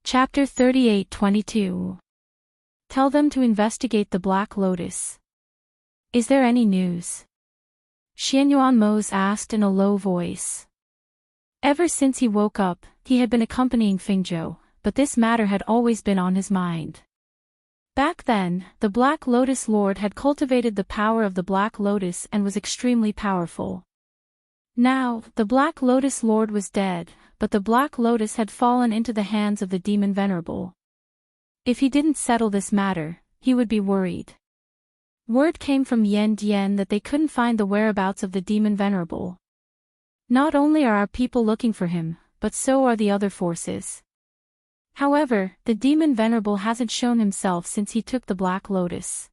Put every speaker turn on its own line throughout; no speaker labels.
Chapter 38-22. Tell them to investigate the Black Lotus. Is there any news? Xianyuan Mose asked in a low voice. Ever since he woke up, he had been accompanying Fingzhou, but this matter had always been on his mind. Back then, the Black Lotus Lord had cultivated the power of the Black Lotus and was extremely powerful. Now, the Black Lotus Lord was dead, but the Black Lotus had fallen into the hands of the Demon Venerable. If he didn't settle this matter, he would be worried. Word came from Yan Dian that they couldn't find the whereabouts of the Demon Venerable. Not only are our people looking for him, but so are the other forces. However, the Demon Venerable hasn't shown himself since he took the Black Lotus.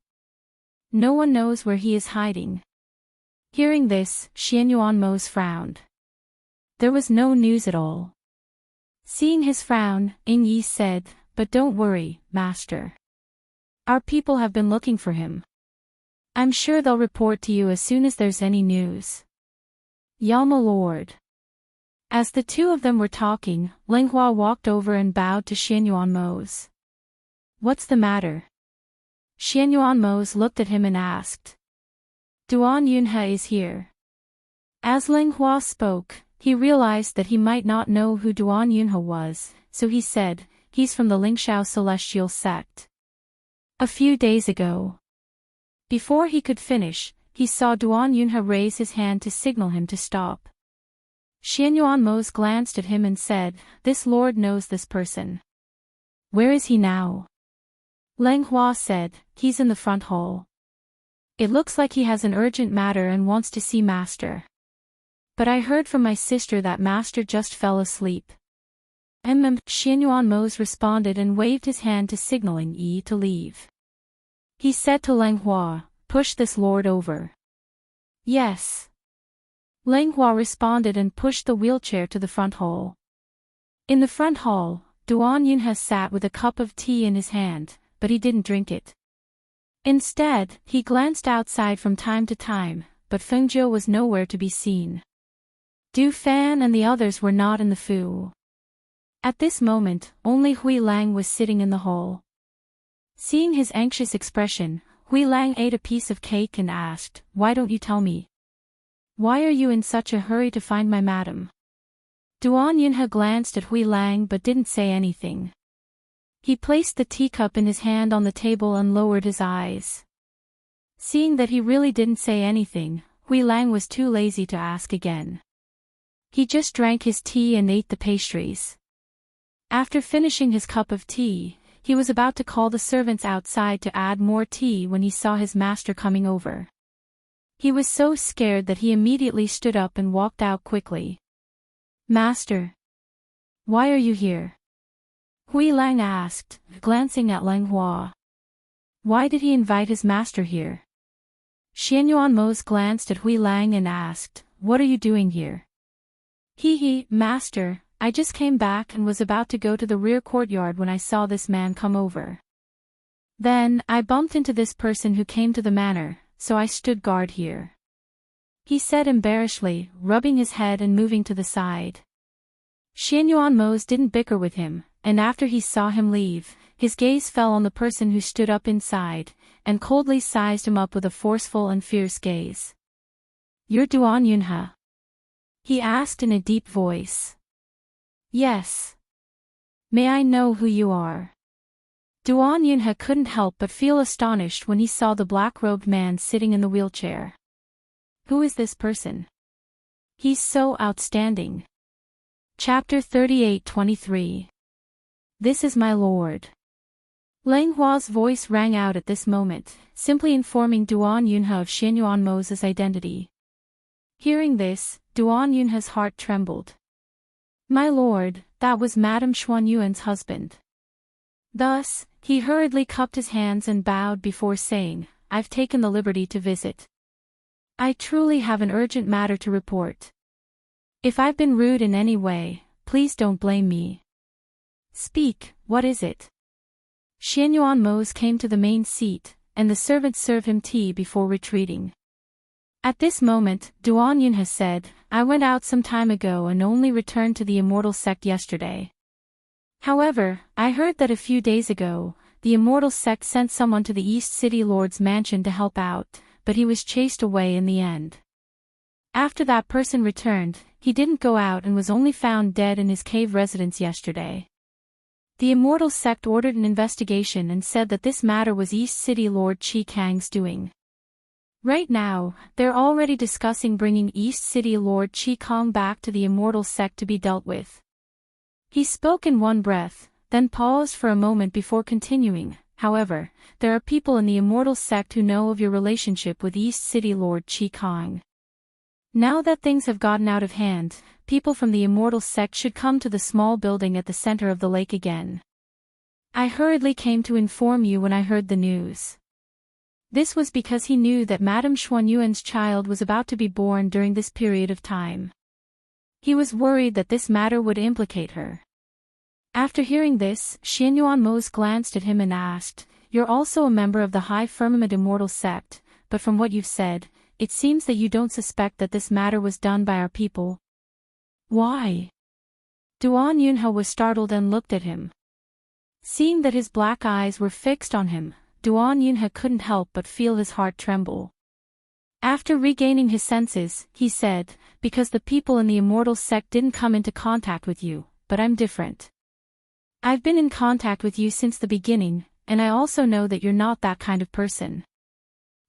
No one knows where he is hiding. Hearing this, Xianyuan Mose frowned. There was no news at all. Seeing his frown, Ing Yi said, "But don't worry, Master. Our people have been looking for him. I'm sure they'll report to you as soon as there's any news." "Yama Lord." As the two of them were talking, Linghua walked over and bowed to Xianyuan Mose. "What's the matter?" Xianyuan Mose looked at him and asked. "Duan Yunhe is here." As Linghua spoke, he realized that he might not know who Duan Yunhe was, so he said, "He's from the Lingshao Celestial Sect." A few days ago. Before he could finish, he saw Duan Yunhe raise his hand to signal him to stop. Xianyuan Mose glanced at him and said, "This lord knows this person." "Where is he now?" Linghua said, "He's in the front hall. It looks like he has an urgent matter and wants to see Master. But I heard from my sister that Master just fell asleep." Xianyuan Mose responded and waved his hand to signaling Yi to leave. He said to Linghua, "Push this lord over." "Yes." Linghua responded and pushed the wheelchair to the front hall. In the front hall, Duan Yunhe sat with a cup of tea in his hand, but he didn't drink it. Instead, he glanced outside from time to time, but Fengzhou was nowhere to be seen. Du Fan and the others were not in the Fu. At this moment, only Hui Lang was sitting in the hall. Seeing his anxious expression, Hui Lang ate a piece of cake and asked, "Why don't you tell me? Why are you in such a hurry to find my madam?" Duan Yunhe glanced at Hui Lang but didn't say anything. He placed the teacup in his hand on the table and lowered his eyes. Seeing that he really didn't say anything, Hui Lang was too lazy to ask again. He just drank his tea and ate the pastries. After finishing his cup of tea, he was about to call the servants outside to add more tea when he saw his master coming over. He was so scared that he immediately stood up and walked out quickly. "Master, why are you here?" Hui Lang asked, glancing at Linghua. Why did he invite his master here? Xianyuan Mose glanced at Hui Lang and asked, "What are you doing here?" Master, I just came back and was about to go to the rear courtyard when I saw this man come over. Then, I bumped into this person who came to the manor, so I stood guard here," he said embarrassedly, rubbing his head and moving to the side. Xianyuan Mose didn't bicker with him, and after he saw him leave, his gaze fell on the person who stood up inside, and coldly sized him up with a forceful and fierce gaze. "You're Duan Yunhe?" he asked in a deep voice. "Yes." "May I know who you are?" Duan Yunhe couldn't help but feel astonished when he saw the black-robed man sitting in the wheelchair. Who is this person? He's so outstanding. Chapter 38-23. This is my lord. Langhua's voice rang out at this moment, simply informing Duan Yunhe of Xianyuan Mose's identity. Hearing this, Duan Yunhe's heart trembled. "My lord, that was Madame Xuanyuan's husband." Thus, he hurriedly cupped his hands and bowed before saying, "I've taken the liberty to visit. I truly have an urgent matter to report. If I've been rude in any way, please don't blame me." "Speak, what is it?" Xianyuan Mose came to the main seat, and the servant served him tea before retreating. At this moment, Duan Yunhe said, "I went out some time ago and only returned to the immortal sect yesterday. However, I heard that a few days ago, the immortal sect sent someone to the East City Lord's mansion to help out, but he was chased away in the end. After that person returned, he didn't go out and was only found dead in his cave residence yesterday. The immortal sect ordered an investigation and said that this matter was East City Lord Chi Kang's doing. Right now, they're already discussing bringing East City Lord Chi Kang back to the immortal sect to be dealt with. He spoke in one breath, then paused for a moment before continuing. However, there are people in the immortal sect who know of your relationship with East City Lord Chi Kang. Now that things have gotten out of hand, people from the immortal sect should come to the small building at the center of the lake again. I hurriedly came to inform you when I heard the news. This was because he knew that Madame Xuanyuan's child was about to be born during this period of time. He was worried that this matter would implicate her. After hearing this, Xianyuan Mose glanced at him and asked, "You're also a member of the High Firmament Immortal Sect, but from what you've said, it seems that you don't suspect that this matter was done by our people." "Why?" Duan Yunhe was startled and looked at him. Seeing that his black eyes were fixed on him, Duan Yunhe couldn't help but feel his heart tremble. After regaining his senses, he said, "Because the people in the immortal sect didn't come into contact with you, but I'm different. I've been in contact with you since the beginning, and I also know that you're not that kind of person.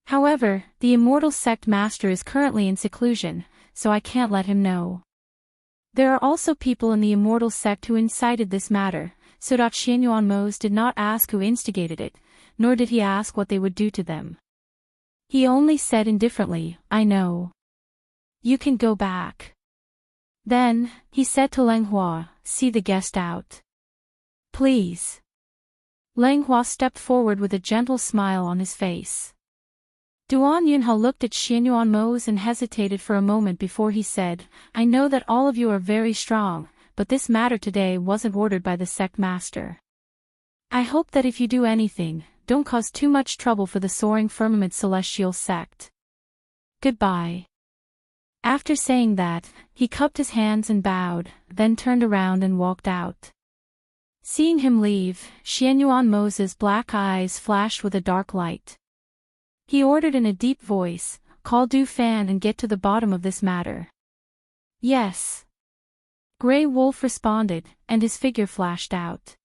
However, the immortal sect master is currently in seclusion, so I can't let him know. There are also people in the immortal sect who incited this matter, so Xianyuan Mose did not ask who instigated it, nor did he ask what they would do to them. He only said indifferently, 'I know. You can go back.' Then, he said to Leng Hua, 'See the guest out. Please.' Leng Hua stepped forward with a gentle smile on his face. Duan Yunhe looked at Xianyuan Mose and hesitated for a moment before he said, 'I know that all of you are very strong, but this matter today wasn't ordered by the sect master. I hope that if you do anything, don't cause too much trouble for the Soaring Firmament Celestial Sect. Goodbye.' After saying that, he cupped his hands and bowed, then turned around and walked out. Seeing him leave, Xianyuan Mose's black eyes flashed with a dark light. He ordered in a deep voice, 'Call Du Fan and get to the bottom of this matter.' 'Yes.' Grey Wolf responded, and his figure flashed out.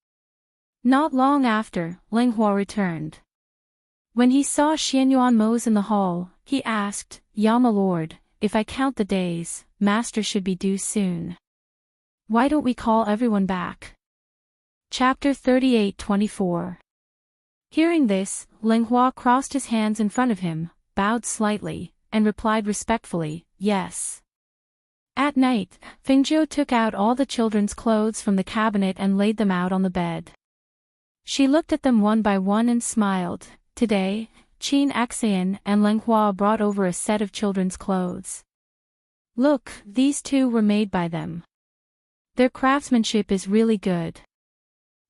Not long after, Leng Hua returned. When he saw Xianyuan Mose in the hall, he asked, 'Yama Lord, if I count the days, Master should be due soon. Why don't we call everyone back?' Chapter 38-24. Hearing this, Leng Hua crossed his hands in front of him, bowed slightly, and replied respectfully, 'Yes.' At night, Fengjiu took out all the children's clothes from the cabinet and laid them out on the bed. She looked at them one by one and smiled. Today, Qin Axian and Leng Hua brought over a set of children's clothes. Look, these two were made by them. Their craftsmanship is really good.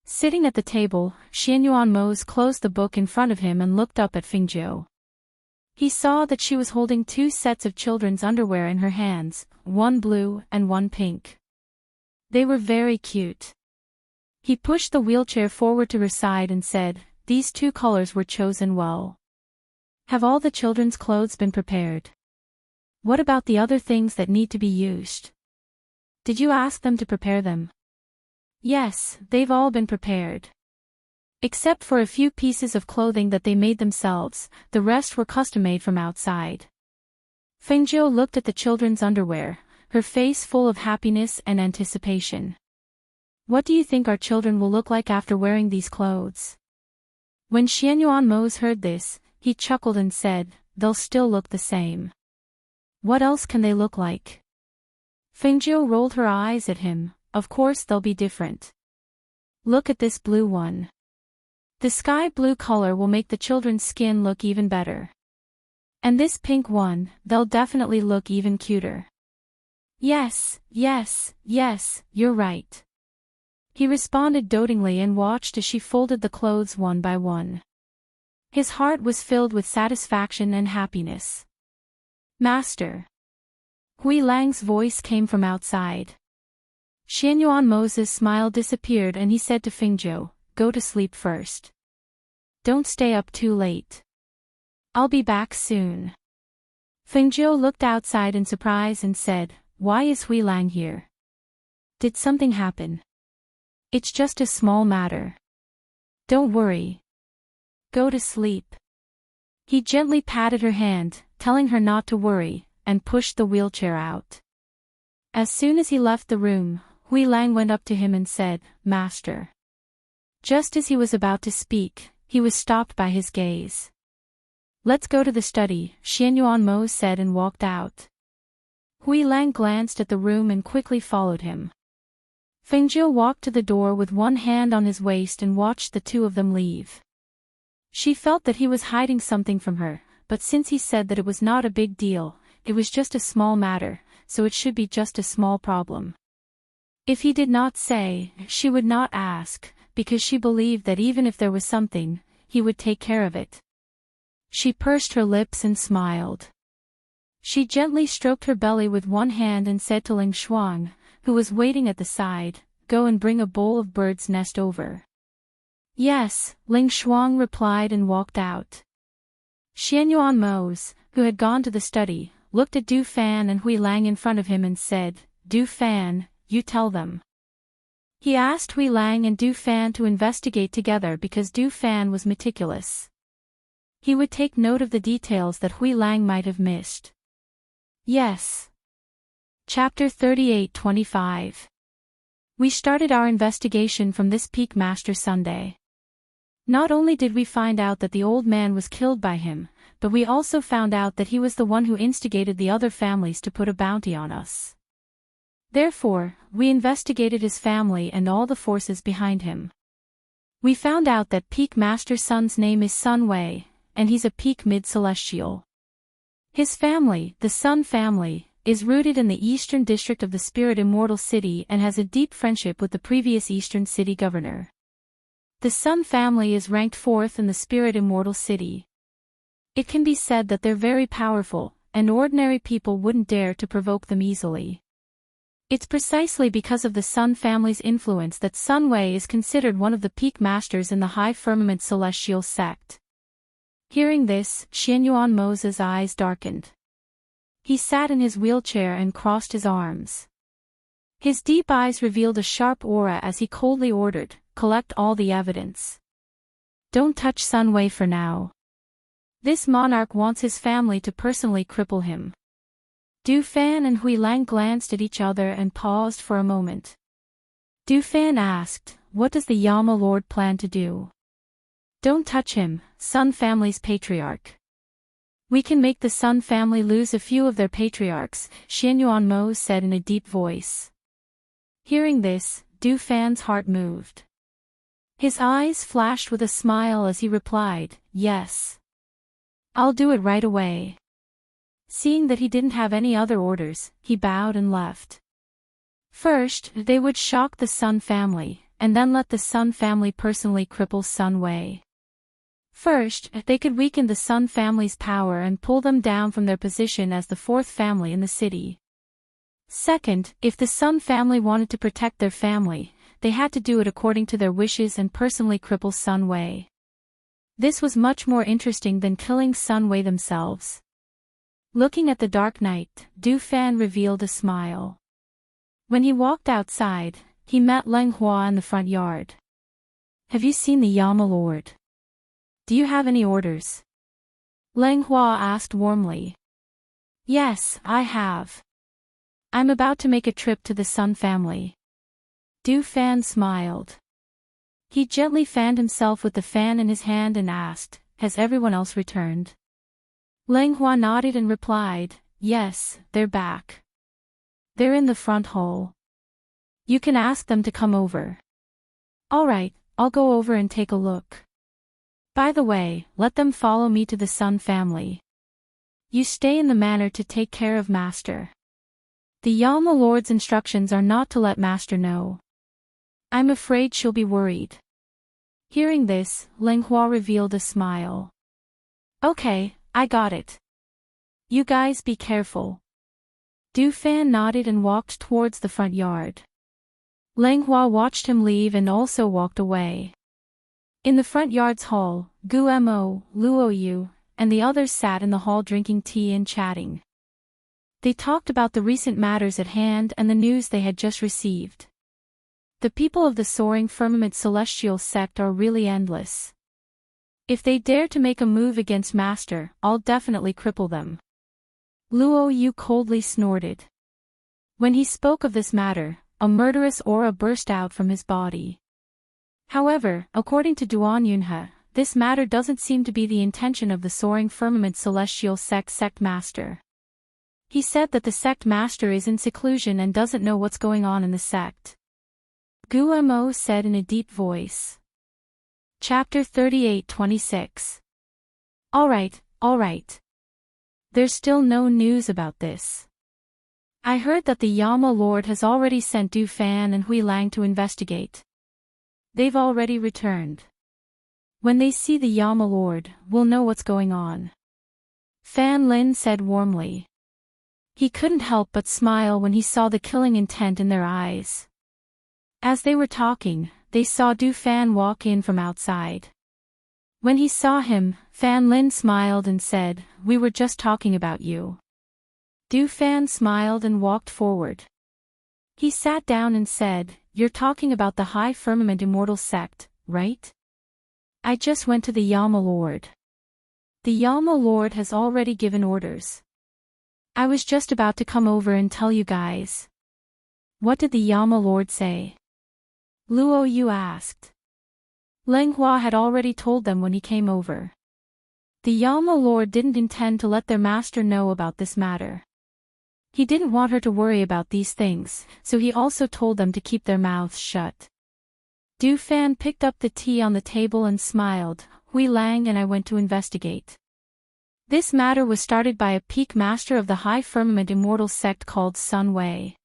Sitting at the table, Xianyuan Mose closed the book in front of him and looked up at Fengjiu. He saw that she was holding two sets of children's underwear in her hands, one blue and one pink. They were very cute. He pushed the wheelchair forward to her side and said, "These two colors were chosen well. Have all the children's clothes been prepared? What about the other things that need to be used? Did you ask them to prepare them?" "Yes, they've all been prepared. Except for a few pieces of clothing that they made themselves, the rest were custom-made from outside." Fengjiu looked at the children's underwear, her face full of happiness and anticipation. "What do you think our children will look like after wearing these clothes?" When Xianyuan Mose heard this, he chuckled and said, "They'll still look the same. What else can they look like?" Fengjiu rolled her eyes at him. "Of course they'll be different. Look at this blue one. The sky blue color will make the children's skin look even better. And this pink one, they'll definitely look even cuter." "Yes, yes, yes, you're right." He responded dotingly and watched as she folded the clothes one by one. His heart was filled with satisfaction and happiness. "Master." Hui Lang's voice came from outside. Xianyuanmo's smile disappeared and he said to Fingzhou, "Go to sleep first. Don't stay up too late. I'll be back soon." Fingzhou looked outside in surprise and said, "Why is Hui Lang here? Did something happen?" "It's just a small matter. Don't worry. Go to sleep." He gently patted her hand, telling her not to worry, and pushed the wheelchair out. As soon as he left the room, Hui Lang went up to him and said, "Master." Just as he was about to speak, he was stopped by his gaze. "Let's go to the study," Xianyuanmo said and walked out. Hui Lang glanced at the room and quickly followed him. Fengzhou walked to the door with one hand on his waist and watched the two of them leave. She felt that he was hiding something from her, but since he said that it was not a big deal, it was just a small matter, so it should be just a small problem. If he did not say, she would not ask, because she believed that even if there was something, he would take care of it. She pursed her lips and smiled. She gently stroked her belly with one hand and said to Ling Shuang, who was waiting at the side, "Go and bring a bowl of bird's nest over." "Yes," Ling Shuang replied and walked out. Xianyuanmo, who had gone to the study, looked at Du Fan and Hui Lang in front of him and said, "Du Fan, you tell them." He asked Hui Lang and Du Fan to investigate together because Du Fan was meticulous. He would take note of the details that Hui Lang might have missed. Yes. Chapter 38-25. We started our investigation from this peak Master Sunday. Not only did we find out that the old man was killed by him, but we also found out that he was the one who instigated the other families to put a bounty on us. Therefore, we investigated his family and all the forces behind him. We found out that Peak Master Sun's name is Sun Wei, and he's a peak mid-celestial. His family, the Sun family, is rooted in the eastern district of the Spirit Immortal City and has a deep friendship with the previous eastern city governor. The Sun family is ranked 4th in the Spirit Immortal City. It can be said that they're very powerful, and ordinary people wouldn't dare to provoke them easily. It's precisely because of the Sun family's influence that Sun Wei is considered one of the peak masters in the High Firmament Celestial sect. Hearing this, Xianyuanmo's eyes darkened. He sat in his wheelchair and crossed his arms. His deep eyes revealed a sharp aura as he coldly ordered, "Collect all the evidence. Don't touch Sun Wei for now. This monarch wants his family to personally cripple him." Du Fan and Hui Lang glanced at each other and paused for a moment. Du Fan asked, "What does the Yama Lord plan to do?" "Don't touch him, Sun family's patriarch. We can make the Sun family lose a few of their patriarchs," Xianyuanmo said in a deep voice. Hearing this, Du Fan's heart moved. His eyes flashed with a smile as he replied, "Yes. I'll do it right away." Seeing that he didn't have any other orders, he bowed and left. First, they would shock the Sun family, and then let the Sun family personally cripple Sun Wei. First, they could weaken the Sun family's power and pull them down from their position as the 4th family in the city. Second, if the Sun family wanted to protect their family, they had to do it according to their wishes and personally cripple Sun Wei. This was much more interesting than killing Sun Wei themselves. Looking at the dark night, Du Fan revealed a smile. When he walked outside, he met Leng Hua in the front yard. "Have you seen the Yama Lord? Do you have any orders?" Leng Hua asked warmly. "Yes, I have. I'm about to make a trip to the Sun family." Du Fan smiled. He gently fanned himself with the fan in his hand and asked, "Has everyone else returned?" Leng Hua nodded and replied, "Yes, they're back. They're in the front hall. You can ask them to come over." "All right, I'll go over and take a look. By the way, let them follow me to the Sun family. You stay in the manor to take care of Master. The Yama Lord's instructions are not to let Master know. I'm afraid she'll be worried." Hearing this, Leng Hua revealed a smile. "Okay, I got it. You guys be careful." Du Fan nodded and walked towards the front yard. Lang Hua watched him leave and also walked away. In the front yard's hall, Gu Mo, Luo Yu, and the others sat in the hall drinking tea and chatting. They talked about the recent matters at hand and the news they had just received. The people of the Soaring Firmament Celestial sect are really endless. If they dare to make a move against Master, I'll definitely cripple them. Luo Yu coldly snorted. When he spoke of this matter, a murderous aura burst out from his body. However, according to Duan Yunhe, this matter doesn't seem to be the intention of the Soaring Firmament Celestial sect master. He said that the sect master is in seclusion and doesn't know what's going on in the sect. Gu Mo said in a deep voice. Chapter 38-26. Alright. There's still no news about this. I heard that the Yama Lord has already sent Du Fan and Hui Lang to investigate. They've already returned. When they see the Yama Lord, we'll know what's going on. Fan Lin said warmly. He couldn't help but smile when he saw the killing intent in their eyes. As they were talking, they saw Du Fan walk in from outside. When he saw him, Fan Lin smiled and said, "We were just talking about you." Du Fan smiled and walked forward. He sat down and said, "You're talking about the High Firmament Immortal Sect, right? I just went to the Yama Lord. The Yama Lord has already given orders. I was just about to come over and tell you guys." "What did the Yama Lord say?" Luo Yu asked. Lang Hua had already told them when he came over. The Yama Lord didn't intend to let their master know about this matter. He didn't want her to worry about these things, so he also told them to keep their mouths shut. Du Fan picked up the tea on the table and smiled. "Hui Lang and I went to investigate. This matter was started by a peak master of the High Firmament Immortal Sect called Sun Wei.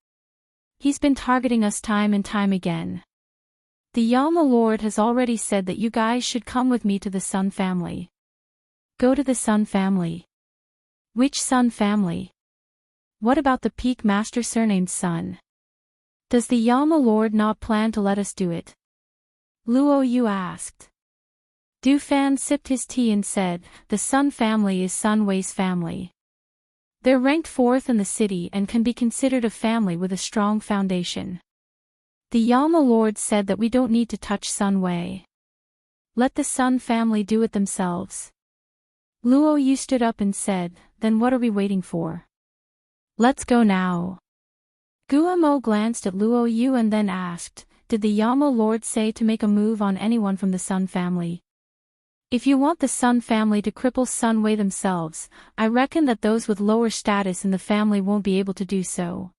He's been targeting us time and time again. The Yama Lord has already said that you guys should come with me to the Sun family." "Go to the Sun family? Which Sun family? What about the peak master surnamed Sun? Does the Yama Lord not plan to let us do it?" Luo Yu asked. Du Fan sipped his tea and said, "The Sun family is Sun Wei's family. They're ranked 4th in the city and can be considered a family with a strong foundation. The Yama Lord said that we don't need to touch Sun Wei. Let the Sun family do it themselves." Luo Yu stood up and said, "Then what are we waiting for? Let's go now." Gu Mo glanced at Luo Yu and then asked, "Did the Yama Lord say to make a move on anyone from the Sun family?" "If you want the Sun family to cripple Sun Wei themselves, I reckon that those with lower status in the family won't be able to do so."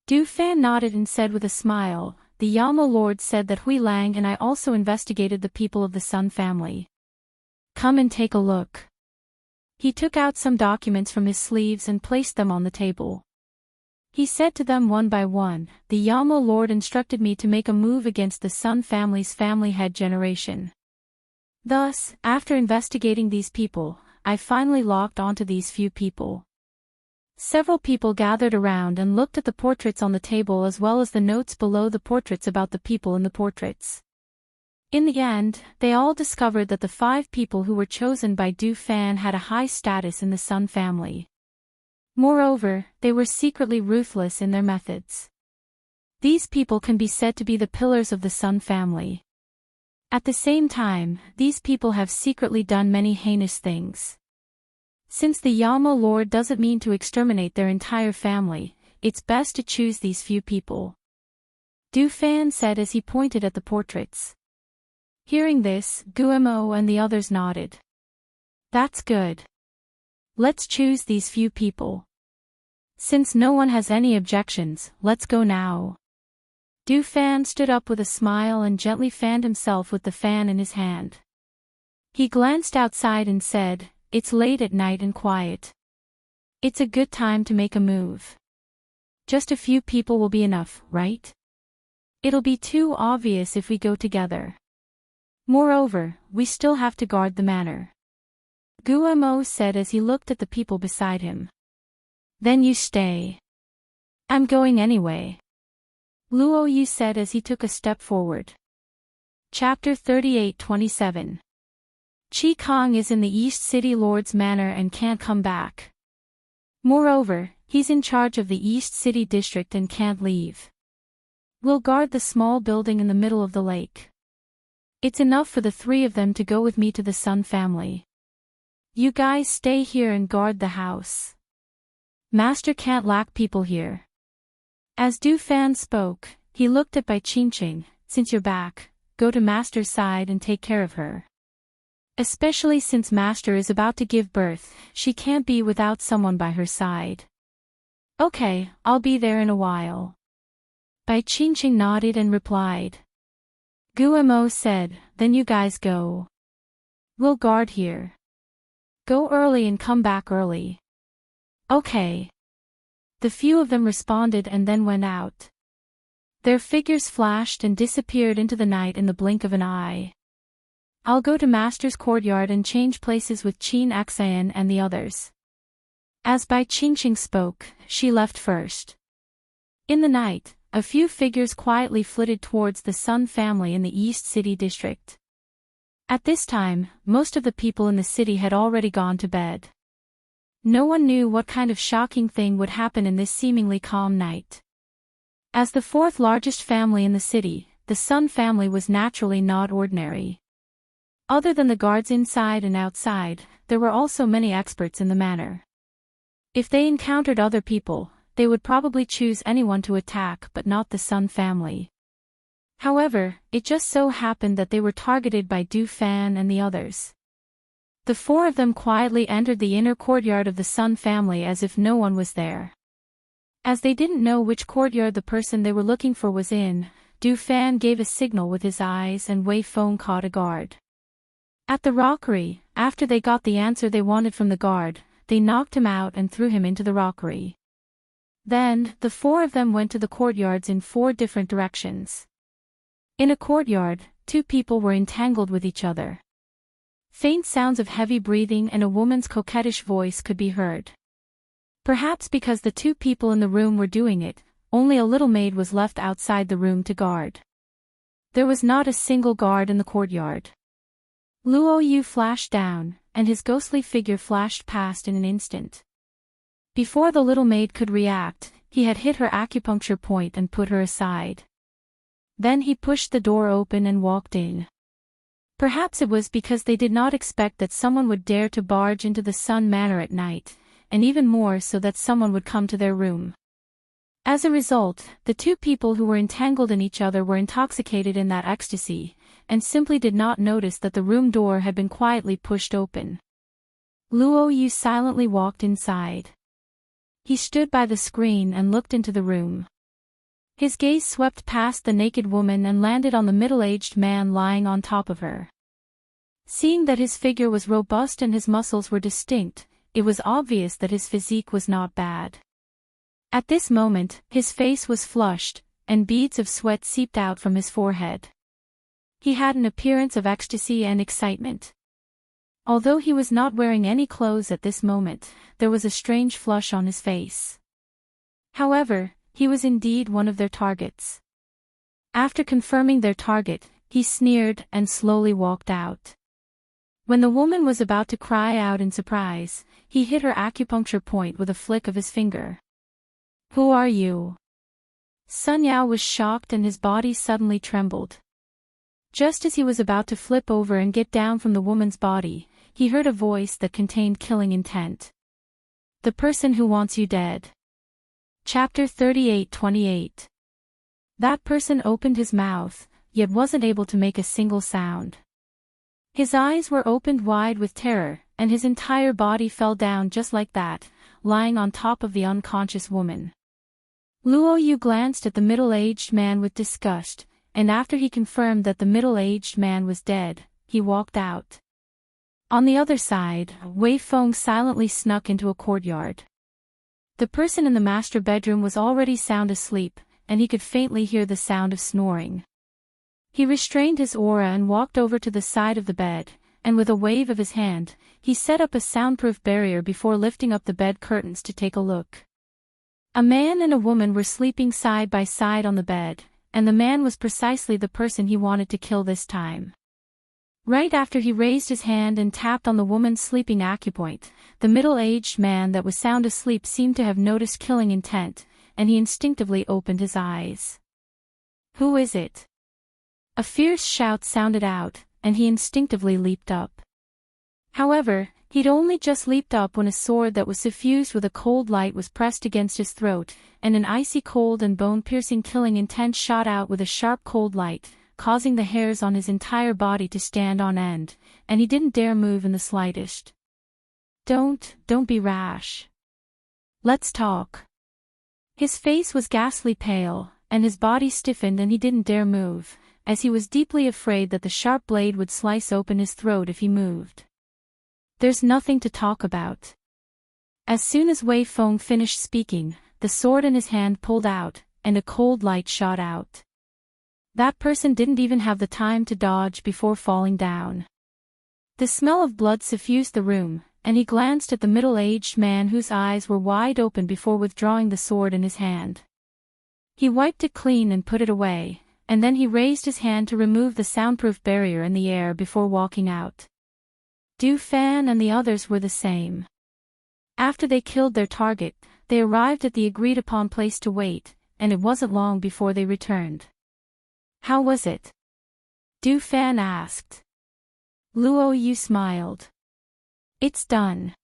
Du Fan nodded and said with a smile, "The Yama Lord said that Hui Lang and I also investigated the people of the Sun family. Come and take a look." He took out some documents from his sleeves and placed them on the table. He said to them one by one, "The Yama Lord instructed me to make a move against the Sun family's family head generation. Thus, after investigating these people, I finally locked onto these few people." Several people gathered around and looked at the portraits on the table as well as the notes below the portraits about the people in the portraits. In the end, they all discovered that the 5 people who were chosen by Du Fan had a high status in the Sun family. Moreover, they were secretly ruthless in their methods. These people can be said to be the pillars of the Sun family. At the same time, these people have secretly done many heinous things. Since the Yama Lord doesn't mean to exterminate their entire family, it's best to choose these few people. Du Fan said as he pointed at the portraits. Hearing this, Gu Mo and the others nodded. "That's good. Let's choose these few people. Since no one has any objections, let's go now." Du Fan stood up with a smile and gently fanned himself with the fan in his hand. He glanced outside and said, "It's late at night and quiet. It's a good time to make a move. Just a few people will be enough, right? It'll be too obvious if we go together. Moreover, we still have to guard the manor." Gu Mo said as he looked at the people beside him. "Then you stay. I'm going anyway." Luo Yu said as he took a step forward. Chapter 38:27. Chi Kong is in the East City Lord's Manor and can't come back. Moreover, he's in charge of the East City District and can't leave. We'll guard the small building in the middle of the lake. It's enough for the three of them to go with me to the Sun family. You guys stay here and guard the house. Master can't lack people here. As Du Fan spoke, he looked at Bai Qingqing. Since you're back, go to Master's side and take care of her. Especially since Master is about to give birth, she can't be without someone by her side. Okay, I'll be there in a while. Bai Qingqing nodded and replied. Guo said, then you guys go. We'll guard here. Go early and come back early. Okay. The few of them responded and then went out. Their figures flashed and disappeared into the night in the blink of an eye. I'll go to Master's courtyard and change places with Qin Xian and the others. As Bai Qingqing spoke, she left first. In the night, a few figures quietly flitted towards the Sun family in the East City District. At this time, most of the people in the city had already gone to bed. No one knew what kind of shocking thing would happen in this seemingly calm night. As the fourth largest family in the city, the Sun family was naturally not ordinary. Other than the guards inside and outside, there were also many experts in the manor. If they encountered other people, they would probably choose anyone to attack but not the Sun family. However, it just so happened that they were targeted by Du Fan and the others. The four of them quietly entered the inner courtyard of the Sun family as if no one was there. As they didn't know which courtyard the person they were looking for was in, Du Fan gave a signal with his eyes and Wei Feng caught a guard. At the rockery, after they got the answer they wanted from the guard, they knocked him out and threw him into the rockery. Then, the four of them went to the courtyards in four different directions. In a courtyard, two people were entangled with each other. Faint sounds of heavy breathing and a woman's coquettish voice could be heard. Perhaps because the two people in the room were doing it, only a little maid was left outside the room to guard. There was not a single guard in the courtyard. Luo Yu flashed down, and his ghostly figure flashed past in an instant. Before the little maid could react, he had hit her acupuncture point and put her aside. Then he pushed the door open and walked in. Perhaps it was because they did not expect that someone would dare to barge into the Sun Manor at night, and even more so that someone would come to their room. As a result, the two people who were entangled in each other were intoxicated in that ecstasy, and simply did not notice that the room door had been quietly pushed open. Luo Yu silently walked inside. He stood by the screen and looked into the room. His gaze swept past the naked woman and landed on the middle-aged man lying on top of her. Seeing that his figure was robust and his muscles were distinct, it was obvious that his physique was not bad. At this moment, his face was flushed, and beads of sweat seeped out from his forehead. He had an appearance of ecstasy and excitement. Although he was not wearing any clothes at this moment, there was a strange flush on his face. However, he was indeed one of their targets. After confirming their target, he sneered and slowly walked out. When the woman was about to cry out in surprise, he hit her acupuncture point with a flick of his finger. "Who are you?" Sun Yao was shocked and his body suddenly trembled. Just as he was about to flip over and get down from the woman's body, he heard a voice that contained killing intent. "The person who wants you dead." Chapter 38:28. That person opened his mouth, yet wasn't able to make a single sound. His eyes were opened wide with terror, and his entire body fell down just like that, lying on top of the unconscious woman. Luo Yu glanced at the middle-aged man with disgust, and after he confirmed that the middle-aged man was dead, he walked out. On the other side, Wei Feng silently snuck into a courtyard. The person in the master bedroom was already sound asleep, and he could faintly hear the sound of snoring. He restrained his aura and walked over to the side of the bed, and with a wave of his hand, he set up a soundproof barrier before lifting up the bed curtains to take a look. A man and a woman were sleeping side by side on the bed, and the man was precisely the person he wanted to kill this time. Right after he raised his hand and tapped on the woman's sleeping acupoint, the middle-aged man that was sound asleep seemed to have noticed killing intent, and he instinctively opened his eyes. "Who is it?" A fierce shout sounded out, and he instinctively leaped up. However, he'd only just leaped up when a sword that was suffused with a cold light was pressed against his throat, and an icy cold and bone-piercing killing intent shot out with a sharp cold light, causing the hairs on his entire body to stand on end, and he didn't dare move in the slightest. Don't be rash. Let's talk." His face was ghastly pale, and his body stiffened, and he didn't dare move, as he was deeply afraid that the sharp blade would slice open his throat if he moved. "There's nothing to talk about." As soon as Wei Feng finished speaking, the sword in his hand pulled out, and a cold light shot out. That person didn't even have the time to dodge before falling down. The smell of blood suffused the room, and he glanced at the middle-aged man whose eyes were wide open before withdrawing the sword in his hand. He wiped it clean and put it away, and then he raised his hand to remove the soundproof barrier in the air before walking out. Du Fan and the others were the same. After they killed their target, they arrived at the agreed-upon place to wait, and it wasn't long before they returned. "How was it?" Du Fan asked. Luo Yu smiled. "It's done.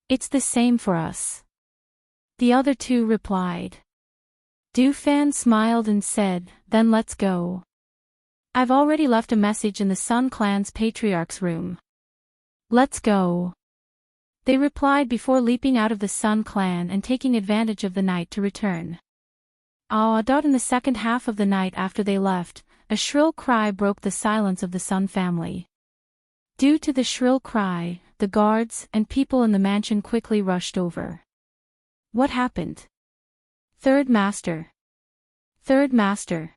It's the same for us." The other two replied. Du Fan smiled and said, "Then let's go. I've already left a message in the Sun Clan's patriarch's room." "Let's go," they replied before leaping out of the Sun Clan and taking advantage of the night to return. In the second half of the night after they left, a shrill cry broke the silence of the Sun family. Due to the shrill cry, the guards and people in the mansion quickly rushed over. "What happened?" "Third Master. Third Master."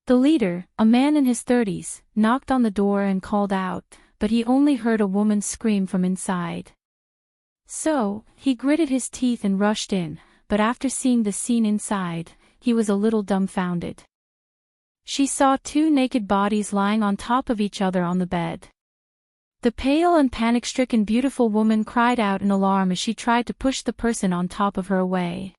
The leader, a man in his 30s, knocked on the door and called out, but he only heard a woman scream from inside. So, he gritted his teeth and rushed in, but after seeing the scene inside, he was a little dumbfounded. She saw two naked bodies lying on top of each other on the bed. The pale and panic-stricken beautiful woman cried out in alarm as she tried to push the person on top of her away.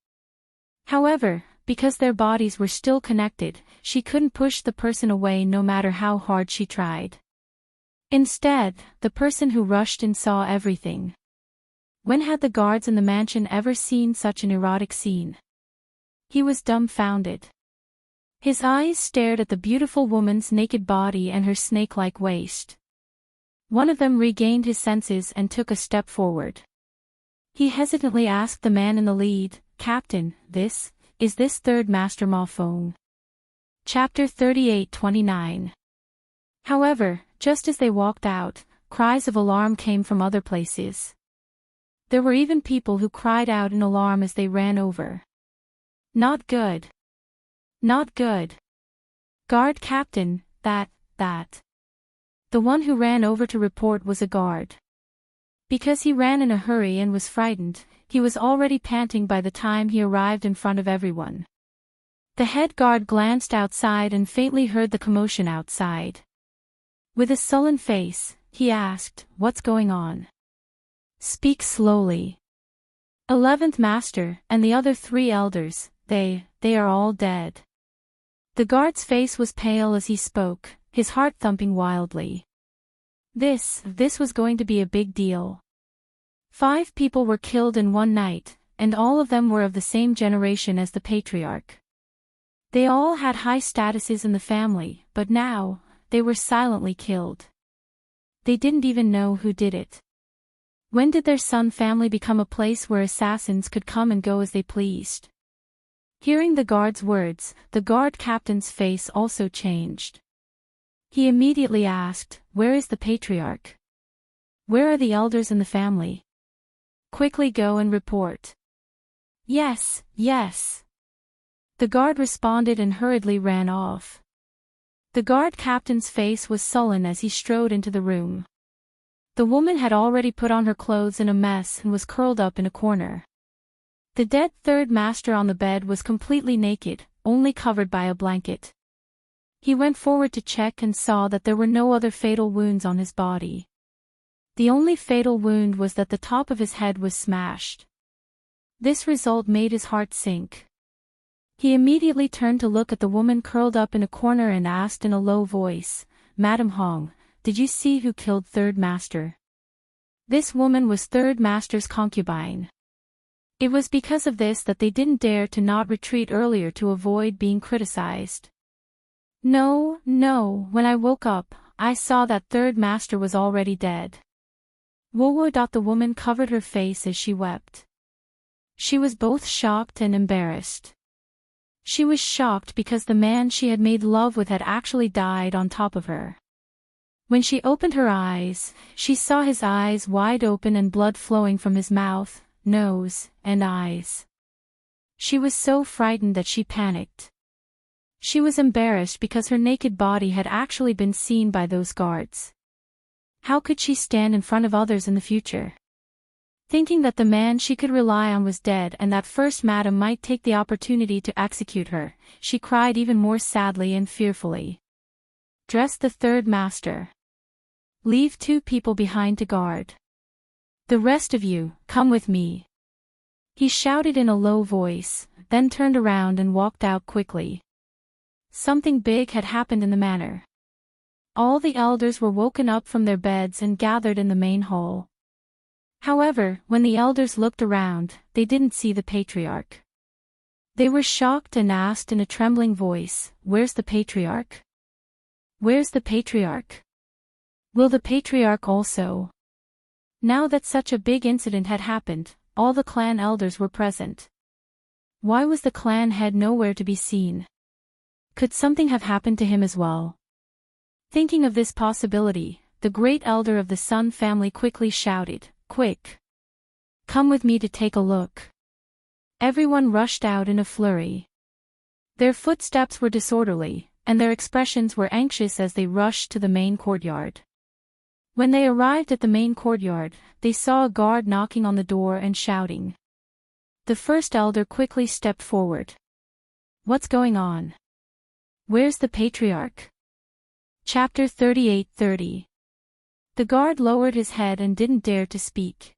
However, because their bodies were still connected, she couldn't push the person away no matter how hard she tried. Instead, the person who rushed in saw everything. When had the guards in the mansion ever seen such an erotic scene? He was dumbfounded. His eyes stared at the beautiful woman's naked body and her snake-like waist. One of them regained his senses and took a step forward. He hesitantly asked the man in the lead, "Captain, is this Third Master Ma Feng?" Chapter 38-29. However, just as they walked out, cries of alarm came from other places. There were even people who cried out in alarm as they ran over. "Not good. Not good. Guard Captain, that. The one who ran over to report was a guard. Because he ran in a hurry and was frightened, he was already panting by the time he arrived in front of everyone. The head guard glanced outside and faintly heard the commotion outside. With a sullen face, he asked, "What's going on?" "Speak slowly." 11th Master, and the other 3 elders, they are all dead. The guard's face was pale as he spoke, his heart thumping wildly. This was going to be a big deal. 5 people were killed in one night, and all of them were of the same generation as the patriarch. They all had high statuses in the family, but now, they were silently killed. They didn't even know who did it. When did their Sun family become a place where assassins could come and go as they pleased? Hearing the guard's words, the guard captain's face also changed. He immediately asked, "Where is the patriarch? Where are the elders in the family? Quickly go and report." Yes. The guard responded and hurriedly ran off. The guard captain's face was sullen as he strode into the room. The woman had already put on her clothes in a mess and was curled up in a corner. The dead third master on the bed was completely naked, only covered by a blanket. He went forward to check and saw that there were no other fatal wounds on his body. The only fatal wound was that the top of his head was smashed. This result made his heart sink. He immediately turned to look at the woman curled up in a corner and asked in a low voice, "Madam Hong, did you see who killed third master?" This woman was third master's concubine. It was because of this that they didn't dare to not retreat earlier to avoid being criticized. No, when I woke up, I saw that third master was already dead. Wowo. The woman covered her face as she wept. She was both shocked and embarrassed. She was shocked because the man she had made love with had actually died on top of her. When she opened her eyes, she saw his eyes wide open and blood flowing from his mouth, nose, and eyes. She was so frightened that she panicked. She was embarrassed because her naked body had actually been seen by those guards. How could she stand in front of others in the future? Thinking that the man she could rely on was dead and that first madam might take the opportunity to execute her, she cried even more sadly and fearfully. Dress the third master. Leave 2 people behind to guard. The rest of you, come with me. He shouted in a low voice, then turned around and walked out quickly. Something big had happened in the manor. All the elders were woken up from their beds and gathered in the main hall. However, when the elders looked around, they didn't see the patriarch. They were shocked and asked in a trembling voice, "Where's the patriarch? Where's the patriarch? Will the patriarch also?" Now that such a big incident had happened, all the clan elders were present. Why was the clan head nowhere to be seen? Could something have happened to him as well? Thinking of this possibility, the great elder of the Sun family quickly shouted, "Quick! Come with me to take a look." Everyone rushed out in a flurry. Their footsteps were disorderly, and their expressions were anxious as they rushed to the main courtyard. When they arrived at the main courtyard, they saw a guard knocking on the door and shouting. The first elder quickly stepped forward. "What's going on? Where's the patriarch?" Chapter 38:30. The guard lowered his head and didn't dare to speak.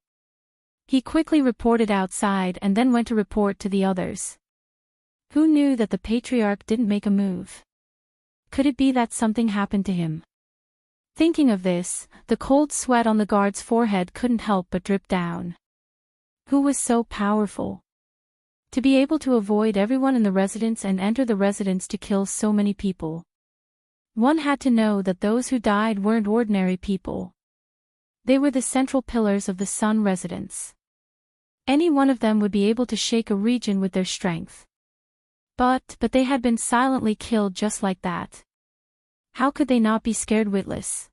He quickly reported outside and then went to report to the others. Who knew that the patriarch didn't make a move? Could it be that something happened to him? Thinking of this, the cold sweat on the guard's forehead couldn't help but drip down. Who was so powerful? To be able to avoid everyone in the residence and enter the residence to kill so many people. One had to know that those who died weren't ordinary people. They were the central pillars of the Sun residence. Any one of them would be able to shake a region with their strength. But they had been silently killed just like that. How could they not be scared witless?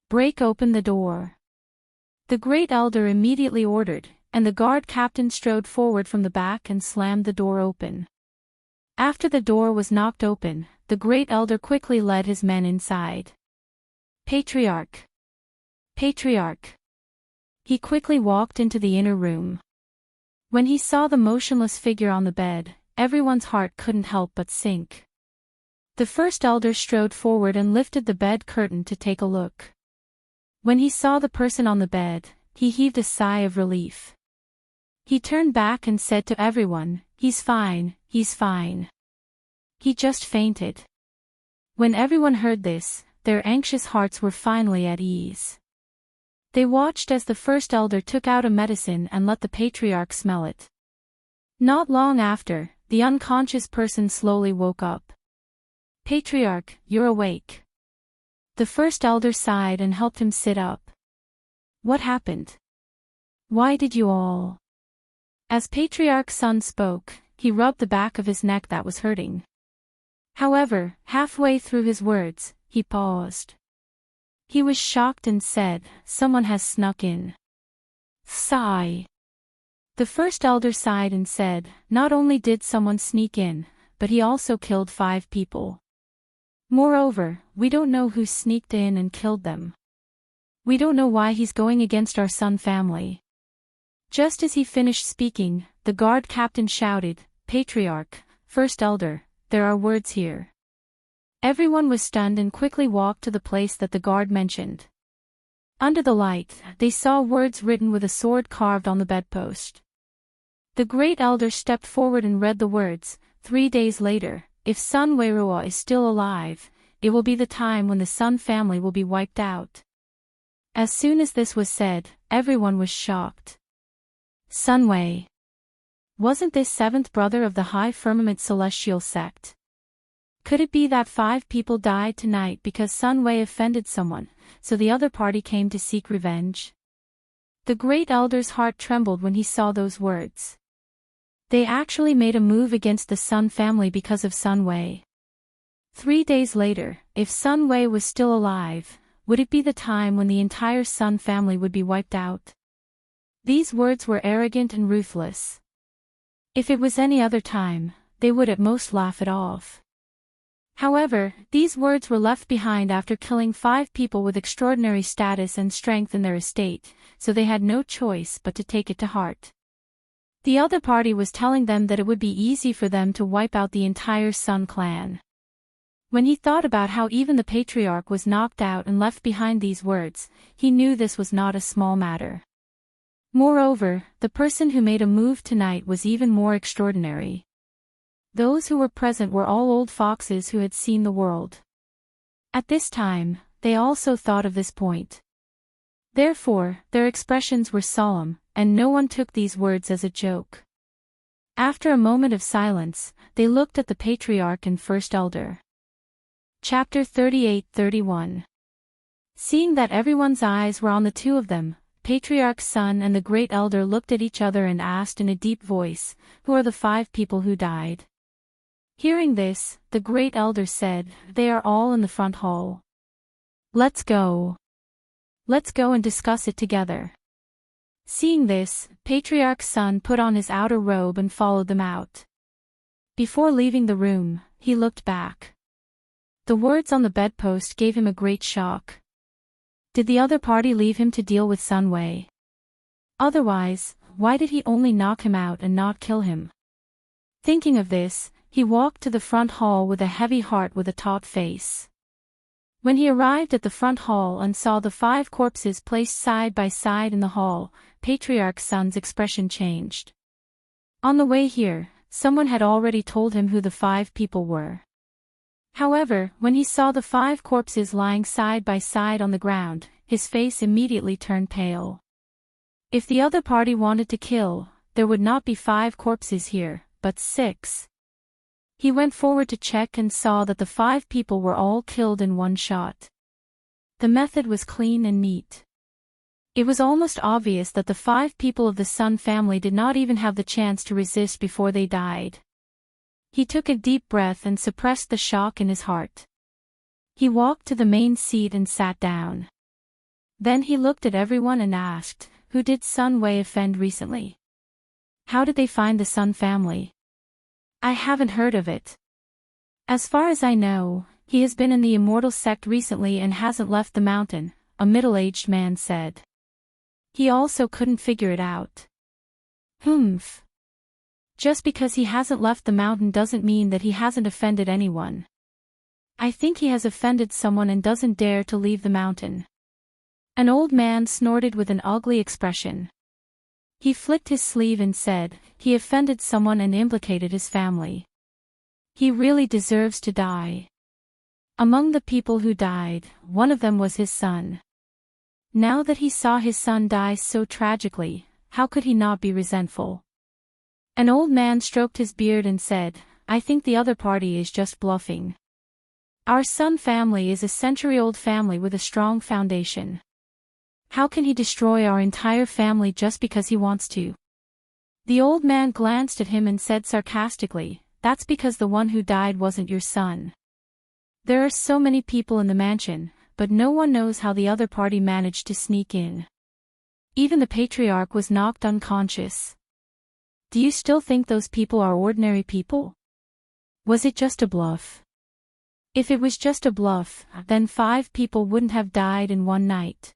Break open the door. The great elder immediately ordered, and the guard captain strode forward from the back and slammed the door open. After the door was knocked open, the great elder quickly led his men inside. Patriarch! Patriarch! He quickly walked into the inner room. When he saw the motionless figure on the bed, everyone's heart couldn't help but sink. The first elder strode forward and lifted the bed curtain to take a look. When he saw the person on the bed, he heaved a sigh of relief. He turned back and said to everyone, "He's fine, he's fine. He just fainted." When everyone heard this, their anxious hearts were finally at ease. They watched as the first elder took out a medicine and let the patriarch smell it. Not long after, the unconscious person slowly woke up. "Patriarch, you're awake." The first elder sighed and helped him sit up. "What happened? Why did you all?" As Patriarch's son spoke, he rubbed the back of his neck that was hurting. However, halfway through his words, he paused. He was shocked and said, "Someone has snuck in." Sigh. The first elder sighed and said, "Not only did someone sneak in, but he also killed 5 people. Moreover, we don't know who sneaked in and killed them. We don't know why he's going against our Sun family." Just as he finished speaking, the guard captain shouted, "Patriarch, First Elder, there are words here." Everyone was stunned and quickly walked to the place that the guard mentioned. Under the light, they saw words written with a sword carved on the bedpost. The great elder stepped forward and read the words, "3 days later, if Sun Weirua is still alive, it will be the time when the Sun family will be wiped out." As soon as this was said, everyone was shocked. Sunway. Wasn't this seventh brother of the High Firmament Celestial sect? Could it be that 5 people died tonight because Sunway offended someone, so the other party came to seek revenge? The great elder's heart trembled when he saw those words. They actually made a move against the Sun family because of Sunway. 3 days later, if Sunway was still alive, would it be the time when the entire Sun family would be wiped out? These words were arrogant and ruthless. If it was any other time, they would at most laugh it off. However, these words were left behind after killing 5 people with extraordinary status and strength in their estate, so they had no choice but to take it to heart. The other party was telling them that it would be easy for them to wipe out the entire Sun clan. When he thought about how even the patriarch was knocked out and left behind these words, he knew this was not a small matter. Moreover, the person who made a move tonight was even more extraordinary. Those who were present were all old foxes who had seen the world. At this time, they also thought of this point. Therefore, their expressions were solemn, and no one took these words as a joke. After a moment of silence, they looked at the patriarch and first elder. Chapter 38-31. Seeing that everyone's eyes were on the two of them, Patriarch's son and the great elder looked at each other and asked in a deep voice, "Who are the 5 people who died?" Hearing this, the great elder said, "They are all in the front hall. Let's go. Let's go and discuss it together." Seeing this, Patriarch's son put on his outer robe and followed them out. Before leaving the room, he looked back. The words on the bedpost gave him a great shock. Did the other party leave him to deal with Sunway? Otherwise, why did he only knock him out and not kill him? Thinking of this, he walked to the front hall with a heavy heart with a taut face. When he arrived at the front hall and saw the 5 corpses placed side by side in the hall, Patriarch's son's expression changed. On the way here, someone had already told him who the 5 people were. However, when he saw the 5 corpses lying side by side on the ground, his face immediately turned pale. If the other party wanted to kill, there would not be 5 corpses here, but 6. He went forward to check and saw that the 5 people were all killed in one shot. The method was clean and neat. It was almost obvious that the 5 people of the Sun family did not even have the chance to resist before they died. He took a deep breath and suppressed the shock in his heart. He walked to the main seat and sat down. Then he looked at everyone and asked, "Who did Sun Wei offend recently? How did they find the Sun family? I haven't heard of it." "As far as I know, he has been in the immortal sect recently and hasn't left the mountain," a middle-aged man said. He also couldn't figure it out. Humph. Just because he hasn't left the mountain doesn't mean that he hasn't offended anyone. I think he has offended someone and doesn't dare to leave the mountain. An old man snorted with an ugly expression. He flicked his sleeve and said, "He offended someone and implicated his family. He really deserves to die." Among the people who died, one of them was his son. Now that he saw his son die so tragically, how could he not be resentful? An old man stroked his beard and said, "I think the other party is just bluffing. Our Sun family is a century-old family with a strong foundation. How can he destroy our entire family just because he wants to?" The old man glanced at him and said sarcastically, "That's because the one who died wasn't your son. There are so many people in the mansion, but no one knows how the other party managed to sneak in. Even the patriarch was knocked unconscious. Do you still think those people are ordinary people? Was it just a bluff? If it was just a bluff, then 5 people wouldn't have died in one night.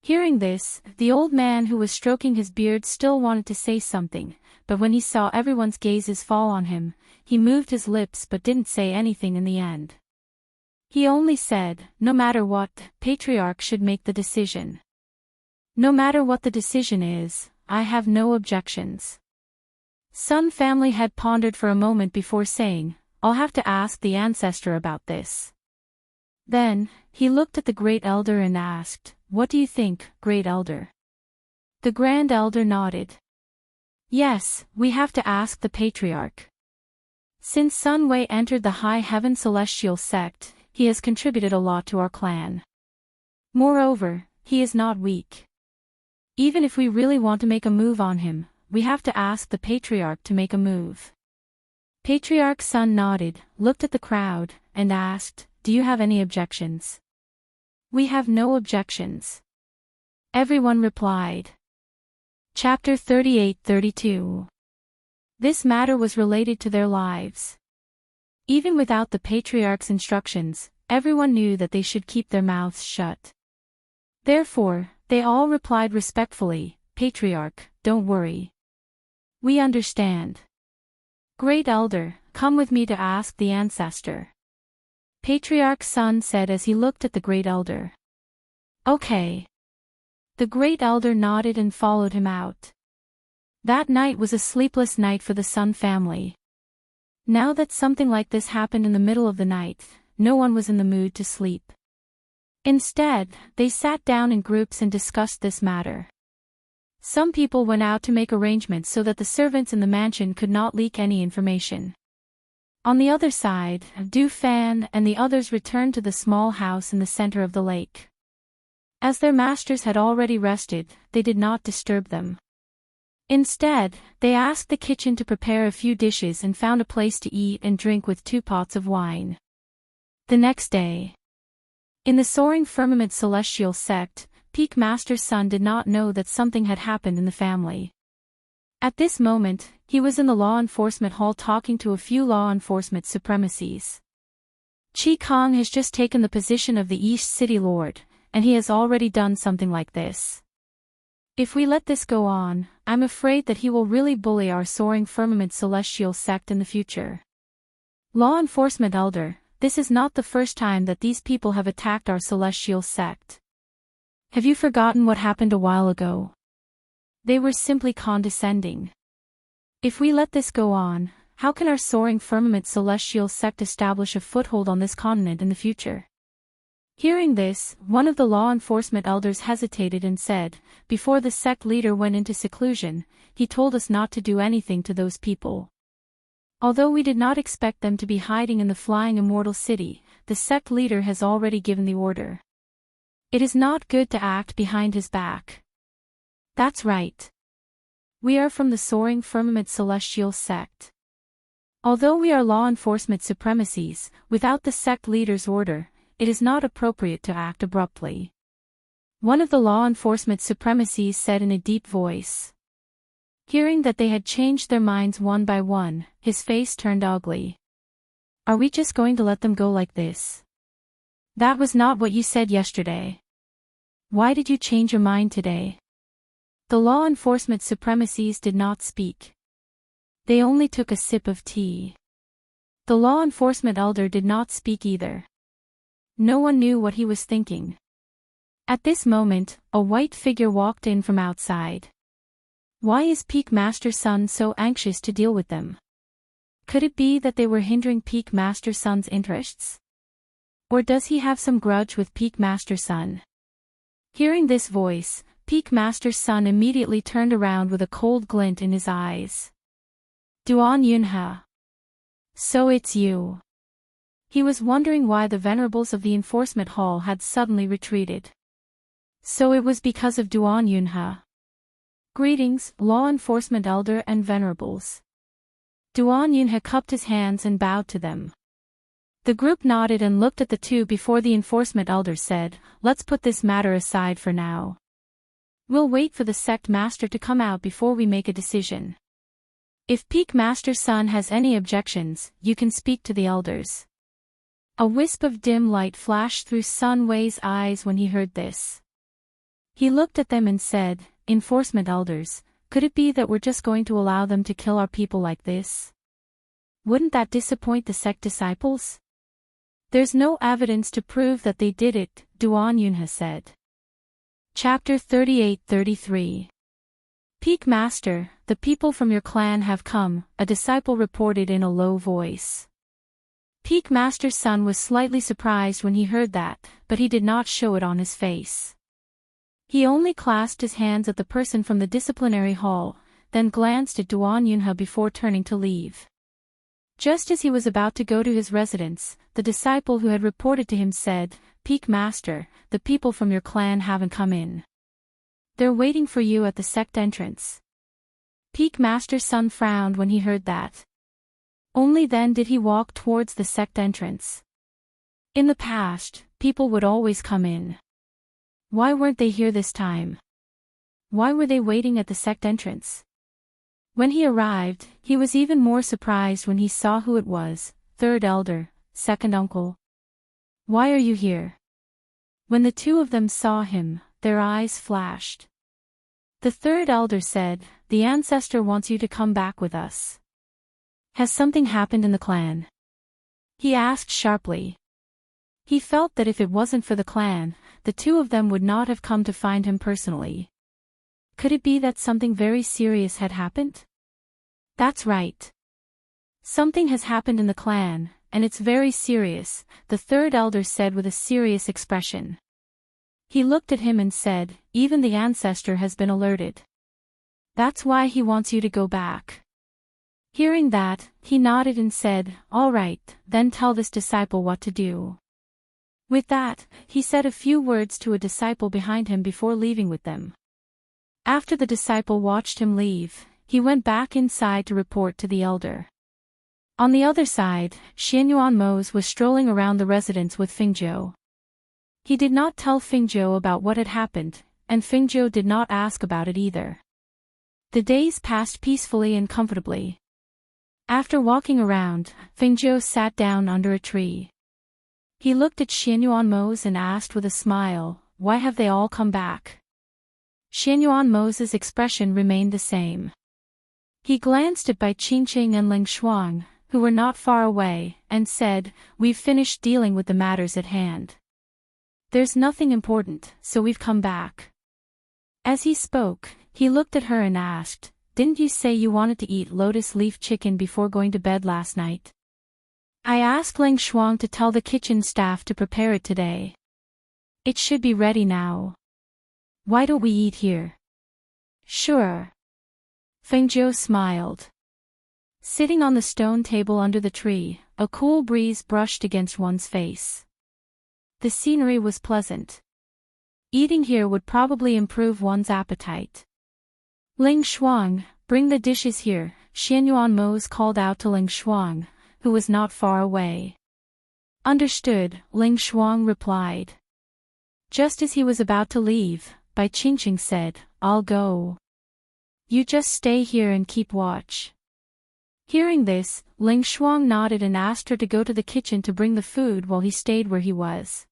Hearing this, the old man who was stroking his beard still wanted to say something, but when he saw everyone's gazes fall on him, he moved his lips but didn't say anything in the end. He only said, "No matter what, Patriarch should make the decision. No matter what the decision is, I have no objections." Sun family had pondered for a moment before saying, "I'll have to ask the ancestor about this." Then, he looked at the Great Elder and asked, "What do you think, Great Elder?" The Grand Elder nodded. "Yes, we have to ask the Patriarch. Since Sun Wei entered the High Heaven Celestial sect, he has contributed a lot to our clan. Moreover, he is not weak. Even if we really want to make a move on him, we have to ask the Patriarch to make a move." Patriarch Sun nodded, looked at the crowd, and asked, "Do you have any objections?" "We have no objections," everyone replied. Chapter 38-32. This matter was related to their lives. Even without the Patriarch's instructions, everyone knew that they should keep their mouths shut. Therefore, they all replied respectfully, "Patriarch, don't worry. We understand. Great Elder, come with me to ask the ancestor." Patriarch Sun said as he looked at the Great Elder. "Okay." The Great Elder nodded and followed him out. That night was a sleepless night for the Sun family. Now that something like this happened in the middle of the night, no one was in the mood to sleep. Instead, they sat down in groups and discussed this matter. Some people went out to make arrangements so that the servants in the mansion could not leak any information. On the other side, Du Fan and the others returned to the small house in the center of the lake. As their masters had already rested, they did not disturb them. Instead, they asked the kitchen to prepare a few dishes and found a place to eat and drink with 2 pots of wine. The next day, in the Soaring Firmament Celestial sect, Peak Master Sun did not know that something had happened in the family. At this moment, he was in the law enforcement hall talking to a few law enforcement supremacies. Chi Kong has just taken the position of the East City Lord, and he has already done something like this. If we let this go on, I'm afraid that he will really bully our Soaring Firmament Celestial sect in the future. Law Enforcement Elder, this is not the first time that these people have attacked our Celestial sect. Have you forgotten what happened a while ago? They were simply condescending. If we let this go on, how can our Soaring Firmament Celestial sect establish a foothold on this continent in the future? Hearing this, one of the law enforcement elders hesitated and said, "Before the sect leader went into seclusion, he told us not to do anything to those people. Although we did not expect them to be hiding in the Flying Immortal City, the sect leader has already given the order. It is not good to act behind his back." That's right. We are from the Soaring Firmament Celestial sect. Although we are law enforcement supremacies, without the sect leader's order, it is not appropriate to act abruptly. One of the law enforcement supremacies said in a deep voice. Hearing that they had changed their minds one by one, his face turned ugly. "Are we just going to let them go like this? That was not what you said yesterday. Why did you change your mind today?" The law enforcement supremacies did not speak. They only took a sip of tea. The law enforcement elder did not speak either. No one knew what he was thinking. At this moment, a white figure walked in from outside. Why is Peak Master Sun so anxious to deal with them? Could it be that they were hindering Peak Master Sun's interests? Or does he have some grudge with Peak Master Sun? Hearing this voice, Peak Master Sun immediately turned around with a cold glint in his eyes. "Duan Yunhe. So it's you." He was wondering why the venerables of the enforcement hall had suddenly retreated. So it was because of Duan Yunhe. Greetings, law enforcement elder and venerables. Duan Yunhe cupped his hands and bowed to them. The group nodded and looked at the two before the enforcement elder said, "Let's put this matter aside for now. We'll wait for the sect master to come out before we make a decision. If Peak Master Sun has any objections, you can speak to the elders." A wisp of dim light flashed through Sun Wei's eyes when he heard this. He looked at them and said, "Enforcement elders, could it be that we're just going to allow them to kill our people like this? Wouldn't that disappoint the sect disciples? There's no evidence to prove that they did it," Duan Yunhe said. Chapter 38-33. "Peak Master, the people from your clan have come," a disciple reported in a low voice. Peak Master's son was slightly surprised when he heard that, but he did not show it on his face. He only clasped his hands at the person from the disciplinary hall, then glanced at Duan Yunhe before turning to leave. Just as he was about to go to his residence, the disciple who had reported to him said, "Peak Master, the people from your clan haven't come in. They're waiting for you at the sect entrance." Peak Master's son frowned when he heard that. Only then did he walk towards the sect entrance. In the past, people would always come in. Why weren't they here this time? Why were they waiting at the sect entrance? When he arrived, he was even more surprised when he saw who it was: third elder, second uncle. "Why are you here?" When the two of them saw him, their eyes flashed. The third elder said, "The ancestor wants you to come back with us." "Has something happened in the clan?" he asked sharply. He felt that if it wasn't for the clan, the two of them would not have come to find him personally. Could it be that something very serious had happened? That's right. Something has happened in the clan, and it's very serious, the third elder said with a serious expression. He looked at him and said, "Even the ancestor has been alerted. That's why he wants you to go back." Hearing that, he nodded and said, "All right, then tell this disciple what to do." With that, he said a few words to a disciple behind him before leaving with them. After the disciple watched him leave, he went back inside to report to the elder. On the other side, Xianyuan Mose was strolling around the residence with Fingzhou. He did not tell Fingzhou about what had happened, and Fingzhou did not ask about it either. The days passed peacefully and comfortably. After walking around, Fingzhou sat down under a tree. He looked at Xianyuan Mose and asked with a smile, "Why have they all come back?" Xianyuan Mose's expression remained the same. He glanced at Bai Qingqing and Ling Shuang, who were not far away, and said, "We've finished dealing with the matters at hand. There's nothing important, so we've come back." As he spoke, he looked at her and asked, "Didn't you say you wanted to eat lotus leaf chicken before going to bed last night?" "I asked Ling Shuang to tell the kitchen staff to prepare it today. It should be ready now. Why don't we eat here?" "Sure." Fengzhou smiled. Sitting on the stone table under the tree, a cool breeze brushed against one's face. The scenery was pleasant. Eating here would probably improve one's appetite. "Ling Shuang, bring the dishes here," Xianyuan Mose called out to Ling Shuang, who was not far away. "Understood," Ling Shuang replied. Just as he was about to leave, Bai Qingqing said, "I'll go. You just stay here and keep watch." Hearing this, Ling Shuang nodded and asked her to go to the kitchen to bring the food while he stayed where he was.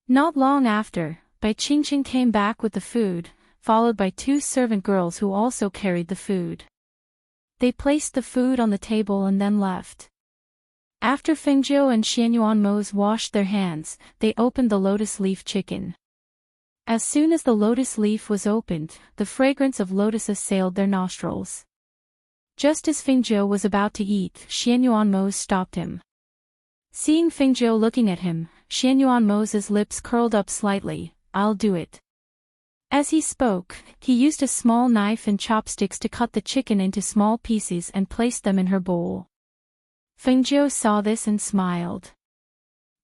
Not long after, Bai Qingqing came back with the food, followed by two servant girls who also carried the food. They placed the food on the table and then left. After Fengzhou and Xianyuan Mose washed their hands, they opened the lotus leaf chicken. As soon as the lotus leaf was opened, the fragrance of lotus assailed their nostrils. Just as Fengzhou was about to eat, Xianyuan Mose stopped him. Seeing Fengzhou looking at him, Xianyuan Mose's lips curled up slightly. "I'll do it." As he spoke, he used a small knife and chopsticks to cut the chicken into small pieces and placed them in her bowl. Fengzhou saw this and smiled.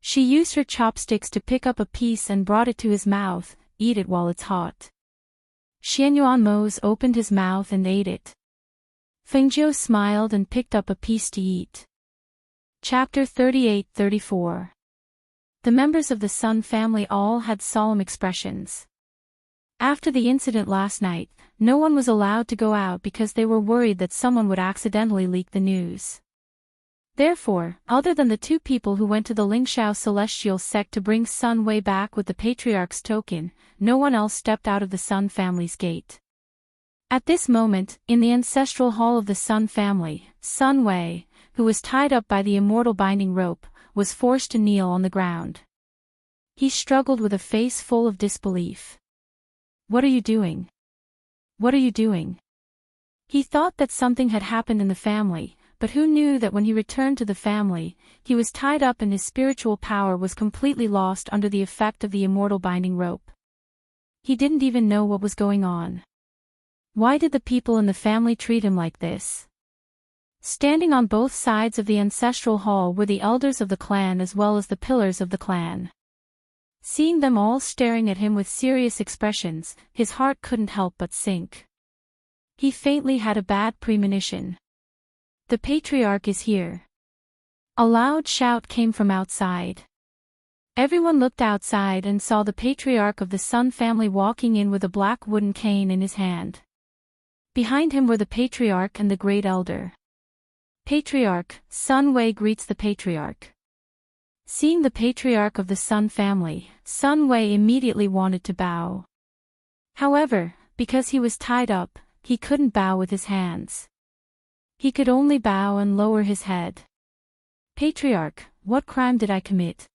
She used her chopsticks to pick up a piece and brought it to his mouth. "Eat it while it's hot." Xianyuan Mose opened his mouth and ate it. Fengzhou smiled and picked up a piece to eat. Chapter 38-34. The members of the Sun family all had solemn expressions. After the incident last night, no one was allowed to go out because they were worried that someone would accidentally leak the news. Therefore, other than the two people who went to the Lingxiao celestial sect to bring Sun Wei back with the Patriarch's token, no one else stepped out of the Sun family's gate. At this moment, in the ancestral hall of the Sun family, Sun Wei, who was tied up by the immortal binding rope, was forced to kneel on the ground. He struggled with a face full of disbelief. "What are you doing? What are you doing?" He thought that something had happened in the family, but who knew that when he returned to the family, he was tied up and his spiritual power was completely lost under the effect of the immortal binding rope. He didn't even know what was going on. Why did the people in the family treat him like this? Standing on both sides of the ancestral hall were the elders of the clan as well as the pillars of the clan. Seeing them all staring at him with serious expressions, his heart couldn't help but sink. He faintly had a bad premonition. "The Patriarch is here." A loud shout came from outside. Everyone looked outside and saw the Patriarch of the Sun family walking in with a black wooden cane in his hand. Behind him were the Patriarch and the Great Elder. "Patriarch, Sun Wei greets the Patriarch." Seeing the Patriarch of the Sun family, Sun Wei immediately wanted to bow. However, because he was tied up, he couldn't bow with his hands. He could only bow and lower his head. "Patriarch, what crime did I commit?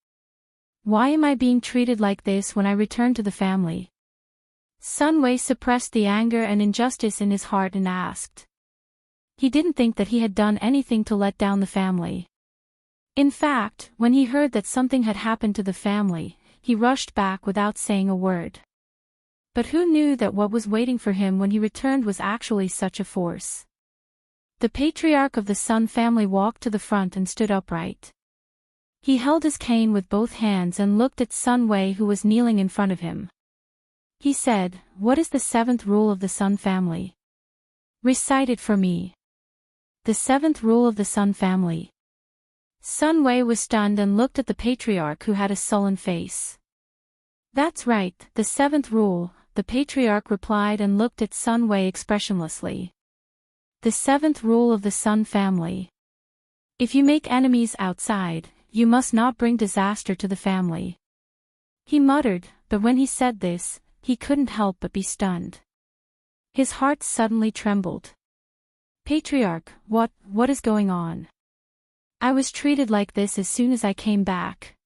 Why am I being treated like this when I return to the family?" Sun Wei suppressed the anger and injustice in his heart and asked. He didn't think that he had done anything to let down the family. In fact, when he heard that something had happened to the family, he rushed back without saying a word. But who knew that what was waiting for him when he returned was actually such a force? The Patriarch of the Sun family walked to the front and stood upright. He held his cane with both hands and looked at Sun Wei who was kneeling in front of him. He said, "What is the seventh rule of the Sun family? Recite it for me." The seventh rule of the Sun family. Sun Wei was stunned and looked at the Patriarch who had a sullen face. "That's right, the seventh rule," the Patriarch replied and looked at Sun Wei expressionlessly. "The seventh rule of the Sun family. If you make enemies outside, you must not bring disaster to the family." He muttered, but when he said this, he couldn't help but be stunned. His heart suddenly trembled. "Patriarch, what is going on? I was treated like this as soon as I came back.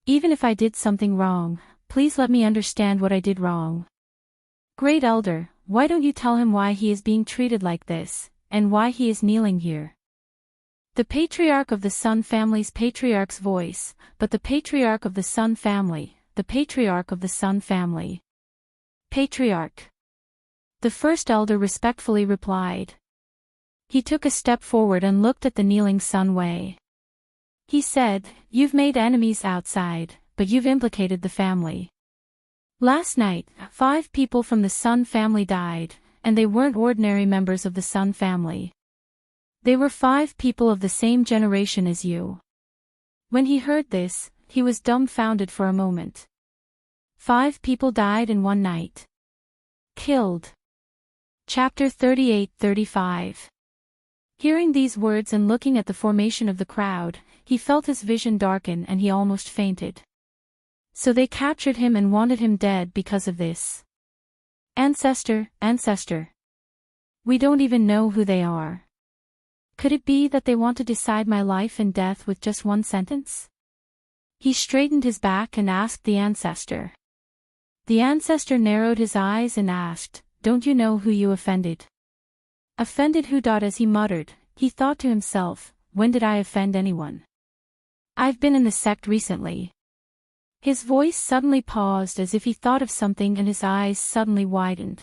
Even if I did something wrong, please let me understand what I did wrong." "Great Elder, why don't you tell him why he is being treated like this, and why he is kneeling here?" The Patriarch of the Sun family's Patriarch's voice, but the Patriarch of the Sun family, the Patriarch of the Sun family. "Patriarch." The first elder respectfully replied. He took a step forward and looked at the kneeling Sun Wei. He said, "You've made enemies outside, but you've implicated the family. Last night, 5 people from the Sun family died, and they weren't ordinary members of the Sun family. They were 5 people of the same generation as you." When he heard this, he was dumbfounded for a moment. 5 people died in one night. Killed. Chapter 38-35. Hearing these words and looking at the formation of the crowd, he felt his vision darken and he almost fainted. So they captured him and wanted him dead because of this. Ancestor. We don't even know who they are. Could it be that they want to decide my life and death with just one sentence? He straightened his back and asked the ancestor. The ancestor narrowed his eyes and asked, "Don't you know who you offended?" Offended who? As he muttered, he thought to himself, when did I offend anyone? I've been in the sect recently. His voice suddenly paused as if he thought of something and his eyes suddenly widened.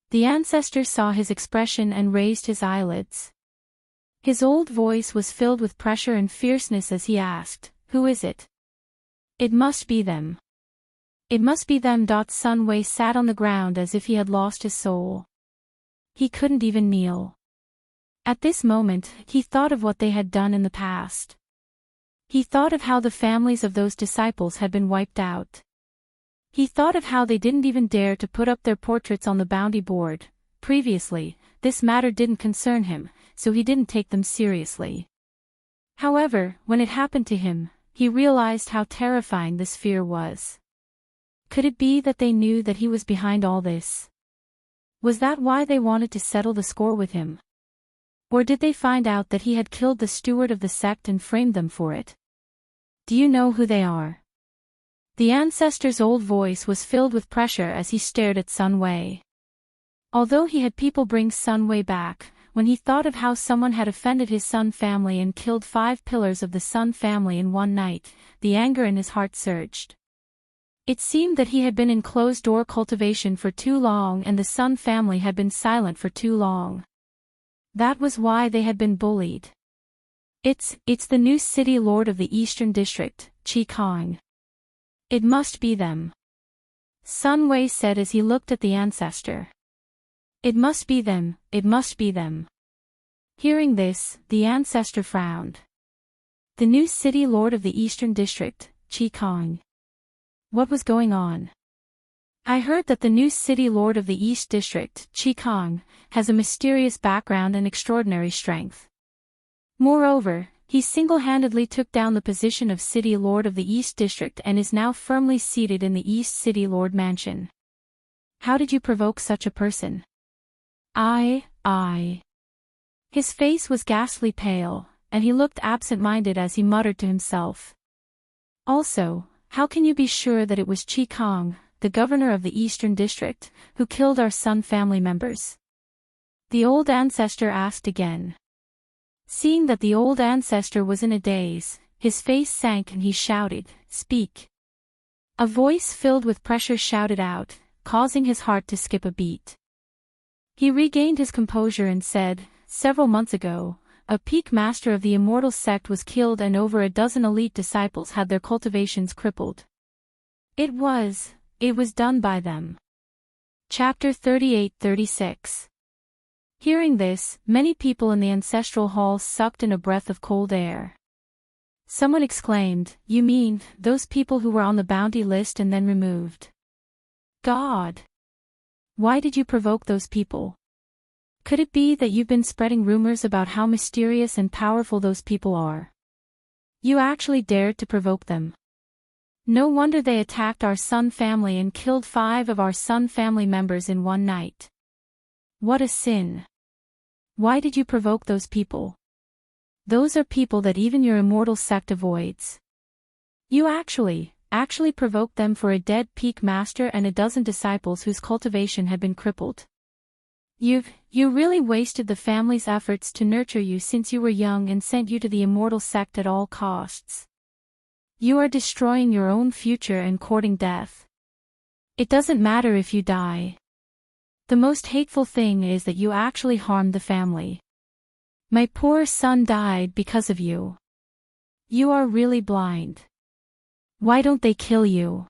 The ancestor saw his expression and raised his eyelids. His old voice was filled with pressure and fierceness as he asked, "Who is it?" "It must be them. It must be them." Sun Wei sat on the ground as if he had lost his soul. He couldn't even kneel. At this moment, he thought of what they had done in the past. He thought of how the families of those disciples had been wiped out. He thought of how they didn't even dare to put up their portraits on the bounty board. Previously, this matter didn't concern him, so he didn't take them seriously. However, when it happened to him, he realized how terrifying this fear was. Could it be that they knew that he was behind all this? Was that why they wanted to settle the score with him? Or did they find out that he had killed the steward of the sect and framed them for it? Do you know who they are? The ancestor's old voice was filled with pressure as he stared at Sun Wei. Although he had people bring Sun Wei back, when he thought of how someone had offended his Sun family and killed 5 pillars of the Sun family in one night, the anger in his heart surged. It seemed that he had been in closed-door cultivation for too long and the Sun family had been silent for too long. That was why they had been bullied. It's the new city lord of the Eastern District, Qi Kong. It must be them. Sun Wei said as he looked at the ancestor. It must be them, it must be them. Hearing this, the ancestor frowned. The new city lord of the Eastern District, Qi Kong. What was going on? I heard that the new city lord of the East District, Qi Kong, has a mysterious background and extraordinary strength. Moreover, he single-handedly took down the position of City Lord of the East District and is now firmly seated in the East City Lord Mansion. How did you provoke such a person? I. His face was ghastly pale, and he looked absent-minded as he muttered to himself. Also, how can you be sure that it was Qi Kong, the governor of the Eastern District, who killed our Sun family members? The old ancestor asked again. Seeing that the old ancestor was in a daze, his face sank and he shouted, "Speak!" A voice filled with pressure shouted out, causing his heart to skip a beat. He regained his composure and said, "Several months ago, a peak master of the immortal sect was killed and over a dozen elite disciples had their cultivations crippled. It was done by them." Chapter 38-36. Hearing this, many people in the ancestral hall sucked in a breath of cold air. Someone exclaimed, "You mean, those people who were on the bounty list and then removed?" God! Why did you provoke those people? Could it be that you've been spreading rumors about how mysterious and powerful those people are? You actually dared to provoke them. No wonder they attacked our Sun family and killed 5 of our Sun family members in one night. What a sin! Why did you provoke those people? Those are people that even your immortal sect avoids. You actually provoked them for a dead peak master and a dozen disciples whose cultivation had been crippled. You really wasted the family's efforts to nurture you since you were young and sent you to the immortal sect at all costs. You are destroying your own future and courting death. It doesn't matter if you die. The most hateful thing is that you actually harmed the family. My poor son died because of you. You are really blind. Why don't they kill you?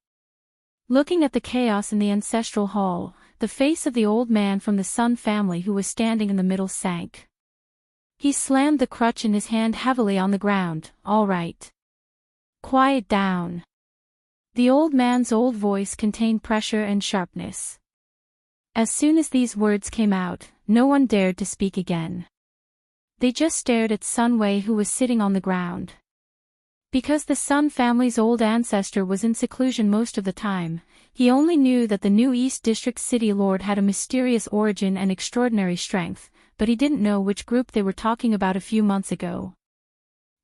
Looking at the chaos in the ancestral hall, the face of the old man from the Sun family who was standing in the middle sank. He slammed the crutch in his hand heavily on the ground. "All right. Quiet down." The old man's old voice contained pressure and sharpness. As soon as these words came out, no one dared to speak again. They just stared at Sun Wei who was sitting on the ground. Because the Sun family's old ancestor was in seclusion most of the time, he only knew that the new East District City Lord had a mysterious origin and extraordinary strength, but he didn't know which group they were talking about a few months ago.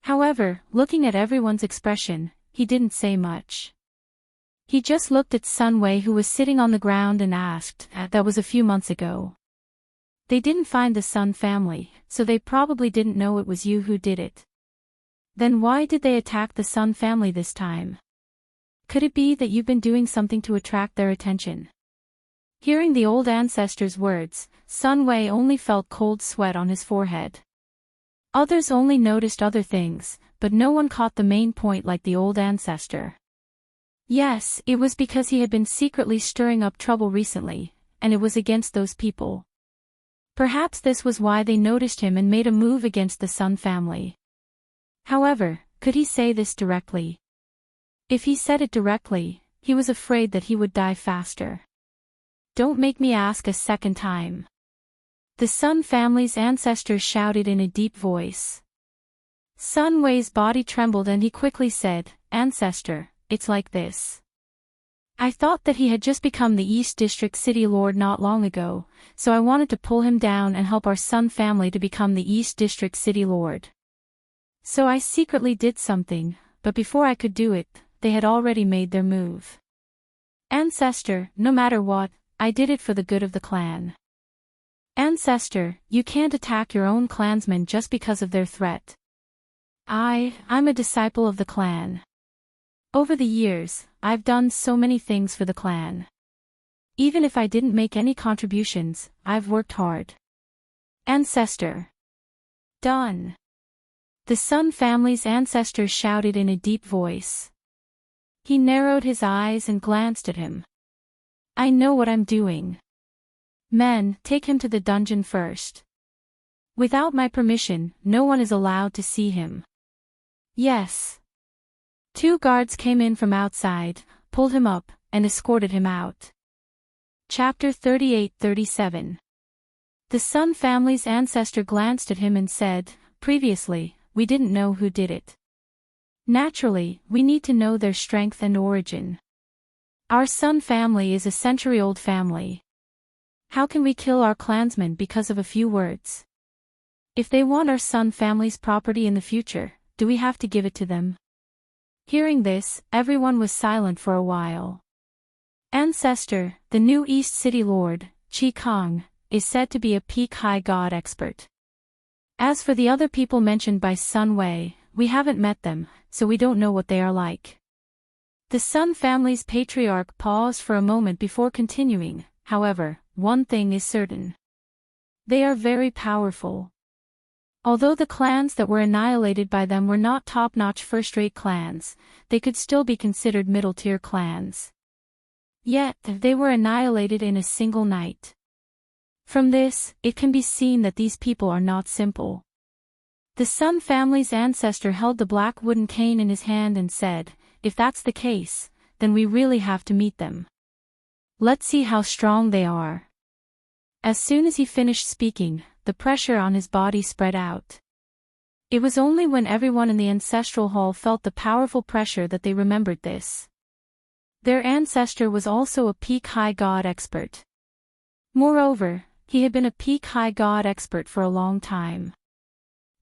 However, looking at everyone's expression, he didn't say much. He just looked at Sun Wei who was sitting on the ground and asked, "That was a few months ago. They didn't find the Sun family, so they probably didn't know it was you who did it. Then why did they attack the Sun family this time? Could it be that you've been doing something to attract their attention?" Hearing the old ancestor's words, Sun Wei only felt cold sweat on his forehead. Others only noticed other things, but no one caught the main point like the old ancestor. Yes, it was because he had been secretly stirring up trouble recently, and it was against those people. Perhaps this was why they noticed him and made a move against the Sun family. However, could he say this directly? If he said it directly, he was afraid that he would die faster. "Don't make me ask a second time." The Sun family's ancestor shouted in a deep voice. Sun Wei's body trembled and he quickly said, "Ancestor, it's like this. I thought that he had just become the East District City Lord not long ago, so I wanted to pull him down and help our Sun family to become the East District City Lord. So I secretly did something, but before I could do it, they had already made their move. Ancestor, no matter what, I did it for the good of the clan. Ancestor, you can't attack your own clansmen just because of their threat. I'm a disciple of the clan. Over the years, I've done so many things for the clan. Even if I didn't make any contributions, I've worked hard. Ancestor. Done." The Sun family's ancestor shouted in a deep voice. He narrowed his eyes and glanced at him. "I know what I'm doing. Men, take him to the dungeon first. Without my permission, no one is allowed to see him." "Yes." 2 guards came in from outside, pulled him up, and escorted him out. Chapter 38-37. The Sun family's ancestor glanced at him and said, "Previously, we didn't know who did it. Naturally, we need to know their strength and origin. Our Sun family is a century-old family. How can we kill our clansmen because of a few words? If they want our Sun family's property in the future, do we have to give it to them?" Hearing this, everyone was silent for a while. Ancestor, the new East City Lord, Chi Kong, is said to be a peak high god expert. As for the other people mentioned by Sun Wei, we haven't met them, so we don't know what they are like. The Sun family's patriarch paused for a moment before continuing. However, one thing is certain. They are very powerful. Although the clans that were annihilated by them were not top-notch first-rate clans, they could still be considered middle-tier clans. Yet, they were annihilated in a single night. From this, it can be seen that these people are not simple. The Sun family's ancestor held the black wooden cane in his hand and said, "If that's the case, then we really have to meet them. Let's see how strong they are." As soon as he finished speaking, the pressure on his body spread out. It was only when everyone in the ancestral hall felt the powerful pressure that they remembered this. Their ancestor was also a peak high god expert. Moreover, he had been a peak high god expert for a long time.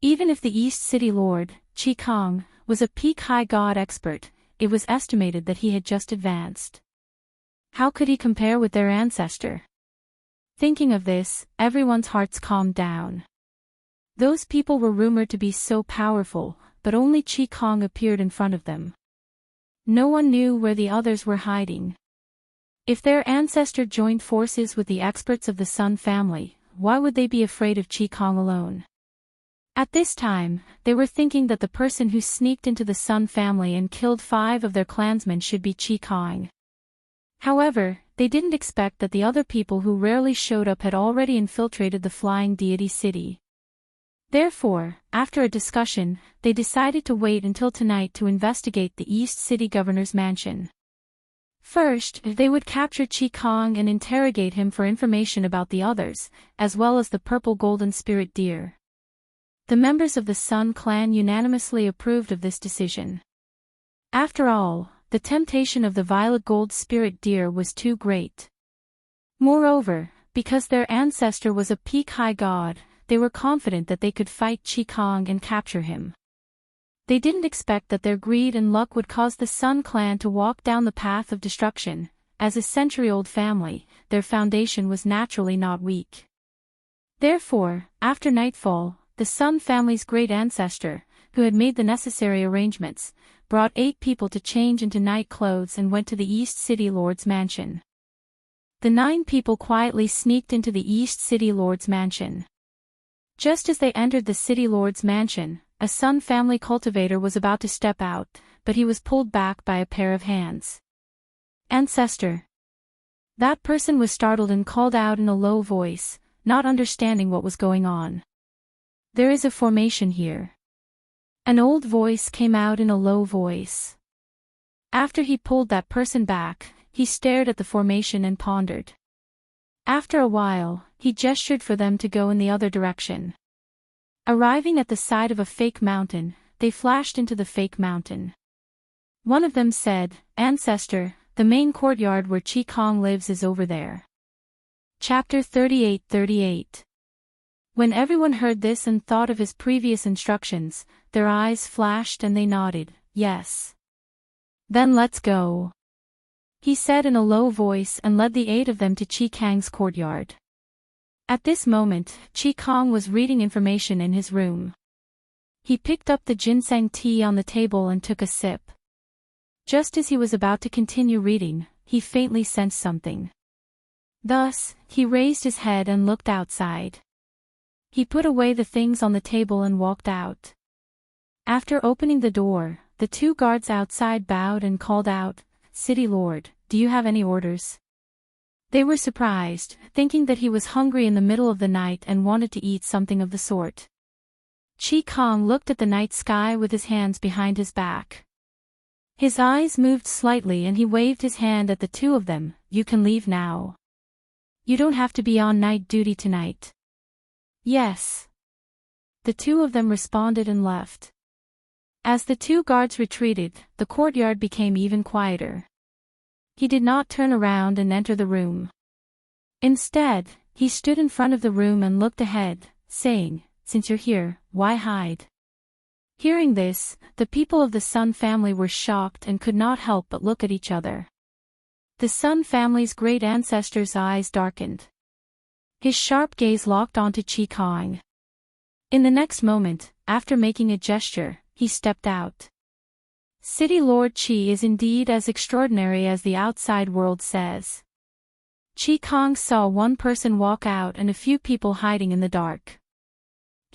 Even if the East City Lord, Chi Kong, was a peak high god expert, it was estimated that he had just advanced. How could he compare with their ancestor? Thinking of this, everyone's hearts calmed down. Those people were rumored to be so powerful, but only Chi Kong appeared in front of them. No one knew where the others were hiding. If their ancestor joined forces with the experts of the Sun family, why would they be afraid of Chi Kong alone? At this time, they were thinking that the person who sneaked into the Sun family and killed 5 of their clansmen should be Chi Kong. However, they didn't expect that the other people who rarely showed up had already infiltrated the Flying Deity City. Therefore, after a discussion, they decided to wait until tonight to investigate the East City Governor's mansion. First, they would capture Chi Kong and interrogate him for information about the others, as well as the purple golden spirit deer. The members of the Sun clan unanimously approved of this decision. After all, the temptation of the violet gold spirit deer was too great. Moreover, because their ancestor was a peak high god, they were confident that they could fight Chi Kong and capture him. They didn't expect that their greed and luck would cause the Sun clan to walk down the path of destruction. As a century-old family, their foundation was naturally not weak. Therefore, after nightfall, the Sun family's great ancestor, who had made the necessary arrangements, brought 8 people to change into night clothes and went to the East City Lord's mansion. The 9 people quietly sneaked into the East City Lord's mansion. Just as they entered the City Lord's mansion, a Sun family cultivator was about to step out, but he was pulled back by a pair of hands. "Ancestor." That person was startled and called out in a low voice, not understanding what was going on. "There is a formation here." An old voice came out in a low voice. After he pulled that person back, he stared at the formation and pondered. After a while, he gestured for them to go in the other direction. Arriving at the side of a fake mountain, they flashed into the fake mountain. One of them said, "Ancestor, the main courtyard where Chi Kong lives is over there." Chapter 38:38. When everyone heard this and thought of his previous instructions, their eyes flashed and they nodded, "Yes." "Then let's go," he said in a low voice and led the 8 of them to Chi Kang's courtyard. At this moment, Chi Kong was reading information in his room. He picked up the ginseng tea on the table and took a sip. Just as he was about to continue reading, he faintly sensed something. Thus, he raised his head and looked outside. He put away the things on the table and walked out. After opening the door, the 2 guards outside bowed and called out, "City Lord, do you have any orders?" They were surprised, thinking that he was hungry in the middle of the night and wanted to eat something of the sort. Chi Kong looked at the night sky with his hands behind his back. His eyes moved slightly and he waved his hand at the 2 of them. "You can leave now. You don't have to be on night duty tonight." "Yes." The 2 of them responded and left. As the 2 guards retreated, the courtyard became even quieter. He did not turn around and enter the room. Instead, he stood in front of the room and looked ahead, saying, "Since you're here, why hide?" Hearing this, the people of the Sun family were shocked and could not help but look at each other. The Sun family's great ancestor's eyes darkened. His sharp gaze locked onto Chi Kong. In the next moment, after making a gesture, he stepped out. City Lord Chi is indeed as extraordinary as the outside world says. Chi Kong saw one person walk out and a few people hiding in the dark.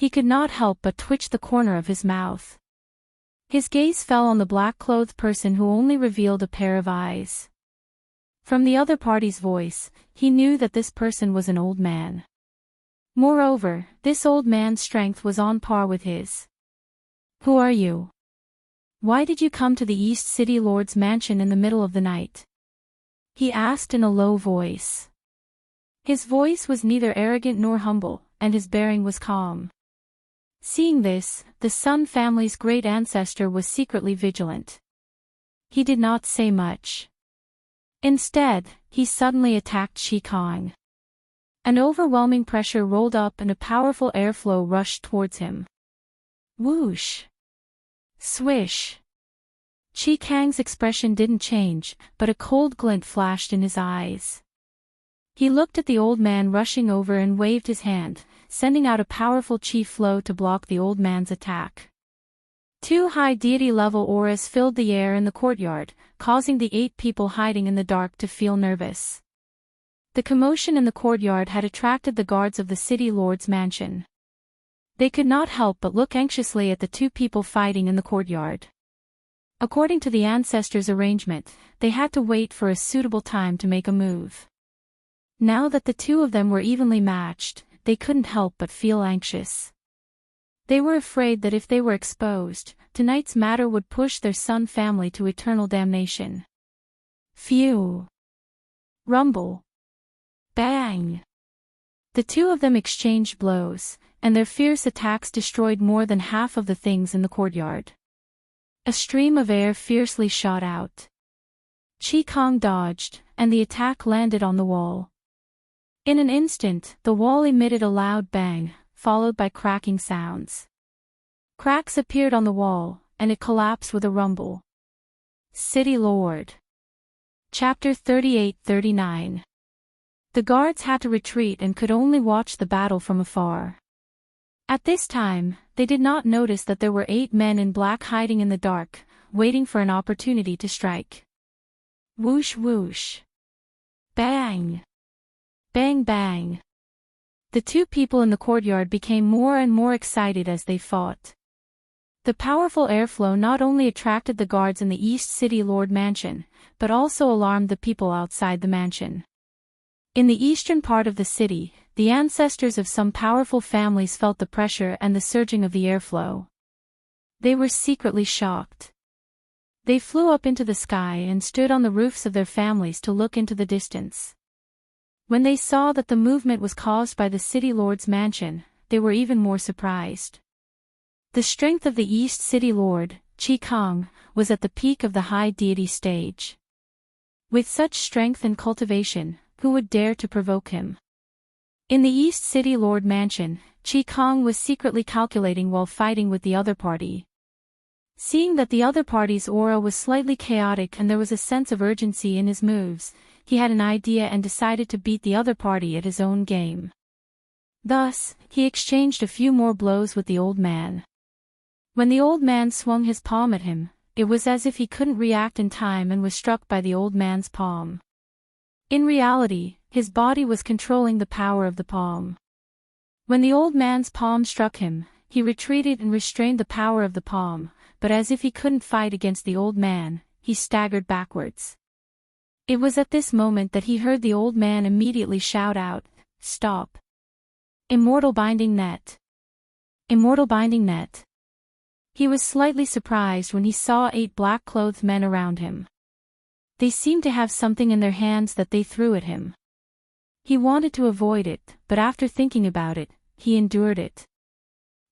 He could not help but twitch the corner of his mouth. His gaze fell on the black-clothed person who only revealed a pair of eyes. From the other party's voice, he knew that this person was an old man. Moreover, this old man's strength was on par with his. "Who are you? Why did you come to the East City Lord's mansion in the middle of the night?" he asked in a low voice. His voice was neither arrogant nor humble, and his bearing was calm. Seeing this, the Sun family's great ancestor was secretly vigilant. He did not say much. Instead, he suddenly attacked Chi Kong. An overwhelming pressure rolled up and a powerful airflow rushed towards him. Whoosh! Swish! Chi Kang's expression didn't change, but a cold glint flashed in his eyes. He looked at the old man rushing over and waved his hand, sending out a powerful chi flow to block the old man's attack. 2 high deity-level auras filled the air in the courtyard, causing the 8 people hiding in the dark to feel nervous. The commotion in the courtyard had attracted the guards of the city lord's mansion. They could not help but look anxiously at the 2 people fighting in the courtyard. According to the ancestors' arrangement, they had to wait for a suitable time to make a move. Now that the 2 of them were evenly matched, they couldn't help but feel anxious. They were afraid that if they were exposed, tonight's matter would push their Sun family to eternal damnation. Phew! Rumble! Bang! The 2 of them exchanged blows, and their fierce attacks destroyed more than half of the things in the courtyard. A stream of air fiercely shot out. Chi Kong dodged, and the attack landed on the wall. In an instant, the wall emitted a loud bang, followed by cracking sounds. Cracks appeared on the wall, and it collapsed with a rumble. City Lord. Chapter 38-39. The guards had to retreat and could only watch the battle from afar. At this time, they did not notice that there were 8 men in black hiding in the dark, waiting for an opportunity to strike. Whoosh whoosh. Bang! Bang bang. The 2 people in the courtyard became more and more excited as they fought. The powerful airflow not only attracted the guards in the East City Lord Mansion, but also alarmed the people outside the mansion. In the eastern part of the city, the ancestors of some powerful families felt the pressure and the surging of the airflow. They were secretly shocked. They flew up into the sky and stood on the roofs of their families to look into the distance. When they saw that the movement was caused by the city lord's mansion, they were even more surprised. The strength of the East City Lord, Chi Kong, was at the peak of the high deity stage. With such strength and cultivation, who would dare to provoke him? In the East City Lord mansion, Chi Kong was secretly calculating while fighting with the other party. Seeing that the other party's aura was slightly chaotic and there was a sense of urgency in his moves, he had an idea and decided to beat the other party at his own game. Thus, he exchanged a few more blows with the old man. When the old man swung his palm at him, it was as if he couldn't react in time and was struck by the old man's palm. In reality, his body was controlling the power of the palm. When the old man's palm struck him, he retreated and restrained the power of the palm, but as if he couldn't fight against the old man, he staggered backwards. It was at this moment that he heard the old man immediately shout out, "Stop! Immortal binding net! Immortal binding net!" He was slightly surprised when he saw 8 black-clothed men around him. They seemed to have something in their hands that they threw at him. He wanted to avoid it, but after thinking about it, he endured it.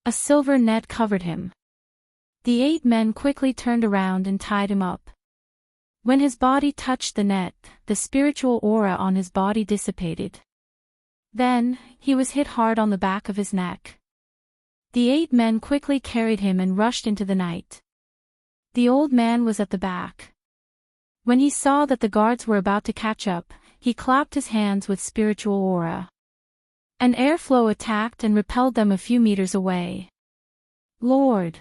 A silver net covered him. The 8 men quickly turned around and tied him up. When his body touched the net, the spiritual aura on his body dissipated. Then, he was hit hard on the back of his neck. The 8 men quickly carried him and rushed into the night. The old man was at the back. When he saw that the guards were about to catch up, he clapped his hands with spiritual aura. An airflow attacked and repelled them a few meters away. Lord!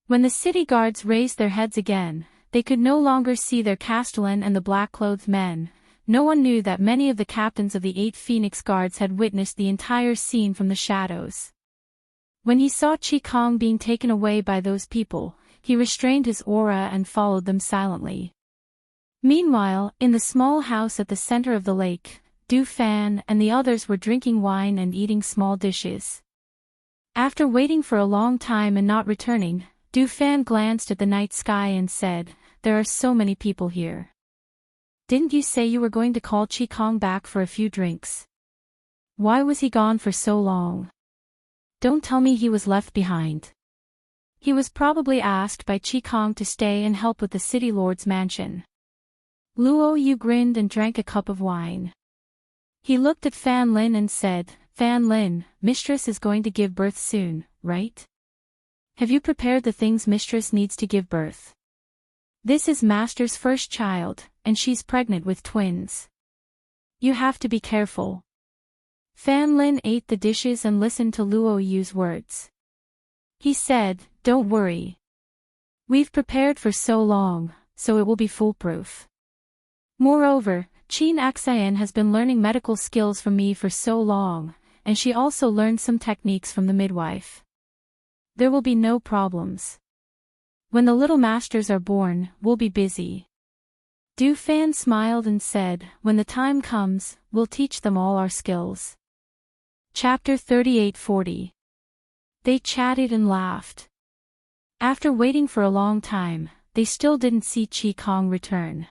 When the city guards raised their heads again, they could no longer see their castellan and the black-clothed men. No one knew that many of the captains of the 8 Phoenix Guards had witnessed the entire scene from the shadows. When he saw Chi Kong being taken away by those people, he restrained his aura and followed them silently. Meanwhile, in the small house at the center of the lake, Du Fan and the others were drinking wine and eating small dishes. After waiting for a long time and not returning, Du Fan glanced at the night sky and said, "There are so many people here. Didn't you say you were going to call Chi Kong back for a few drinks? Why was he gone for so long? Don't tell me he was left behind." He was probably asked by Chi Kong to stay and help with the city lord's mansion. Luo Yu grinned and drank a cup of wine. He looked at Fan Lin and said, "Fan Lin, Mistress is going to give birth soon, right? Have you prepared the things Mistress needs to give birth? This is Master's first child, and she's pregnant with twins. You have to be careful." Fan Lin ate the dishes and listened to Luo Yu's words. He said, "Don't worry. We've prepared for so long, so it will be foolproof. Moreover, Qin Axayan has been learning medical skills from me for so long, and she also learned some techniques from the midwife. There will be no problems. When the little masters are born, we'll be busy." Du Fan smiled and said, "When the time comes, we'll teach them all our skills." Chapter 38-40. They chatted and laughed. After waiting for a long time, they still didn't see Chi Kong return.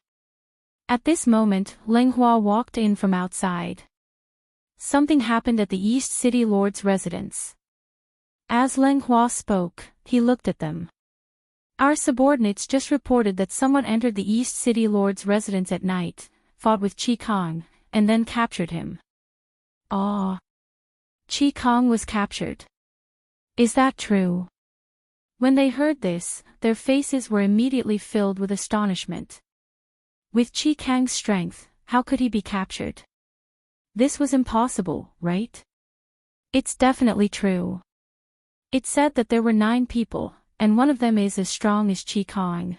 At this moment, Leng Hua walked in from outside. Something happened at the East City Lord's residence. As Leng Hua spoke, he looked at them. "Our subordinates just reported that someone entered the East City Lord's residence at night, fought with Chi Kong, and then captured him." "Ah! Chi Kong was captured. Is that true?" When they heard this, their faces were immediately filled with astonishment. With Chi Kang's strength, how could he be captured? This was impossible, right? It's definitely true. It said that there were 9 people, and one of them is as strong as Chi Kong.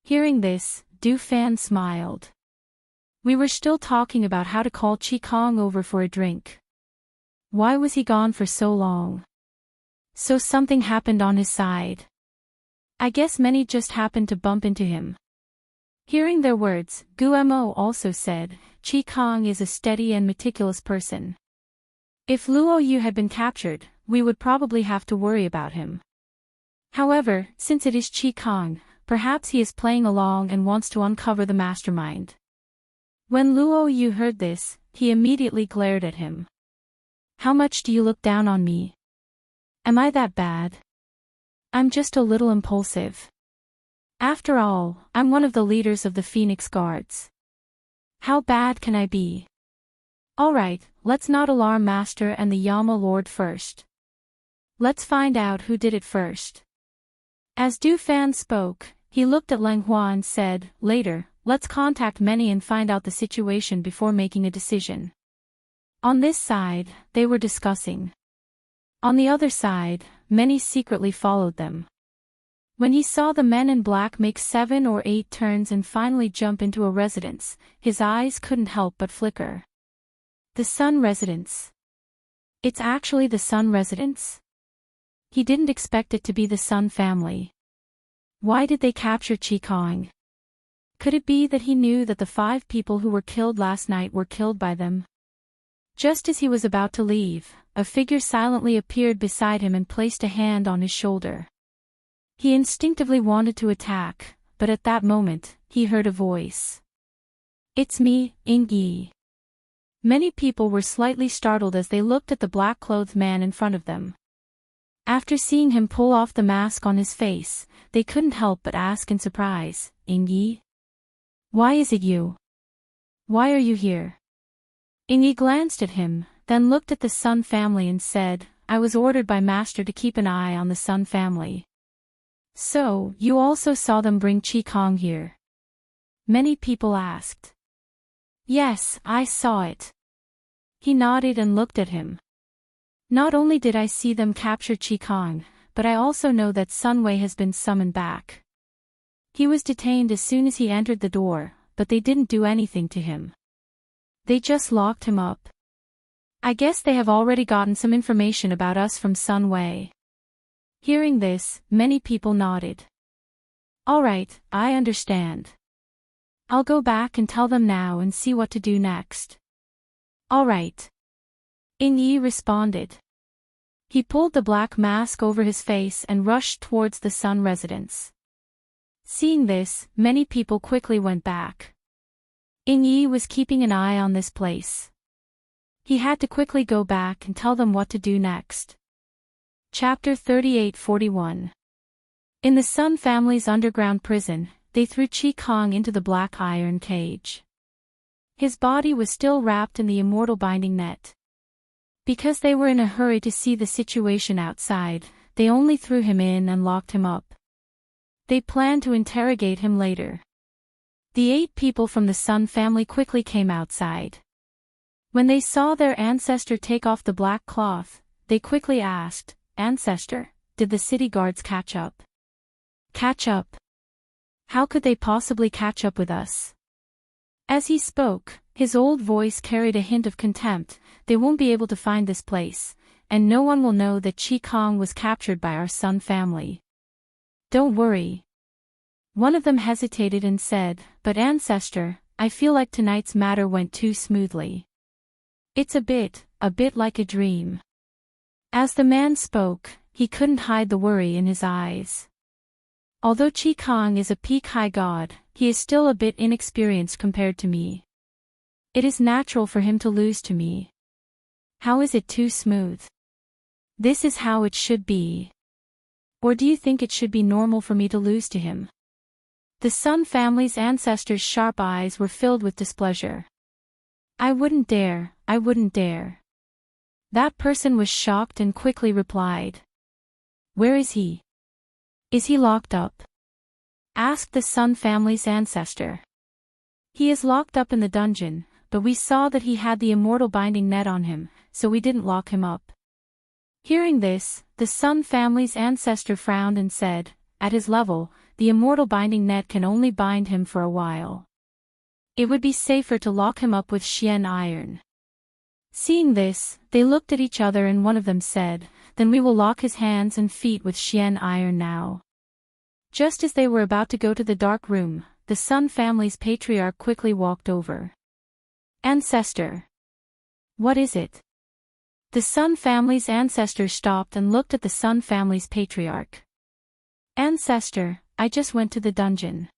Hearing this, Du Fan smiled. "We were still talking about how to call Chi Kong over for a drink. Why was he gone for so long? So something happened on his side. I guess many just happened to bump into him." Hearing their words, Guo also said, "Chi Kong is a steady and meticulous person. If Luo Yu had been captured, we would probably have to worry about him. However, since it is Chi Kong, perhaps he is playing along and wants to uncover the mastermind." When Luo Yu heard this, he immediately glared at him. "How much do you look down on me? Am I that bad? I'm just a little impulsive. After all, I'm one of the leaders of the Phoenix Guards. How bad can I be? Alright, let's not alarm Master and the Yama Lord first. Let's find out who did it first. As Du Fan spoke, he looked at Leng Hua and said, later, let's contact many and find out the situation before making a decision. On this side, they were discussing. On the other side, many secretly followed them. When he saw the men in black make 7 or 8 turns and finally jump into a residence, his eyes couldn't help but flicker. The Sun residence. It's actually the Sun residence? He didn't expect it to be the Sun family. Why did they capture Chi Kong? Could it be that he knew that the 5 people who were killed last night were killed by them? Just as he was about to leave, a figure silently appeared beside him and placed a hand on his shoulder. He instinctively wanted to attack, but at that moment, he heard a voice. It's me, Ying Yi. Many people were slightly startled as they looked at the black-clothed man in front of them. After seeing him pull off the mask on his face, they couldn't help but ask in surprise, Ying Yi? Why is it you? Why are you here? Ying Yi glanced at him, then looked at the Sun family and said, I was ordered by Master to keep an eye on the Sun family. So, you also saw them bring Chi Kong here? Many people asked. Yes, I saw it. He nodded and looked at him. Not only did I see them capture Chi Kong, but I also know that Sun Wei has been summoned back. He was detained as soon as he entered the door, but they didn't do anything to him. They just locked him up. I guess they have already gotten some information about us from Sun Wei. Hearing this, many people nodded. Alright, I understand. I'll go back and tell them now and see what to do next. Alright. Ying Yi responded. He pulled the black mask over his face and rushed towards the Sun residence. Seeing this, many people quickly went back. Ying Yi was keeping an eye on this place. He had to quickly go back and tell them what to do next. Chapter 38-41. In the Sun family's underground prison, they threw Chi Kong into the black iron cage. His body was still wrapped in the immortal binding net. Because they were in a hurry to see the situation outside, they only threw him in and locked him up. They planned to interrogate him later. The 8 people from the Sun family quickly came outside. When they saw their ancestor take off the black cloth, they quickly asked, Ancestor, did the city guards catch up? Catch up? How could they possibly catch up with us? As he spoke, his old voice carried a hint of contempt. They won't be able to find this place, and no one will know that Chi Kong was captured by our Sun family. Don't worry. One of them hesitated and said, but Ancestor, I feel like tonight's matter went too smoothly. It's a bit like a dream. As the man spoke, he couldn't hide the worry in his eyes. Although Chi Kong is a peak high god, he is still a bit inexperienced compared to me. It is natural for him to lose to me. How is it too smooth? This is how it should be. Or do you think it should be normal for me to lose to him? The Sun family's ancestors' sharp eyes were filled with displeasure. I wouldn't dare. That person was shocked and quickly replied. Where is he? Is he locked up? Asked the Sun family's ancestor. He is locked up in the dungeon, but we saw that he had the immortal binding net on him, so we didn't lock him up. Hearing this, the Sun family's ancestor frowned and said, at his level, the immortal binding net can only bind him for a while. It would be safer to lock him up with Xian iron. Seeing this, they looked at each other and one of them said, then we will lock his hands and feet with Xian iron now. Just as they were about to go to the dark room, the Sun family's patriarch quickly walked over. Ancestor. What is it? The Sun family's ancestor stopped and looked at the Sun family's patriarch. Ancestor, I just went to the dungeon.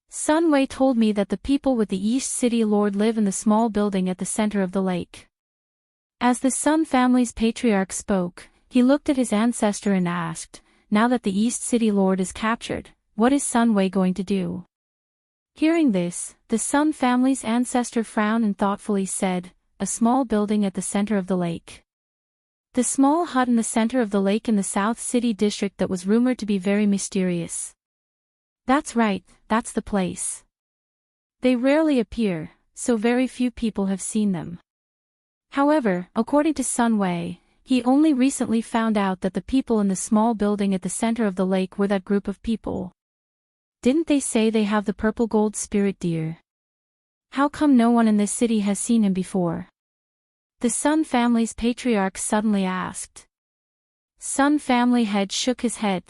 Sun Wei told me that the people with the East City Lord live in the small building at the center of the lake. As the Sun family's patriarch spoke, he looked at his ancestor and asked, now that the East City Lord is captured, what is Sun Wei going to do? Hearing this, the Sun family's ancestor frowned and thoughtfully said, a small building at the center of the lake. The small hut in the center of the lake in the South City district that was rumored to be very mysterious. That's right, that's the place. They rarely appear, so very few people have seen them. However, according to Sun Wei, he only recently found out that the people in the small building at the center of the lake were that group of people. Didn't they say they have the purple gold spirit deer? How come no one in this city has seen him before? The Sun family's patriarch suddenly asked. Sun family head shook his head,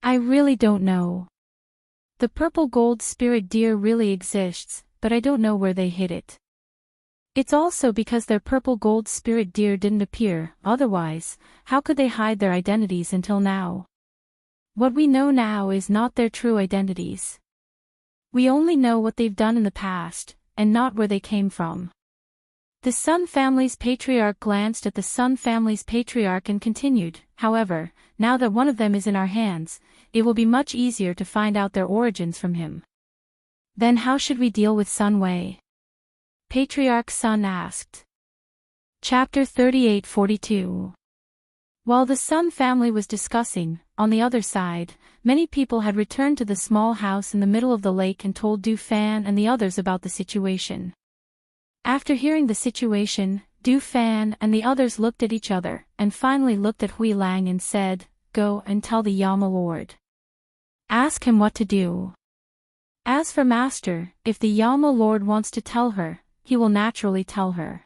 I really don't know. The purple gold spirit deer really exists, but I don't know where they hid it. It's also because their purple gold spirit deer didn't appear, otherwise, how could they hide their identities until now? What we know now is not their true identities. We only know what they've done in the past, and not where they came from. The Sun family's patriarch glanced at the Sun family's patriarch and continued, however, now that one of them is in our hands, it will be much easier to find out their origins from him. Then how should we deal with Sun Wei? Patriarch Sun asked. Chapter 38-42. While the Sun family was discussing, on the other side, many people had returned to the small house in the middle of the lake and told Du Fan and the others about the situation. After hearing the situation, Du Fan and the others looked at each other, and finally looked at Hui Lang and said, Go and tell the Yama Lord. Ask him what to do. As for Master, if the Yama Lord wants to tell her, he will naturally tell her.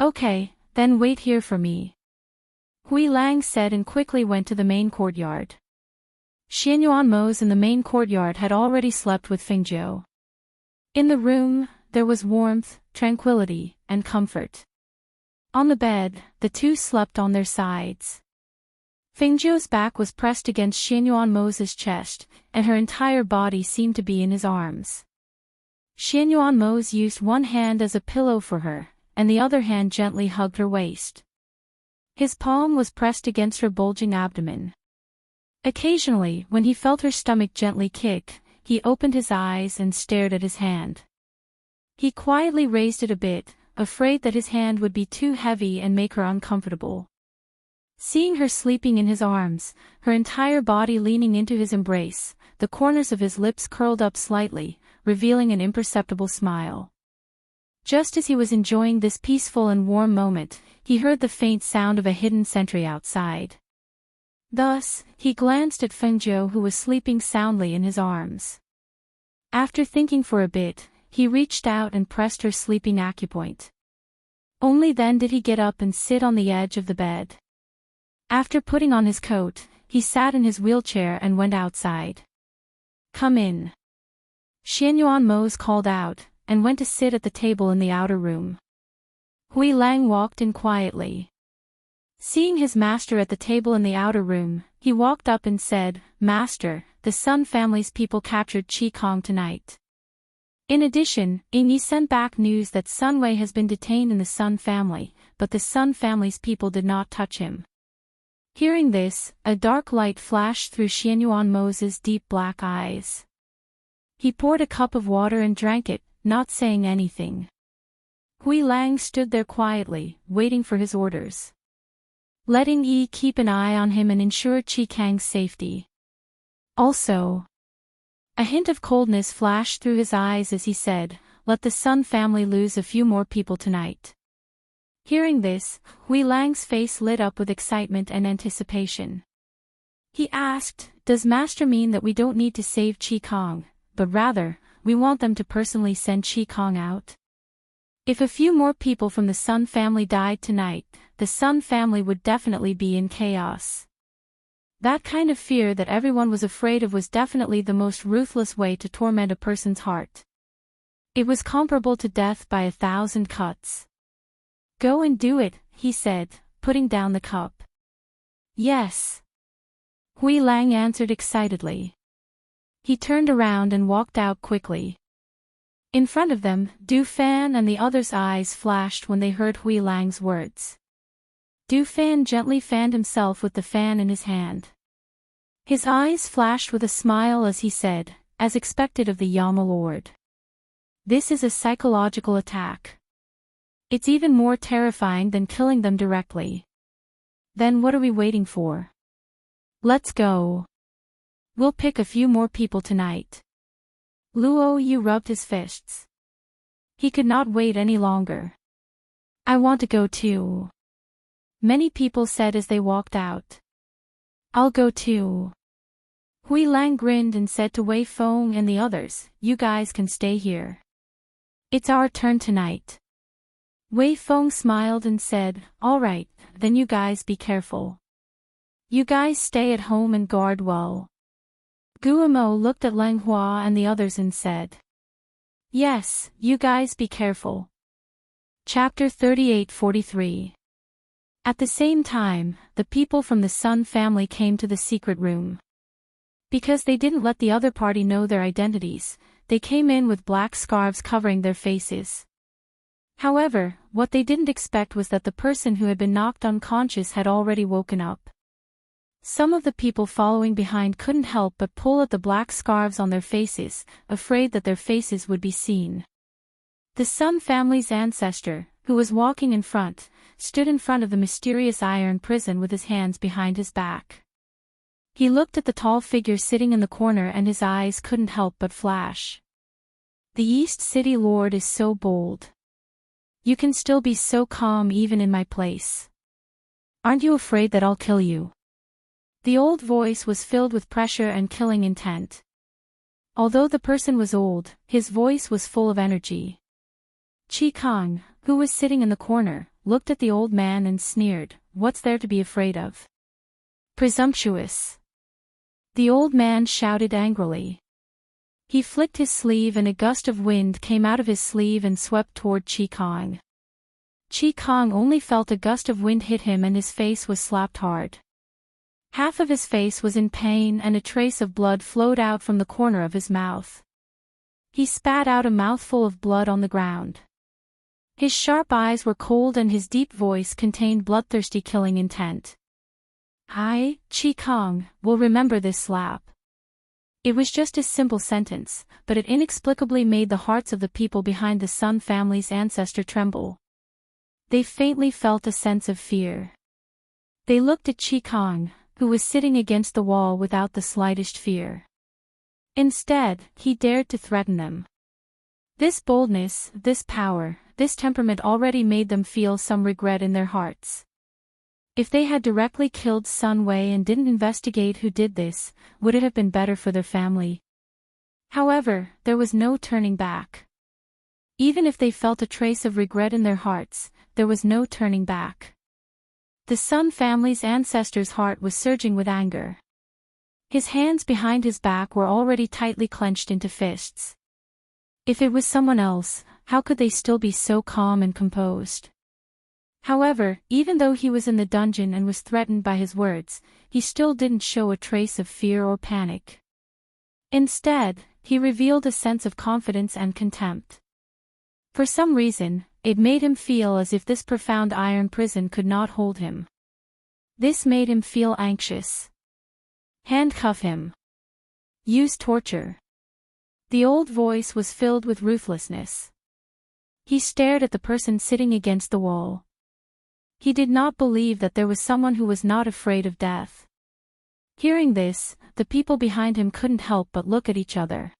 Okay, then wait here for me. Hui Lang said and quickly went to the main courtyard. Xianyuan Mose in the main courtyard had already slept with Fengjiu. In the room, there was warmth, tranquility, and comfort. On the bed, the two slept on their sides. Fengjiu's back was pressed against Xianyuan Mose's chest, and her entire body seemed to be in his arms. Xianyuan Mose used one hand as a pillow for her, and the other hand gently hugged her waist. His palm was pressed against her bulging abdomen. Occasionally, when he felt her stomach gently kick, he opened his eyes and stared at his hand. He quietly raised it a bit, afraid that his hand would be too heavy and make her uncomfortable. Seeing her sleeping in his arms, her entire body leaning into his embrace, the corners of his lips curled up slightly, revealing an imperceptible smile. Just as he was enjoying this peaceful and warm moment, he heard the faint sound of a hidden sentry outside. Thus, he glanced at Fengjiu who was sleeping soundly in his arms. After thinking for a bit, he reached out and pressed her sleeping acupoint. Only then did he get up and sit on the edge of the bed. After putting on his coat, he sat in his wheelchair and went outside. Come in. Xianyuan Mose called out, and went to sit at the table in the outer room. Hui Lang walked in quietly. Seeing his master at the table in the outer room, he walked up and said, Master, the Sun family's people captured Qi Kong tonight. In addition, Yi sent back news that Sun Wei has been detained in the Sun family, but the Sun family's people did not touch him. Hearing this, a dark light flashed through Xianyuan Mose's deep black eyes. He poured a cup of water and drank it, not saying anything. Hui Lang stood there quietly, waiting for his orders. Letting Yi keep an eye on him and ensure Qi Kang's safety. Also, a hint of coldness flashed through his eyes as he said, Let the Sun family lose a few more people tonight. Hearing this, Hui Lang's face lit up with excitement and anticipation. He asked, Does Master mean that we don't need to save Qi Kong, but rather, we want them to personally send Qi Kong out? If a few more people from the Sun family died tonight, the Sun family would definitely be in chaos. That kind of fear that everyone was afraid of was definitely the most ruthless way to torment a person's heart. It was comparable to death by 1,000 cuts. Go and do it, he said, putting down the cup. Yes. Hui Lang answered excitedly. He turned around and walked out quickly. In front of them, Du Fan and the others' eyes flashed when they heard Hui Lang's words. Fan gently fanned himself with the fan in his hand. His eyes flashed with a smile as he said, as expected of the Yama Lord. This is a psychological attack. It's even more terrifying than killing them directly. Then what are we waiting for? Let's go. We'll pick a few more people tonight. Luo Yu rubbed his fists. He could not wait any longer. I want to go too. Many people said as they walked out. I'll go too. Hui Lang grinned and said to Wei Feng and the others, you guys can stay here. It's our turn tonight. Wei Feng smiled and said, all right, then you guys be careful. You guys stay at home and guard well. Guamo looked at Lang Hua and the others and said, yes, you guys be careful. Chapter 38-43. At the same time, the people from the Sun family came to the secret room. Because they didn't let the other party know their identities, they came in with black scarves covering their faces. However, what they didn't expect was that the person who had been knocked unconscious had already woken up. Some of the people following behind couldn't help but pull at the black scarves on their faces, afraid that their faces would be seen. The Sun family's ancestor, who was walking in front, stood in front of the mysterious iron prison with his hands behind his back. He looked at the tall figure sitting in the corner and his eyes couldn't help but flash. The East City Lord is so bold. You can still be so calm even in my place. Aren't you afraid that I'll kill you? The old voice was filled with pressure and killing intent. Although the person was old, his voice was full of energy. Qi Kong, who was sitting in the corner, looked at the old man and sneered, what's there to be afraid of? Presumptuous. The old man shouted angrily. He flicked his sleeve and a gust of wind came out of his sleeve and swept toward Qi Kong. Qi Kong only felt a gust of wind hit him and his face was slapped hard. Half of his face was in pain and a trace of blood flowed out from the corner of his mouth. He spat out a mouthful of blood on the ground. His sharp eyes were cold and his deep voice contained bloodthirsty killing intent. I, Qi Kong, will remember this slap. It was just a simple sentence, but it inexplicably made the hearts of the people behind the Sun family's ancestor tremble. They faintly felt a sense of fear. They looked at Qi Kong, who was sitting against the wall without the slightest fear. Instead, he dared to threaten them. This boldness, this power, this temperament already made them feel some regret in their hearts. If they had directly killed Sun Wei and didn't investigate who did this, would it have been better for their family? However, there was no turning back. Even if they felt a trace of regret in their hearts, there was no turning back. The Sun family's ancestor's heart was surging with anger. His hands behind his back were already tightly clenched into fists. If it was someone else, how could they still be so calm and composed? However, even though he was in the dungeon and was threatened by his words, he still didn't show a trace of fear or panic. Instead, he revealed a sense of confidence and contempt. For some reason, it made him feel as if this profound iron prison could not hold him. This made him feel anxious. Handcuff him. Use torture. The old voice was filled with ruthlessness. He stared at the person sitting against the wall. He did not believe that there was someone who was not afraid of death. Hearing this, the people behind him couldn't help but look at each other.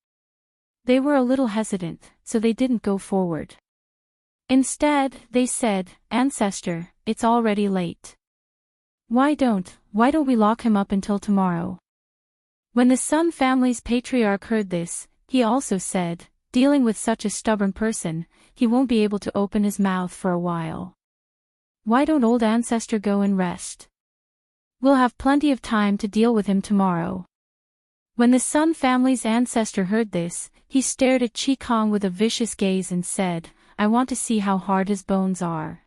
They were a little hesitant, so they didn't go forward. Instead, they said, Ancestor, it's already late. Why don't we lock him up until tomorrow? When the Sun family's patriarch heard this, he also said, dealing with such a stubborn person, he won't be able to open his mouth for a while. Why don't old Ancestor go and rest? We'll have plenty of time to deal with him tomorrow. When the Sun family's ancestor heard this, he stared at Qi Kong with a vicious gaze and said, I want to see how hard his bones are.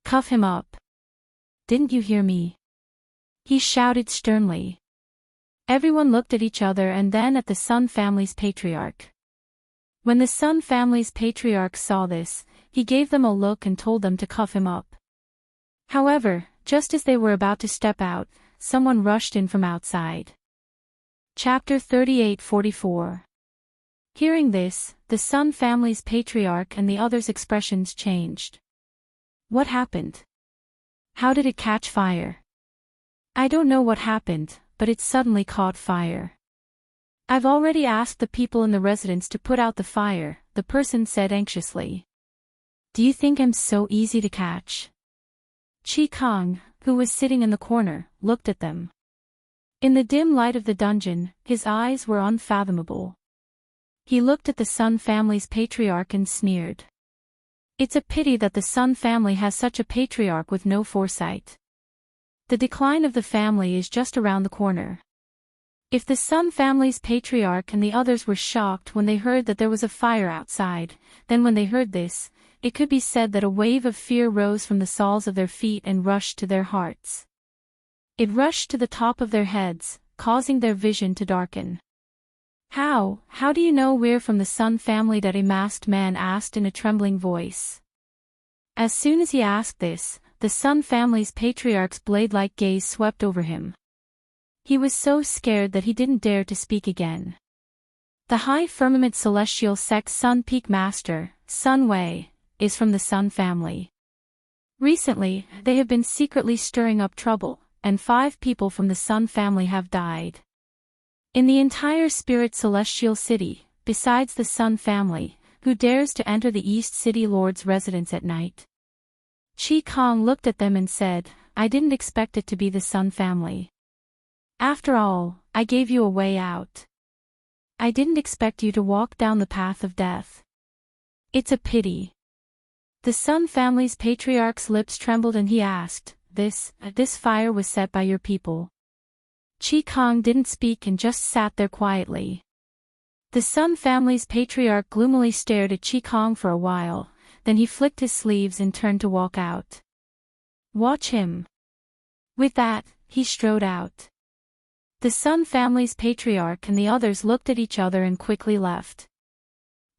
Cuff him up. Didn't you hear me? He shouted sternly. Everyone looked at each other and then at the Sun family's patriarch. When the Sun family's patriarch saw this, he gave them a look and told them to cuff him up. However, just as they were about to step out, someone rushed in from outside. Chapter 38:44. Hearing this, the Sun family's patriarch and the others' expressions changed. What happened? How did it catch fire? I don't know what happened, but it suddenly caught fire. I've already asked the people in the residence to put out the fire, the person said anxiously. Do you think I'm so easy to catch? Chi Kong, who was sitting in the corner, looked at them. In the dim light of the dungeon, his eyes were unfathomable. He looked at the Sun family's patriarch and sneered. It's a pity that the Sun family has such a patriarch with no foresight. The decline of the family is just around the corner. If the Sun family's patriarch and the others were shocked when they heard that there was a fire outside, then when they heard this, it could be said that a wave of fear rose from the soles of their feet and rushed to their hearts. It rushed to the top of their heads, causing their vision to darken. How do you know we're from the Sun family? That a masked man asked in a trembling voice. As soon as he asked this, the Sun family's patriarch's blade-like gaze swept over him. He was so scared that he didn't dare to speak again. The High Firmament Celestial Sect Sun Peak Master, Sun Wei, is from the Sun family. Recently, they have been secretly stirring up trouble, and 5 people from the Sun family have died. In the entire Spirit Celestial City, besides the Sun family, who dares to enter the East City Lord's residence at night? Chi Kong looked at them and said, I didn't expect it to be the Sun family. After all, I gave you a way out. I didn't expect you to walk down the path of death. It's a pity. The Sun family's patriarch's lips trembled and he asked, This fire was set by your people. Chi Kong didn't speak and just sat there quietly. The Sun family's patriarch gloomily stared at Chi Kong for a while, then he flicked his sleeves and turned to walk out. Watch him. With that, he strode out. The Sun family's patriarch and the others looked at each other and quickly left.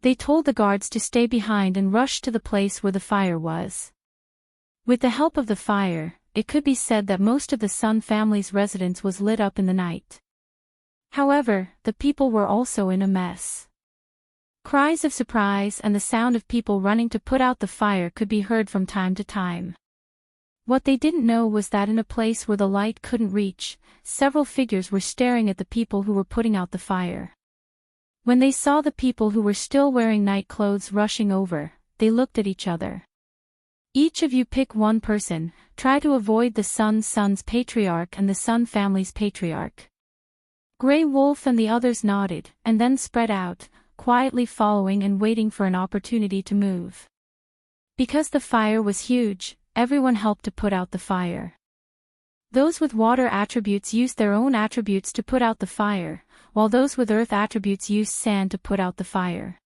They told the guards to stay behind and rushed to the place where the fire was. With the help of the fire, it could be said that most of the Sun family's residence was lit up in the night. However, the people were also in a mess. Cries of surprise and the sound of people running to put out the fire could be heard from time to time. What they didn't know was that in a place where the light couldn't reach, several figures were staring at the people who were putting out the fire. When they saw the people who were still wearing night clothes rushing over, they looked at each other. Each of you pick one person, try to avoid the Sun's patriarch and the Sun family's patriarch. Grey Wolf and the others nodded, and then spread out, quietly following and waiting for an opportunity to move. Because the fire was huge, everyone helped to put out the fire. Those with water attributes used their own attributes to put out the fire, while those with earth attributes used sand to put out the fire.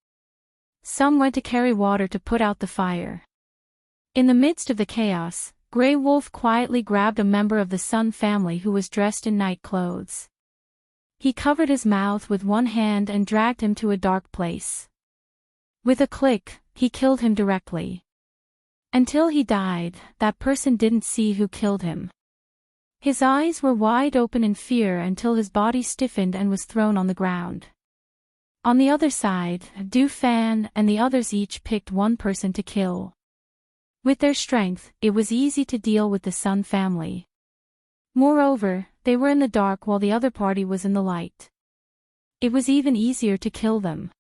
Some went to carry water to put out the fire. In the midst of the chaos, Grey Wolf quietly grabbed a member of the Sun family who was dressed in night clothes. He covered his mouth with one hand and dragged him to a dark place. With a click, he killed him directly. Until he died, that person didn't see who killed him. His eyes were wide open in fear until his body stiffened and was thrown on the ground. On the other side, Du Fan and the others each picked one person to kill. With their strength, it was easy to deal with the Sun family. Moreover, they were in the dark while the other party was in the light. It was even easier to kill them.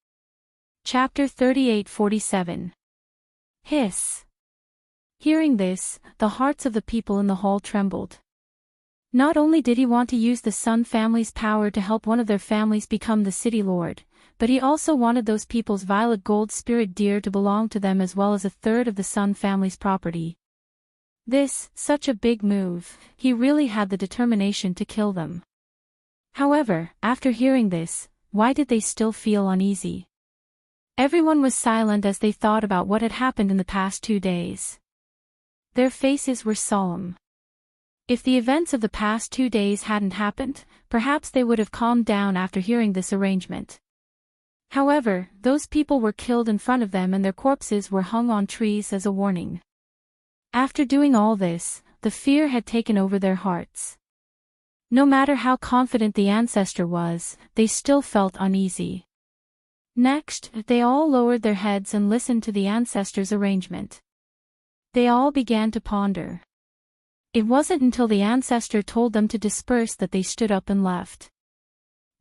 Chapter 38:47. Hiss. Hearing this, the hearts of the people in the hall trembled. Not only did he want to use the Sun family's power to help one of their families become the city lord, but he also wanted those people's violet gold spirit deer to belong to them as well as a third of the Sun family's property. Such a big move, he really had the determination to kill them. However, after hearing this, why did they still feel uneasy? Everyone was silent as they thought about what had happened in the past 2 days. Their faces were solemn. If the events of the past 2 days hadn't happened, perhaps they would have calmed down after hearing this arrangement. However, those people were killed in front of them and their corpses were hung on trees as a warning. After doing all this, the fear had taken over their hearts. No matter how confident the ancestor was, they still felt uneasy. Next, they all lowered their heads and listened to the ancestor's arrangement. They all began to ponder. It wasn't until the ancestor told them to disperse that they stood up and left.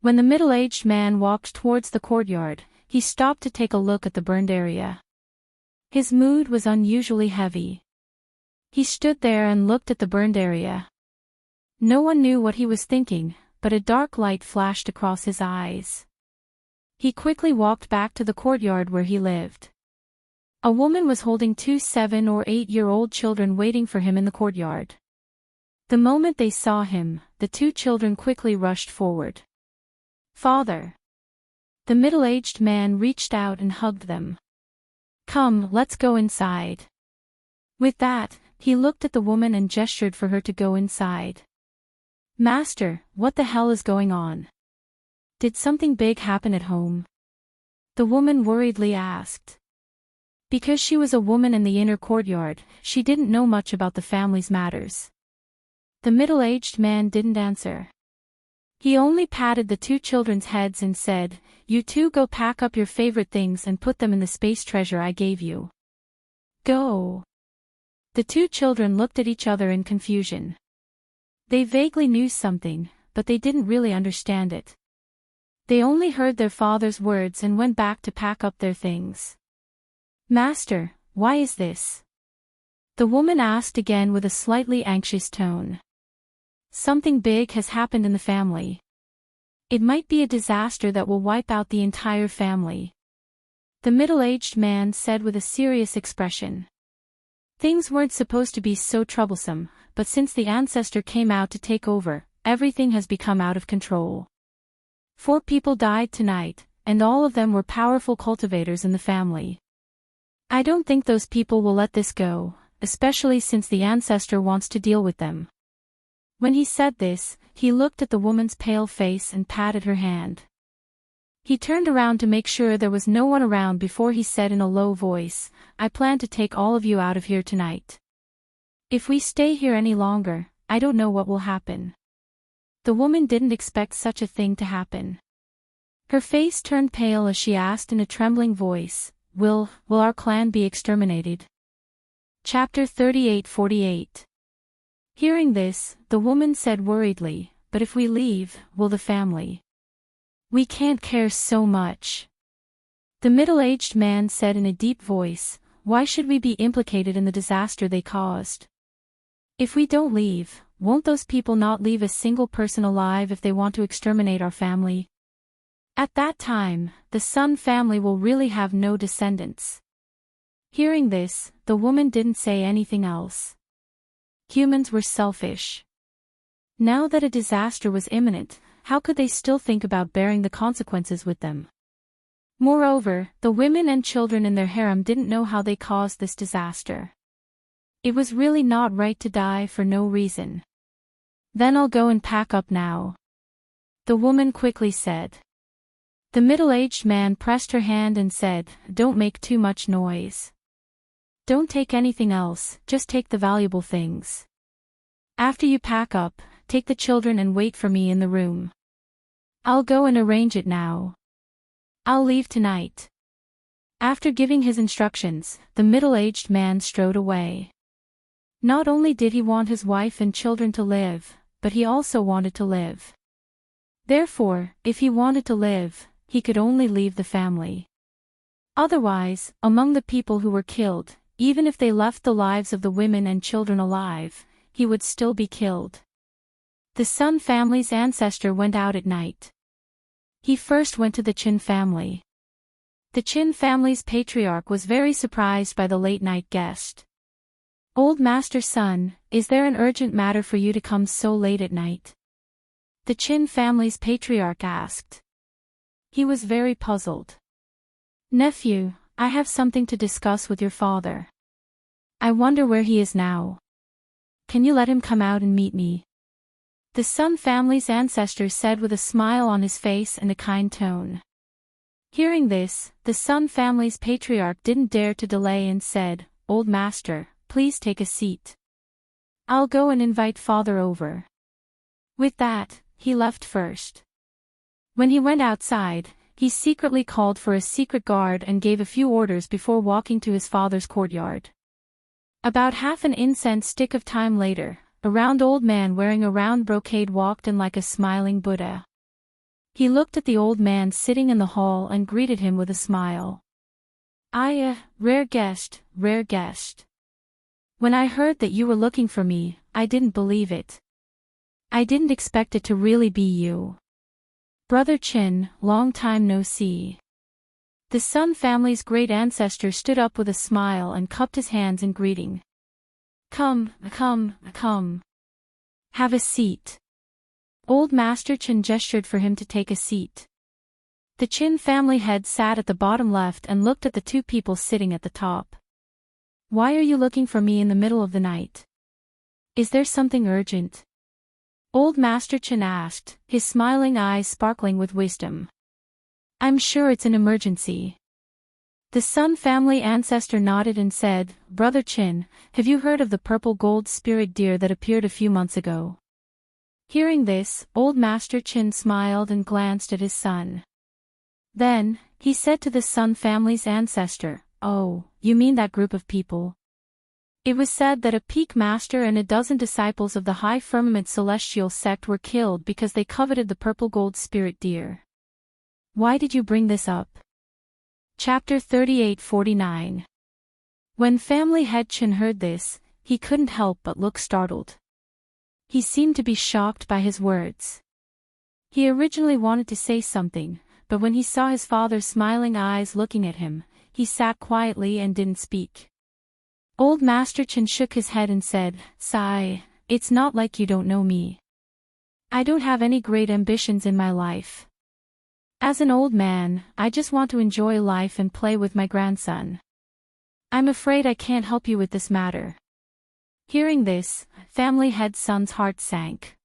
When the middle-aged man walked towards the courtyard, he stopped to take a look at the burned area. His mood was unusually heavy. He stood there and looked at the burned area. No one knew what he was thinking, but a dark light flashed across his eyes. He quickly walked back to the courtyard where he lived. A woman was holding 2 7- or 8-year-old children waiting for him in the courtyard. The moment they saw him, the 2 children quickly rushed forward. "Father!" The middle-aged man reached out and hugged them. "Come, let's go inside." With that, he looked at the woman and gestured for her to go inside. "Master, what the hell is going on? Did something big happen at home?" the woman worriedly asked. Because she was a woman in the inner courtyard, she didn't know much about the family's matters. The middle-aged man didn't answer. He only patted the 2 children's heads and said, "You two go pack up your favorite things and put them in the space treasure I gave you. Go." The 2 children looked at each other in confusion. They vaguely knew something, but they didn't really understand it. They only heard their father's words and went back to pack up their things. "Master, why is this?" the woman asked again with a slightly anxious tone. "Something big has happened in the family. It might be a disaster that will wipe out the entire family," the middle-aged man said with a serious expression. Things weren't supposed to be so troublesome, but since the ancestor came out to take over, everything has become out of control. 4 people died tonight, and all of them were powerful cultivators in the family. I don't think those people will let this go, especially since the ancestor wants to deal with them. When he said this, he looked at the woman's pale face and patted her hand. He turned around to make sure there was no one around before he said in a low voice, "I plan to take all of you out of here tonight. If we stay here any longer, I don't know what will happen." The woman didn't expect such a thing to happen. Her face turned pale as she asked in a trembling voice, Will our clan be exterminated?" Chapter 38:48. Hearing this, the woman said worriedly, "But if we leave, will the family? We can't care so much." The middle-aged man said in a deep voice, "Why should we be implicated in the disaster they caused? If we don't leave, won't those people not leave a single person alive if they want to exterminate our family? At that time, the Sun family will really have no descendants." Hearing this, the woman didn't say anything else. Humans were selfish. Now that a disaster was imminent, how could they still think about bearing the consequences with them? Moreover, the women and children in their harem didn't know how they caused this disaster. It was really not right to die for no reason. "Then I'll go and pack up now," the woman quickly said. The middle-aged man pressed her hand and said, "Don't make too much noise. Don't take anything else, just take the valuable things. After you pack up, take the children and wait for me in the room. I'll go and arrange it now. I'll leave tonight." After giving his instructions, the middle-aged man strode away. Not only did he want his wife and children to live, but he also wanted to live. Therefore, if he wanted to live, he could only leave the family. Otherwise, among the people who were killed, even if they left the lives of the women and children alive, he would still be killed. The Sun family's ancestor went out at night. He first went to the Chin family. The Chin family's patriarch was very surprised by the late-night guest. "Old Master Sun, is there an urgent matter for you to come so late at night?" the Chin family's patriarch asked. He was very puzzled. "Nephew, I have something to discuss with your father. I wonder where he is now. Can you let him come out and meet me?" the Sun family's ancestor said with a smile on his face and a kind tone. Hearing this, the Sun family's patriarch didn't dare to delay and said, "Old Master, please take a seat." I'll go and invite father over. With that, he left first. When he went outside, he secretly called for a secret guard and gave a few orders before walking to his father's courtyard. About half an incense stick of time later, a round old man wearing a round brocade walked in like a smiling Buddha. He looked at the old man sitting in the hall and greeted him with a smile. Rare guest, rare guest. When I heard that you were looking for me, I didn't believe it. I didn't expect it to really be you. Brother Chin, long time no see. The Sun family's great ancestor stood up with a smile and cupped his hands in greeting. Come. Have a seat. Old Master Chin gestured for him to take a seat. The Chin family head sat at the bottom left and looked at the two people sitting at the top. Why are you looking for me in the middle of the night? Is there something urgent? Old Master Chin asked, his smiling eyes sparkling with wisdom. I'm sure it's an emergency. The Sun family ancestor nodded and said, Brother Chin, have you heard of the purple gold spirit deer that appeared a few months ago? Hearing this, Old Master Chin smiled and glanced at his son. Then, he said to the Sun family's ancestor, Oh, you mean that group of people? It was said that a peak master and a dozen disciples of the High Firmament Celestial sect were killed because they coveted the purple gold spirit deer. Why did you bring this up? Chapter 38-49. When family head Chin heard this, he couldn't help but look startled. He seemed to be shocked by his words. He originally wanted to say something, but when he saw his father's smiling eyes looking at him, he sat quietly and didn't speak. Old Master Chin shook his head and said, Sigh, it's not like you don't know me. I don't have any great ambitions in my life. As an old man, I just want to enjoy life and play with my grandson. I'm afraid I can't help you with this matter. Hearing this, family head's son's heart sank.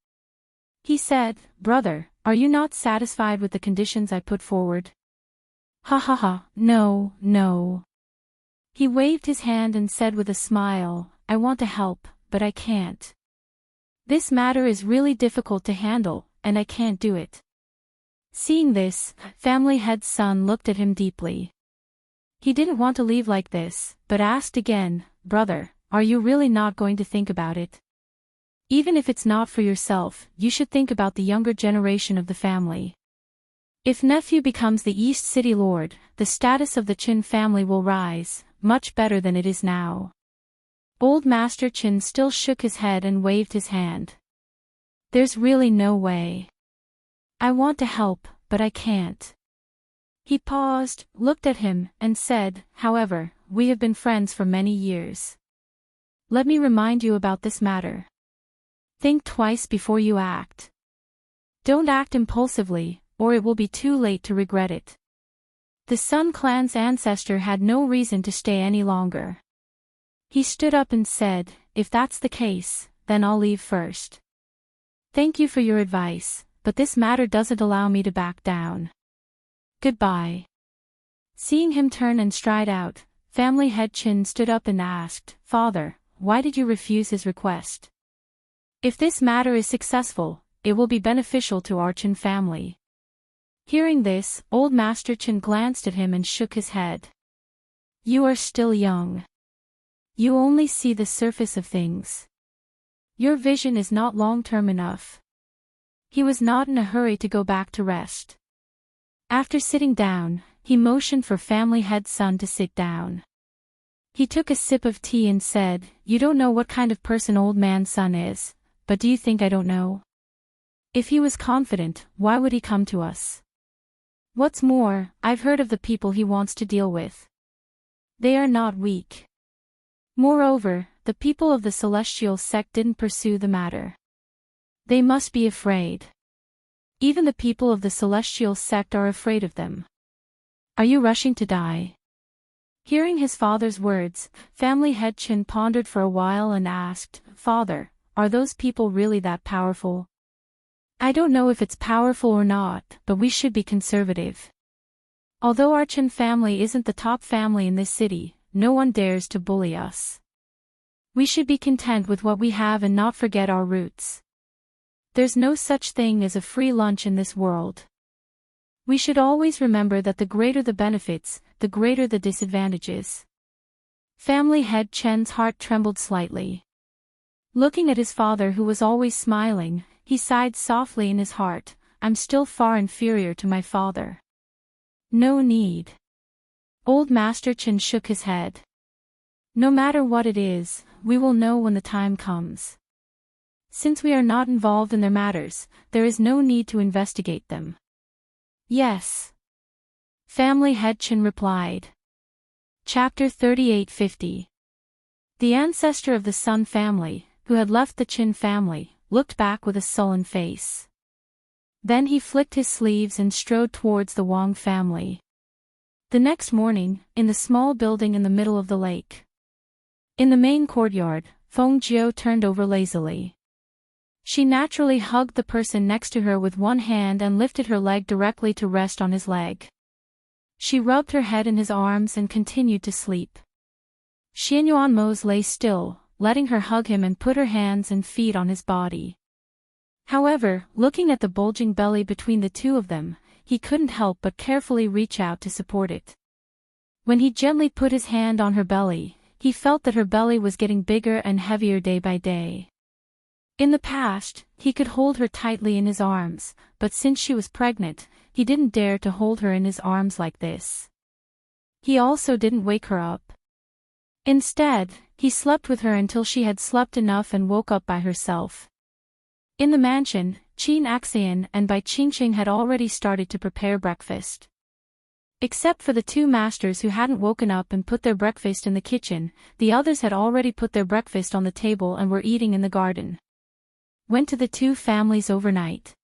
He said, Brother, are you not satisfied with the conditions I put forward? No. He waved his hand and said with a smile, I want to help, but I can't. This matter is really difficult to handle, and I can't do it. Seeing this, family head's son looked at him deeply. He didn't want to leave like this, but asked again, Brother, are you really not going to think about it? Even if it's not for yourself, you should think about the younger generation of the family. If nephew becomes the East City Lord, the status of the Chin family will rise, much better than it is now. Old Master Chin still shook his head and waved his hand. There's really no way. I want to help, but I can't. He paused, looked at him, and said, However, we have been friends for many years. Let me remind you about this matter. Think twice before you act. Don't act impulsively, or it will be too late to regret it. The Sun clan's ancestor had no reason to stay any longer. He stood up and said, If that's the case, then I'll leave first. Thank you for your advice, but this matter doesn't allow me to back down. Goodbye. Seeing him turn and stride out, family head Chin stood up and asked, Father, why did you refuse his request? If this matter is successful, it will be beneficial to our Chin family. Hearing this, Old Master Chin glanced at him and shook his head. You are still young. You only see the surface of things. Your vision is not long-term enough. He was not in a hurry to go back to rest. After sitting down, he motioned for family head son to sit down. He took a sip of tea and said, You don't know what kind of person old man son is, but do you think I don't know? If he was confident, why would he come to us? What's more, I've heard of the people he wants to deal with. They are not weak. Moreover, the people of the Celestial sect didn't pursue the matter. They must be afraid. Even the people of the Celestial sect are afraid of them. Are you rushing to die? Hearing his father's words, family head Chin pondered for a while and asked, Father, are those people really that powerful? I don't know if it's powerful or not, but we should be conservative. Although our Chin family isn't the top family in this city, no one dares to bully us. We should be content with what we have and not forget our roots. There's no such thing as a free lunch in this world. We should always remember that the greater the benefits, the greater the disadvantages. Family head Chen's heart trembled slightly. Looking at his father who was always smiling, he sighed softly in his heart, I'm still far inferior to my father. No need. Old Master Chen shook his head. No matter what it is, we will know when the time comes. Since we are not involved in their matters, there is no need to investigate them. Yes. Family head Chen replied. Chapter 3850. The ancestor of the Sun family, who had left the Qin family, looked back with a sullen face. Then he flicked his sleeves and strode towards the Wang family. The next morning, in the small building in the middle of the lake. In the main courtyard, Feng Jiu turned over lazily. She naturally hugged the person next to her with one hand and lifted her leg directly to rest on his leg. She rubbed her head in his arms and continued to sleep. Xianyuan Mose lay still, letting her hug him and put her hands and feet on his body. However, looking at the bulging belly between the two of them, he couldn't help but carefully reach out to support it. When he gently put his hand on her belly, he felt that her belly was getting bigger and heavier day by day. In the past, he could hold her tightly in his arms, but since she was pregnant, he didn't dare to hold her in his arms like this. He also didn't wake her up. Instead, he slept with her until she had slept enough and woke up by herself. In the mansion, Qin Axian and Bai Qingqing had already started to prepare breakfast. Except for the two masters who hadn't woken up and put their breakfast in the kitchen, the others had already put their breakfast on the table and were eating in the garden. Went to the two families overnight.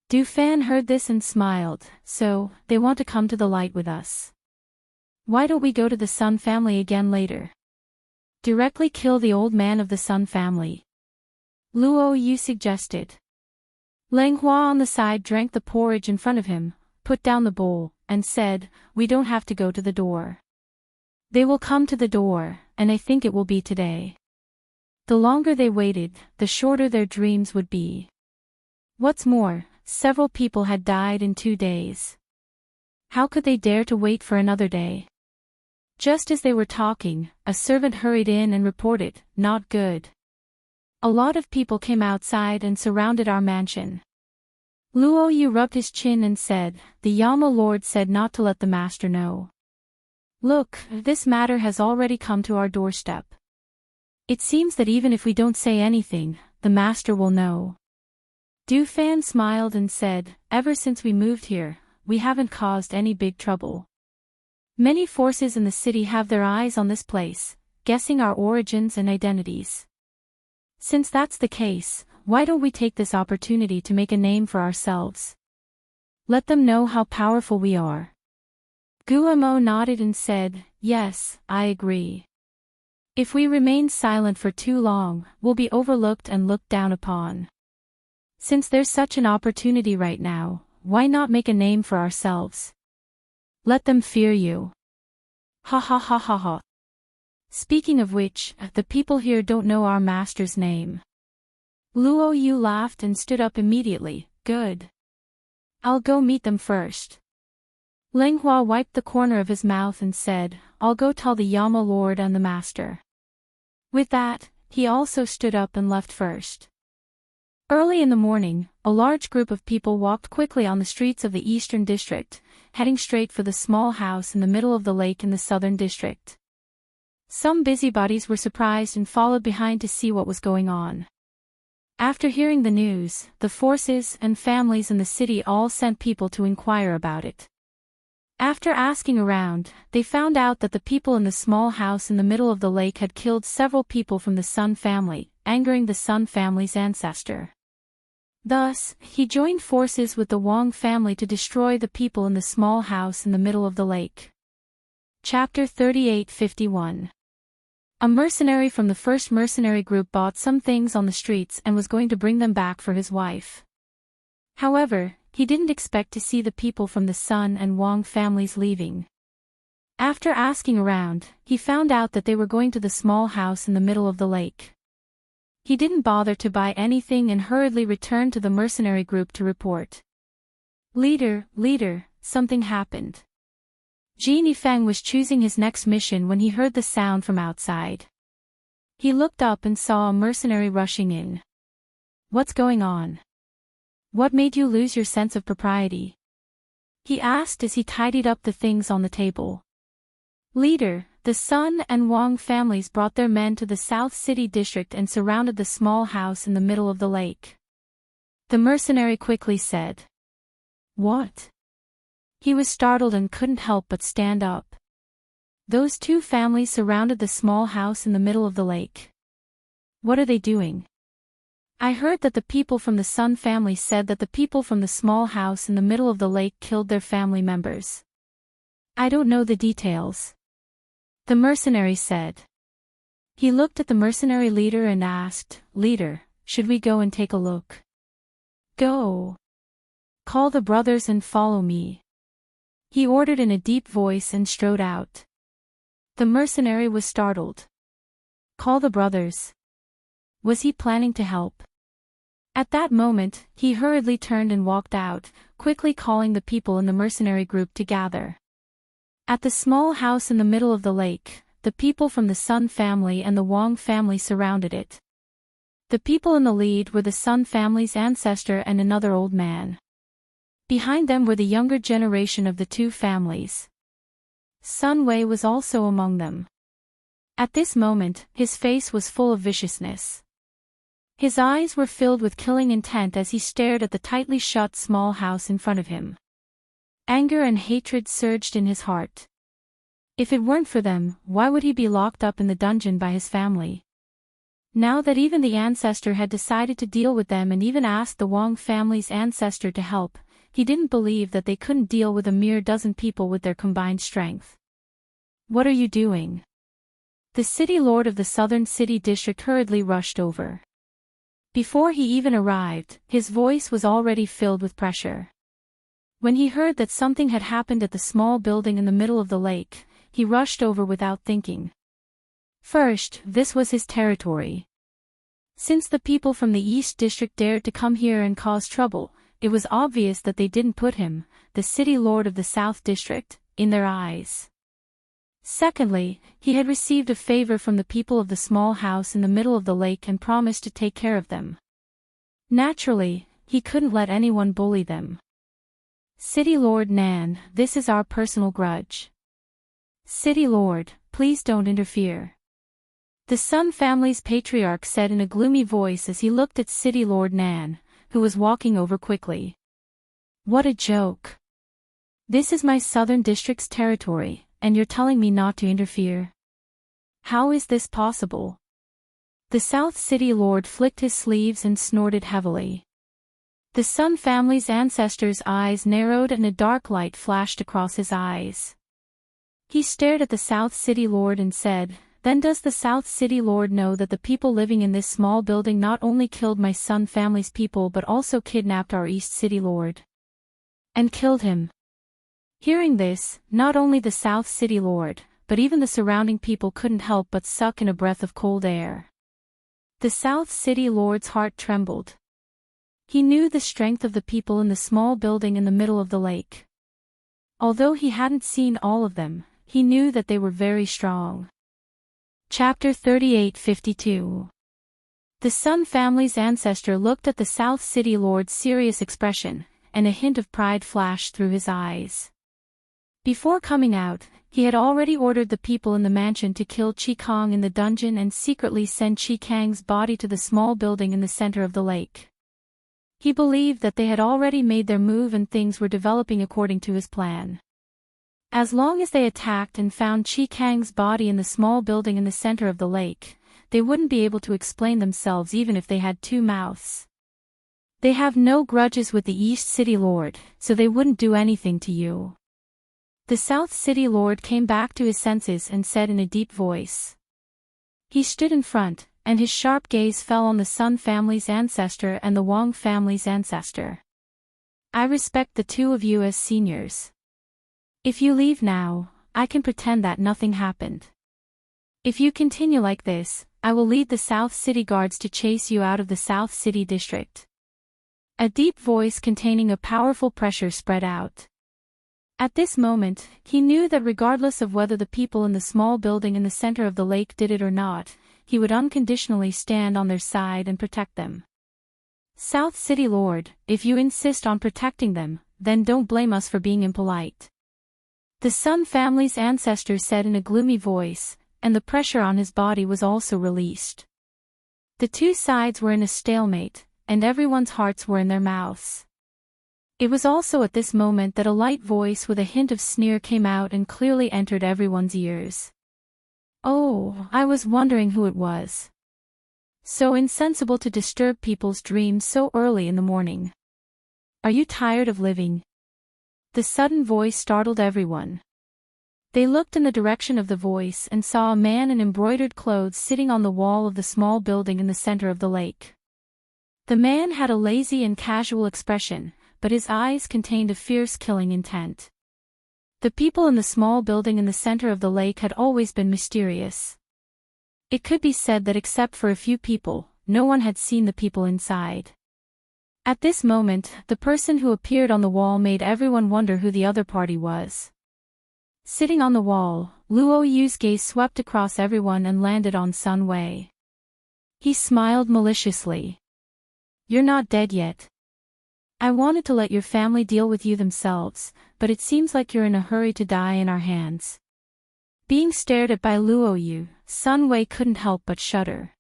Du Fan heard this and smiled, so, they want to come to the light with us. Why don't we go to the Sun family again later? Directly kill the old man of the Sun family. Luo Yu suggested. Lang Hua on the side drank the porridge in front of him, put down the bowl, and said, we don't have to go to the door. They will come to the door, and I think it will be today. The longer they waited, the shorter their dreams would be. What's more, several people had died in 2 days. How could they dare to wait for another day? Just as they were talking, a servant hurried in and reported, not good. A lot of people came outside and surrounded our mansion. Luo Yu rubbed his chin and said, the Yama Lord said not to let the master know. Look, this matter has already come to our doorstep. It seems that even if we don't say anything, the master will know. Du Fan smiled and said, ever since we moved here, we haven't caused any big trouble. Many forces in the city have their eyes on this place, guessing our origins and identities. Since that's the case, why don't we take this opportunity to make a name for ourselves? Let them know how powerful we are. Guamo nodded and said, yes, I agree. If we remain silent for too long, we'll be overlooked and looked down upon. Since there's such an opportunity right now, why not make a name for ourselves? Let them fear you. Ha ha ha ha ha. Speaking of which, the people here don't know our master's name. Luo Yu laughed and stood up immediately, good. I'll go meet them first. Ling Hua wiped the corner of his mouth and said, I'll go tell the Yama Lord and the master. With that, he also stood up and left first. Early in the morning, a large group of people walked quickly on the streets of the Eastern District, heading straight for the small house in the middle of the lake in the Southern District. Some busybodies were surprised and followed behind to see what was going on. After hearing the news, the forces and families in the city all sent people to inquire about it. After asking around, they found out that the people in the small house in the middle of the lake had killed several people from the Sun family, angering the Sun family's ancestor. Thus, he joined forces with the Wang family to destroy the people in the small house in the middle of the lake. Chapter 3851. A mercenary from the first mercenary group bought some things on the streets and was going to bring them back for his wife. However, he didn't expect to see the people from the Sun and Wang families leaving. After asking around, he found out that they were going to the small house in the middle of the lake. He didn't bother to buy anything and hurriedly returned to the mercenary group to report. Leader, something happened. Genie Feng was choosing his next mission when he heard the sound from outside. He looked up and saw a mercenary rushing in. What's going on? What made you lose your sense of propriety? He asked as he tidied up the things on the table. Leader, the Sun and Wang families brought their men to the South City district and surrounded the small house in the middle of the lake. The mercenary quickly said. What? He was startled and couldn't help but stand up. Those two families surrounded the small house in the middle of the lake. What are they doing? I heard that the people from the Sun family said that the people from the small house in the middle of the lake killed their family members. I don't know the details. The mercenary said. He looked at the mercenary leader and asked, Leader, should we go and take a look? Go. Call the brothers and follow me. He ordered in a deep voice and strode out. The mercenary was startled. Call the brothers. Was he planning to help? At that moment, he hurriedly turned and walked out, quickly calling the people in the mercenary group to gather. At the small house in the middle of the lake, the people from the Sun family and the Wang family surrounded it. The people in the lead were the Sun family's ancestor and another old man. Behind them were the younger generation of the two families. Sun Wei was also among them. At this moment, his face was full of viciousness. His eyes were filled with killing intent as he stared at the tightly shut small house in front of him. Anger and hatred surged in his heart. If it weren't for them, why would he be locked up in the dungeon by his family? Now that even the ancestor had decided to deal with them and even asked the Wang family's ancestor to help, he didn't believe that they couldn't deal with a mere dozen people with their combined strength. What are you doing? The city lord of the southern city district hurriedly rushed over. Before he even arrived, his voice was already filled with pressure. When he heard that something had happened at the small building in the middle of the lake, he rushed over without thinking. First, this was his territory. Since the people from the East District dared to come here and cause trouble, it was obvious that they didn't put him, the city lord of the South District, in their eyes. Secondly, he had received a favor from the people of the small house in the middle of the lake and promised to take care of them. Naturally, he couldn't let anyone bully them. City Lord Nan, this is our personal grudge. City Lord, please don't interfere. The Sun family's patriarch said in a gloomy voice as he looked at City Lord Nan, who was walking over quickly. What a joke. This is my southern district's territory, and you're telling me not to interfere? How is this possible? The South City Lord flicked his sleeves and snorted heavily. The Sun family's ancestor's eyes narrowed and a dark light flashed across his eyes. He stared at the South City Lord and said, Then does the South City Lord know that the people living in this small building not only killed my Sun family's people but also kidnapped our East City Lord? And killed him. Hearing this, not only the South City Lord, but even the surrounding people couldn't help but suck in a breath of cold air. The South City Lord's heart trembled. He knew the strength of the people in the small building in the middle of the lake. Although he hadn't seen all of them, he knew that they were very strong. Chapter 38:52. The Sun family's ancestor looked at the South City Lord's serious expression, and a hint of pride flashed through his eyes. Before coming out, he had already ordered the people in the mansion to kill Chi Kang in the dungeon and secretly send Chi Kang's body to the small building in the center of the lake. He believed that they had already made their move and things were developing according to his plan. As long as they attacked and found Chi Kang's body in the small building in the center of the lake, they wouldn't be able to explain themselves even if they had two mouths. They have no grudges with the East City Lord, so they wouldn't do anything to you. The South City Lord came back to his senses and said in a deep voice. He stood in front, and his sharp gaze fell on the Sun family's ancestor and the Wang family's ancestor. I respect the two of you as seniors. If you leave now, I can pretend that nothing happened. If you continue like this, I will lead the South City Guards to chase you out of the South City District." A deep voice containing a powerful pressure spread out. At this moment, he knew that regardless of whether the people in the small building in the center of the lake did it or not, he would unconditionally stand on their side and protect them. "South City Lord, if you insist on protecting them, then don't blame us for being impolite," the Sun family's ancestor said in a gloomy voice, and the pressure on his body was also released. The two sides were in a stalemate, and everyone's hearts were in their mouths. It was also at this moment that a light voice with a hint of sneer came out and clearly entered everyone's ears. "Oh, I was wondering who it was. So insensible to disturb people's dreams so early in the morning. Are you tired of living?" The sudden voice startled everyone. They looked in the direction of the voice and saw a man in embroidered clothes sitting on the wall of the small building in the center of the lake. The man had a lazy and casual expression, but his eyes contained a fierce killing intent. The people in the small building in the center of the lake had always been mysterious. It could be said that except for a few people, no one had seen the people inside. At this moment, the person who appeared on the wall made everyone wonder who the other party was. Sitting on the wall, Luo Yu's gaze swept across everyone and landed on Sun Wei. He smiled maliciously. "You're not dead yet. I wanted to let your family deal with you themselves, but it seems like you're in a hurry to die in our hands." Being stared at by Luo Yu, Sun Wei couldn't help but shudder.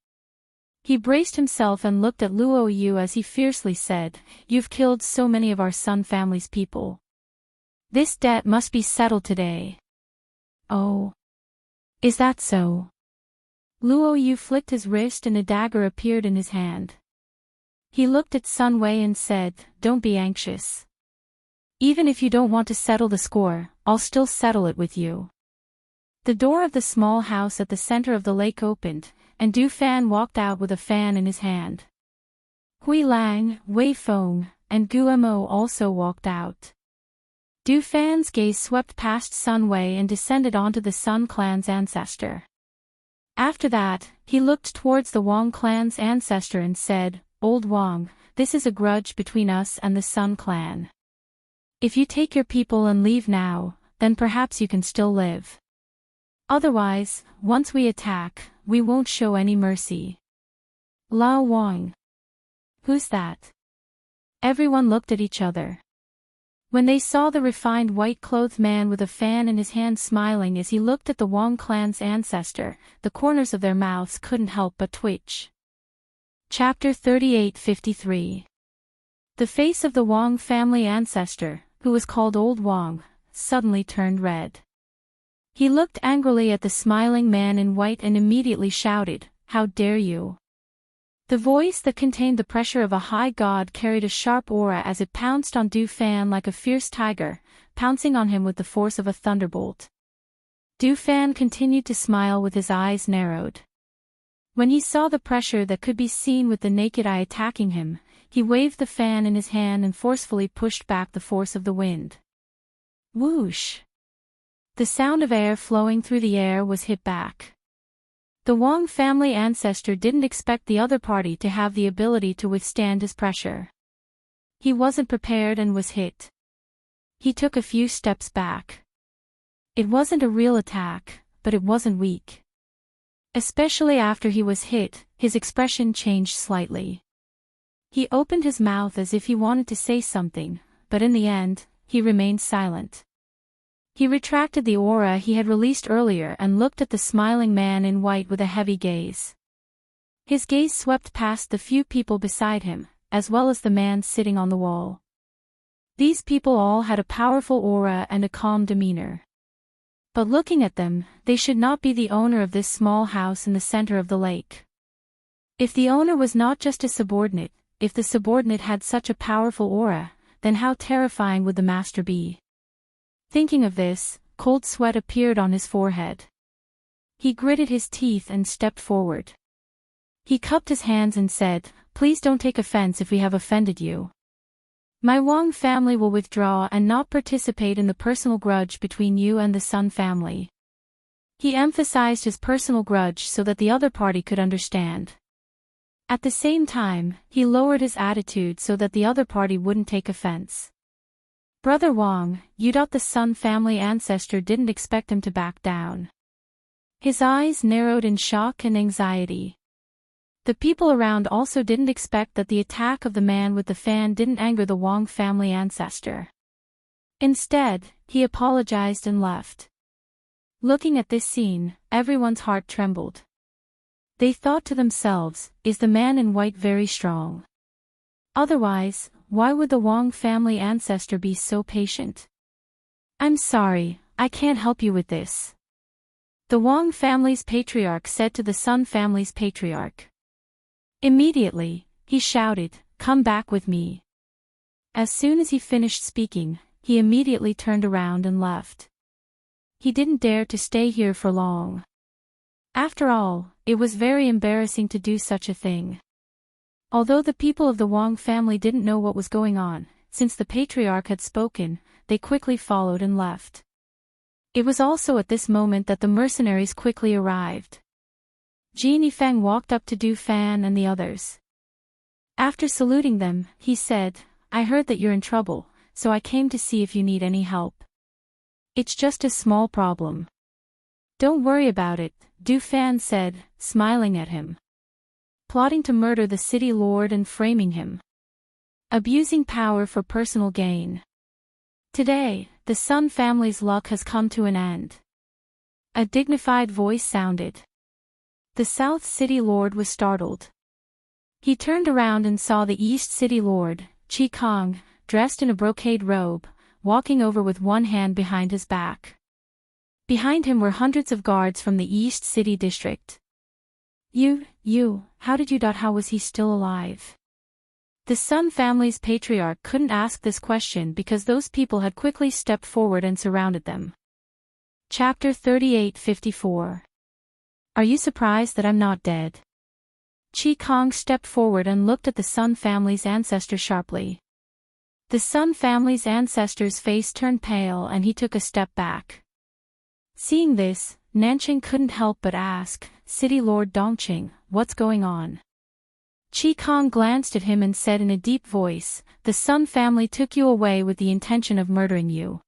He braced himself and looked at Luo Yu as he fiercely said, "You've killed so many of our Sun family's people. This debt must be settled today." "Oh. Is that so?" Luo Yu flicked his wrist and a dagger appeared in his hand. He looked at Sun Wei and said, "Don't be anxious. Even if you don't want to settle the score, I'll still settle it with you." The door of the small house at the center of the lake opened, and Du Fan walked out with a fan in his hand. Hui Lang, Wei Feng, and Guo also walked out. Du Fan's gaze swept past Sun Wei and descended onto the Sun clan's ancestor. After that, he looked towards the Wang clan's ancestor and said, "Old Wang, this is a grudge between us and the Sun clan. If you take your people and leave now, then perhaps you can still live. Otherwise, once we attack, we won't show any mercy." "Lao Wang. Who's that?" Everyone looked at each other. When they saw the refined white-clothed man with a fan in his hand smiling as he looked at the Wang clan's ancestor, the corners of their mouths couldn't help but twitch. Chapter 38:53. The face of the Wang family ancestor, who was called Old Wang, suddenly turned red. He looked angrily at the smiling man in white and immediately shouted, "How dare you!" The voice that contained the pressure of a high god carried a sharp aura as it pounced on Du Fan like a fierce tiger, pouncing on him with the force of a thunderbolt. Du Fan continued to smile with his eyes narrowed. When he saw the pressure that could be seen with the naked eye attacking him, he waved the fan in his hand and forcefully pushed back the force of the wind. Whoosh! The sound of air flowing through the air was hit back. The Wang family ancestor didn't expect the other party to have the ability to withstand his pressure. He wasn't prepared and was hit. He took a few steps back. It wasn't a real attack, but it wasn't weak. Especially after he was hit, his expression changed slightly. He opened his mouth as if he wanted to say something, but in the end, he remained silent. He retracted the aura he had released earlier and looked at the smiling man in white with a heavy gaze. His gaze swept past the few people beside him, as well as the man sitting on the wall. These people all had a powerful aura and a calm demeanor. But looking at them, they should not be the owner of this small house in the center of the lake. If the owner was not just a subordinate, if the subordinate had such a powerful aura, then how terrifying would the master be? Thinking of this, cold sweat appeared on his forehead. He gritted his teeth and stepped forward. He cupped his hands and said, "Please don't take offense if we have offended you. My Wang family will withdraw and not participate in the personal grudge between you and the Sun family. He emphasized his personal grudge so that the other party could understand. At the same time, he lowered his attitude so that the other party wouldn't take offense. Brother Wang, you. The Sun family ancestor didn't expect him to back down. His eyes narrowed in shock and anxiety. The people around also didn't expect that the attack of the man with the fan didn't anger the Wang family ancestor. Instead, he apologized and left. Looking at this scene, everyone's heart trembled. They thought to themselves, is the man in white very strong? Otherwise, why would the Wang family ancestor be so patient? I'm sorry, I can't help you with this. The Wang family's patriarch said to the Sun family's patriarch. Immediately, he shouted, come back with me. As soon as he finished speaking, he immediately turned around and left. He didn't dare to stay here for long. After all, it was very embarrassing to do such a thing. Although the people of the Wang family didn't know what was going on, since the patriarch had spoken, they quickly followed and left. It was also at this moment that the mercenaries quickly arrived. Genie Feng walked up to Du Fan and the others. After saluting them, he said, I heard that you're in trouble, so I came to see if you need any help. It's just a small problem. Don't worry about it, Du Fan said, smiling at him. Plotting to murder the city lord and framing him. Abusing power for personal gain. Today, the Sun family's luck has come to an end. A dignified voice sounded. The South City Lord was startled. He turned around and saw the East City Lord, Chi Kong, dressed in a brocade robe, walking over with one hand behind his back. Behind him were hundreds of guards from the East City District. How did you? How was he still alive? The Sun family's patriarch couldn't ask this question because those people had quickly stepped forward and surrounded them. Chapter 38:54. Are you surprised that I'm not dead? Chi Kong stepped forward and looked at the Sun family's ancestor sharply. The Sun family's ancestor's face turned pale and he took a step back. Seeing this, Nanqing couldn't help but ask, City Lord Dongqing, what's going on? Chi Kong glanced at him and said in a deep voice, the Sun family took you away with the intention of murdering you.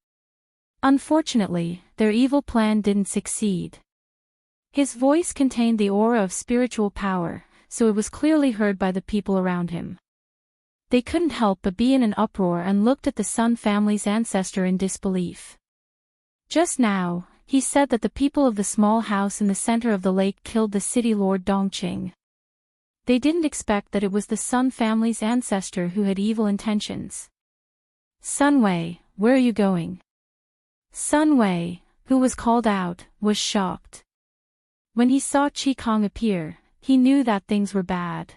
Unfortunately, their evil plan didn't succeed. His voice contained the aura of spiritual power, so it was clearly heard by the people around him. They couldn't help but be in an uproar and looked at the Sun family's ancestor in disbelief. Just now, he said that the people of the small house in the center of the lake killed the city lord Dongqing. They didn't expect that it was the Sun family's ancestor who had evil intentions. Sun Wei, where are you going? Sun Wei, who was called out, was shocked. When he saw Chi Kong appear, he knew that things were bad.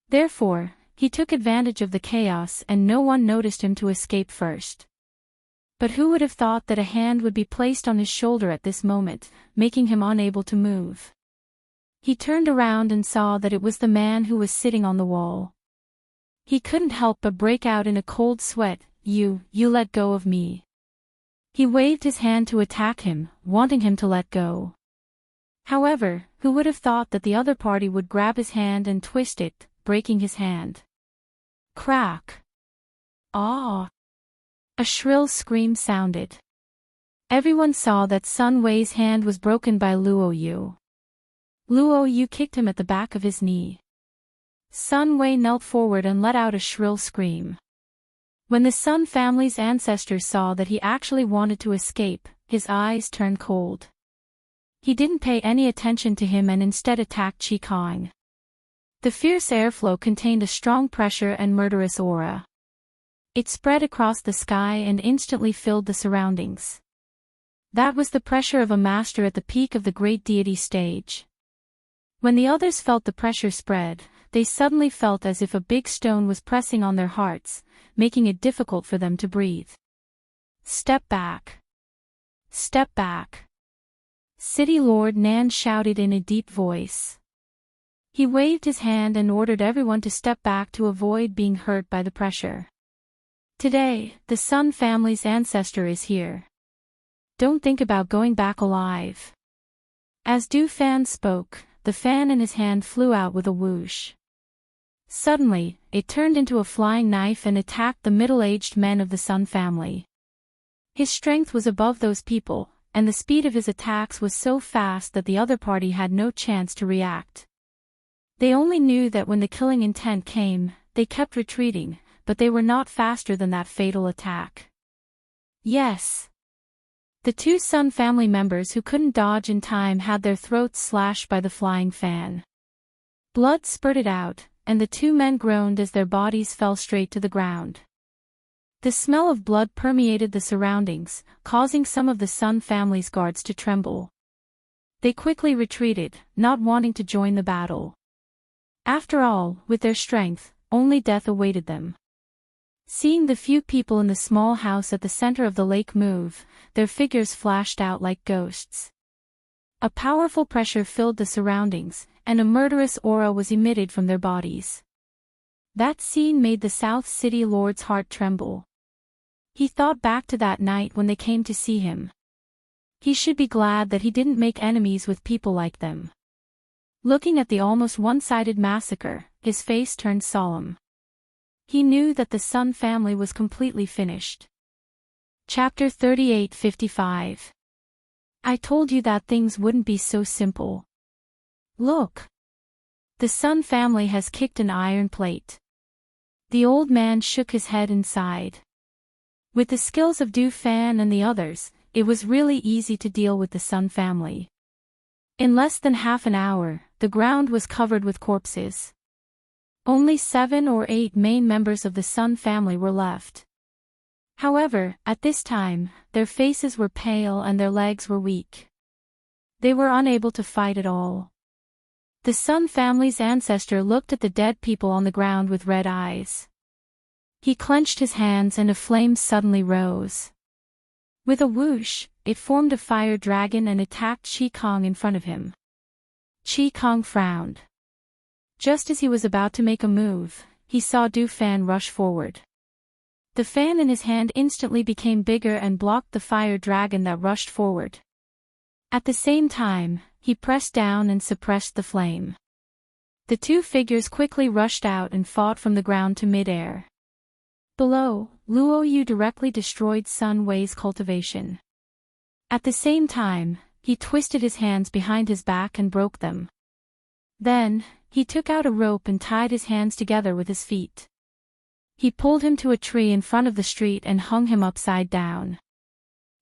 Therefore, he took advantage of the chaos and no one noticed him to escape first. But who would have thought that a hand would be placed on his shoulder at this moment, making him unable to move? He turned around and saw that it was the man who was sitting on the wall. He couldn't help but break out in a cold sweat. You let go of me. He waved his hand to attack him, wanting him to let go. However, who would have thought that the other party would grab his hand and twist it, breaking his hand. Crack! Ah! A shrill scream sounded. Everyone saw that Sun Wei's hand was broken by Luo Yu. Luo Yu kicked him at the back of his knee. Sun Wei knelt forward and let out a shrill scream. When the Sun family's ancestors saw that he actually wanted to escape, his eyes turned cold. He didn't pay any attention to him and instead attacked Chi Kong. The fierce airflow contained a strong pressure and murderous aura. It spread across the sky and instantly filled the surroundings. That was the pressure of a master at the peak of the great deity stage. When the others felt the pressure spread, they suddenly felt as if a big stone was pressing on their hearts, making it difficult for them to breathe. Step back. Step back. City Lord Nan shouted in a deep voice. He waved his hand and ordered everyone to step back to avoid being hurt by the pressure. Today, the Sun family's ancestor is here. Don't think about going back alive. As Du Fan spoke, the fan in his hand flew out with a whoosh. Suddenly, it turned into a flying knife and attacked the middle-aged men of the Sun family. His strength was above those people, and the speed of his attacks was so fast that the other party had no chance to react. They only knew that when the killing intent came, they kept retreating, but they were not faster than that fatal attack. Yes. The two Sun family members who couldn't dodge in time had their throats slashed by the flying fan. Blood spurted out, and the two men groaned as their bodies fell straight to the ground. The smell of blood permeated the surroundings, causing some of the Sun family's guards to tremble. They quickly retreated, not wanting to join the battle. After all, with their strength, only death awaited them. Seeing the few people in the small house at the center of the lake move, their figures flashed out like ghosts. A powerful pressure filled the surroundings, and a murderous aura was emitted from their bodies. That scene made the South City Lord's heart tremble. He thought back to that night when they came to see him. He should be glad that he didn't make enemies with people like them. Looking at the almost one-sided massacre, his face turned solemn. He knew that the Sun family was completely finished. Chapter 38:55. I told you that things wouldn't be so simple. Look. The Sun family has kicked an iron plate. The old man shook his head and sighed. With the skills of Du Fan and the others, it was really easy to deal with the Sun family. In less than half an hour, the ground was covered with corpses. Only 7 or 8 main members of the Sun family were left. However, at this time, their faces were pale and their legs were weak. They were unable to fight at all. The Sun family's ancestor looked at the dead people on the ground with red eyes. He clenched his hands and a flame suddenly rose. With a whoosh, it formed a fire dragon and attacked Chi Kong in front of him. Chi Kong frowned. Just as he was about to make a move, he saw Du Fan rush forward. The fan in his hand instantly became bigger and blocked the fire dragon that rushed forward. At the same time, he pressed down and suppressed the flame. The two figures quickly rushed out and fought from the ground to mid-air. Below, Luo Yu directly destroyed Sun Wei's cultivation. At the same time, he twisted his hands behind his back and broke them. Then, he took out a rope and tied his hands together with his feet. He pulled him to a tree in front of the street and hung him upside down.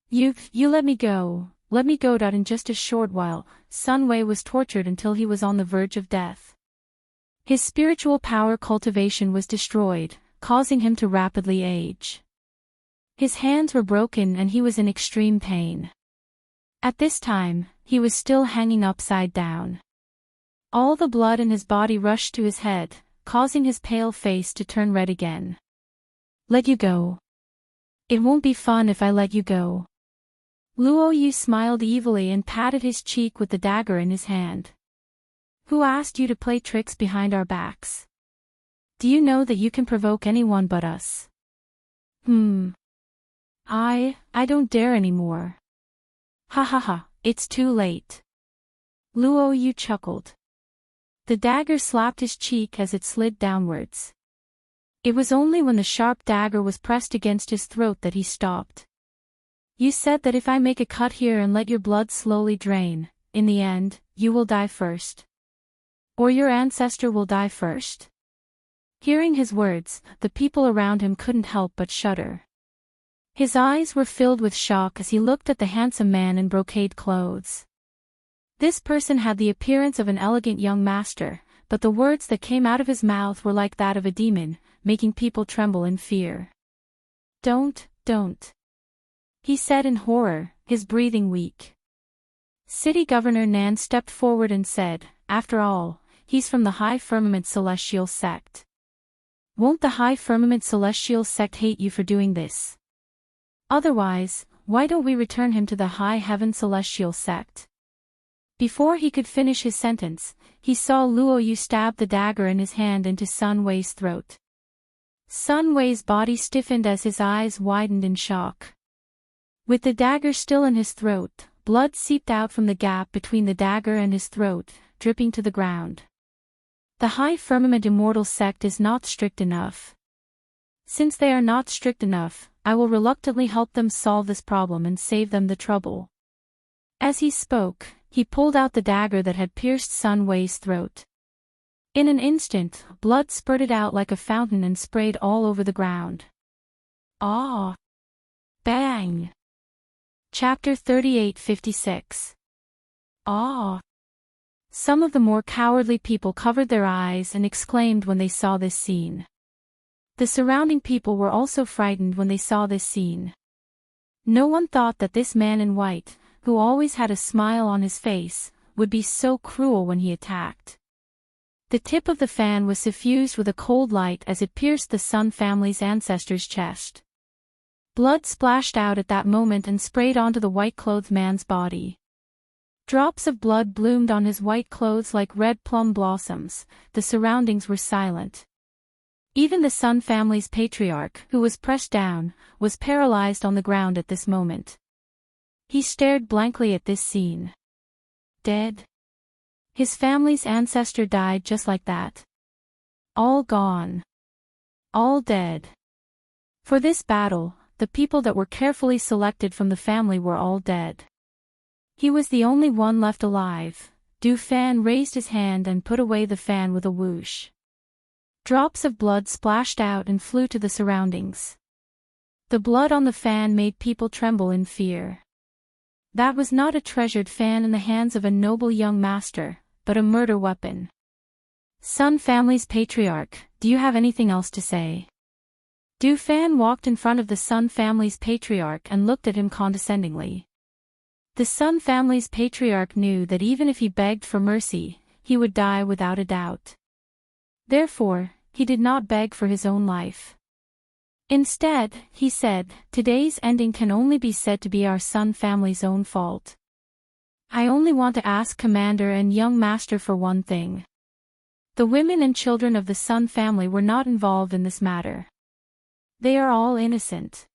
You let me go. In just a short while, Sun Wei was tortured until he was on the verge of death. His spiritual power cultivation was destroyed, causing him to rapidly age. His hands were broken and he was in extreme pain. At this time, he was still hanging upside down. All the blood in his body rushed to his head, causing his pale face to turn red again. Let you go. It won't be fun if I let you go. Luo Yu smiled evilly and patted his cheek with the dagger in his hand. Who asked you to play tricks behind our backs? Do you know that you can provoke anyone but us? I don't dare anymore. Ha ha ha, it's too late. Luo Yu chuckled. The dagger slapped his cheek as it slid downwards. It was only when the sharp dagger was pressed against his throat that he stopped. You said that if I make a cut here and let your blood slowly drain, in the end, you will die first. Or your ancestor will die first. Hearing his words, the people around him couldn't help but shudder. His eyes were filled with shock as he looked at the handsome man in brocade clothes. This person had the appearance of an elegant young master, but the words that came out of his mouth were like that of a demon, making people tremble in fear. Don't. He said in horror, his breathing weak. City Governor Nan stepped forward and said, after all, he's from the High Firmament Celestial Sect. Won't the High Firmament Celestial Sect hate you for doing this? Otherwise, why don't we return him to the High Heaven Celestial Sect? Before he could finish his sentence, he saw Luo Yu stab the dagger in his hand into Sun Wei's throat. Sun Wei's body stiffened as his eyes widened in shock. With the dagger still in his throat, blood seeped out from the gap between the dagger and his throat, dripping to the ground. The High Firmament Immortal sect is not strict enough. Since they are not strict enough, I will reluctantly help them solve this problem and save them the trouble. As he spoke, he pulled out the dagger that had pierced Sun Wei's throat. In an instant, blood spurted out like a fountain and sprayed all over the ground. Ah! Bang! Chapter 38:56. Ah! Some of the more cowardly people covered their eyes and exclaimed when they saw this scene. The surrounding people were also frightened when they saw this scene. No one thought that this man in white, who always had a smile on his face, would be so cruel when he attacked. The tip of the fan was suffused with a cold light as it pierced the Sun family's ancestor's chest. Blood splashed out at that moment and sprayed onto the white-clothed man's body. Drops of blood bloomed on his white clothes like red plum blossoms. The surroundings were silent. Even the Sun family's patriarch, who was pressed down, was paralyzed on the ground at this moment. He stared blankly at this scene. Dead? His family's ancestor died just like that. All gone. All dead. For this battle, the people that were carefully selected from the family were all dead. He was the only one left alive. Du Fan raised his hand and put away the fan with a whoosh. Drops of blood splashed out and flew to the surroundings. The blood on the fan made people tremble in fear. That was not a treasured fan in the hands of a noble young master, but a murder weapon. Sun family's patriarch, do you have anything else to say? Du Fan walked in front of the Sun family's patriarch and looked at him condescendingly. The Sun family's patriarch knew that even if he begged for mercy, he would die without a doubt. Therefore, he did not beg for his own life. Instead, he said, today's ending can only be said to be our Sun family's own fault. I only want to ask Commander and young master for one thing. The women and children of the Sun family were not involved in this matter. They are all innocent.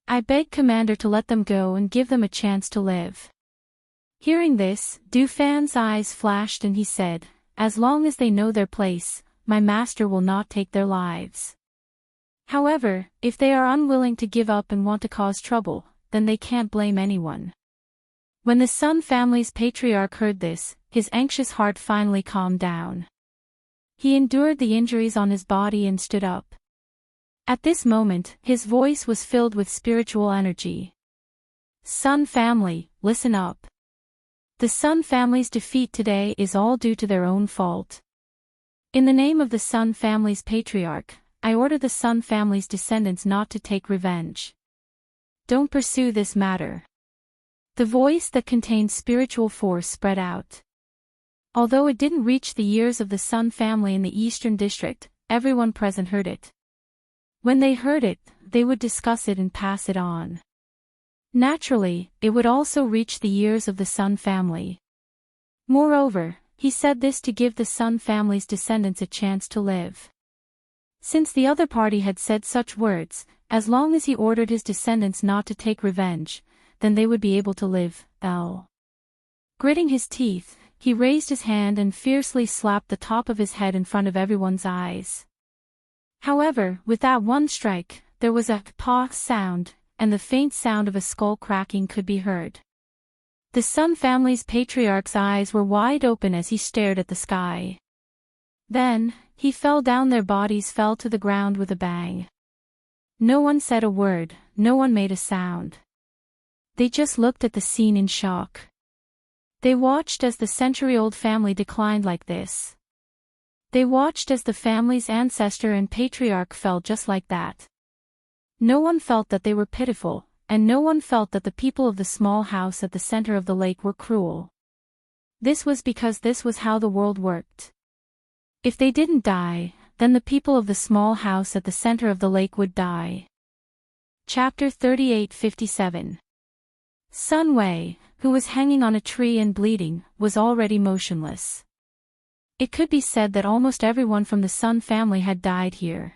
I beg Commander to let them go and give them a chance to live. Hearing this, Du Fan's eyes flashed and he said, as long as they know their place, my master will not take their lives. However, if they are unwilling to give up and want to cause trouble, then they can't blame anyone. When the Sun family's patriarch heard this, his anxious heart finally calmed down. He endured the injuries on his body and stood up. At this moment, his voice was filled with spiritual energy. Sun family, listen up. The Sun family's defeat today is all due to their own fault. In the name of the Sun family's patriarch, I order the Sun family's descendants not to take revenge. Don't pursue this matter. The voice that contained spiritual force spread out. Although it didn't reach the ears of the Sun family in the Eastern District, everyone present heard it. When they heard it, they would discuss it and pass it on. Naturally, it would also reach the ears of the Sun family. Moreover, he said this to give the Sun family's descendants a chance to live. Since the other party had said such words, as long as he ordered his descendants not to take revenge, then they would be able to live. Gritting his teeth, he raised his hand and fiercely slapped the top of his head in front of everyone's eyes. However, with that one strike, there was a "pah" sound, and the faint sound of a skull cracking could be heard. The Sun family's patriarch's eyes were wide open as he stared at the sky. Then, he fell down. Their bodies fell to the ground with a bang. No one said a word, no one made a sound. They just looked at the scene in shock. They watched as the century-old family declined like this. They watched as the family's ancestor and patriarch fell just like that. No one felt that they were pitiful, and no one felt that the people of the small house at the center of the lake were cruel. This was because this was how the world worked. If they didn't die, then the people of the small house at the center of the lake would die. Chapter 38:57. Sun Wei, who was hanging on a tree and bleeding, was already motionless. It could be said that almost everyone from the Sun family had died here.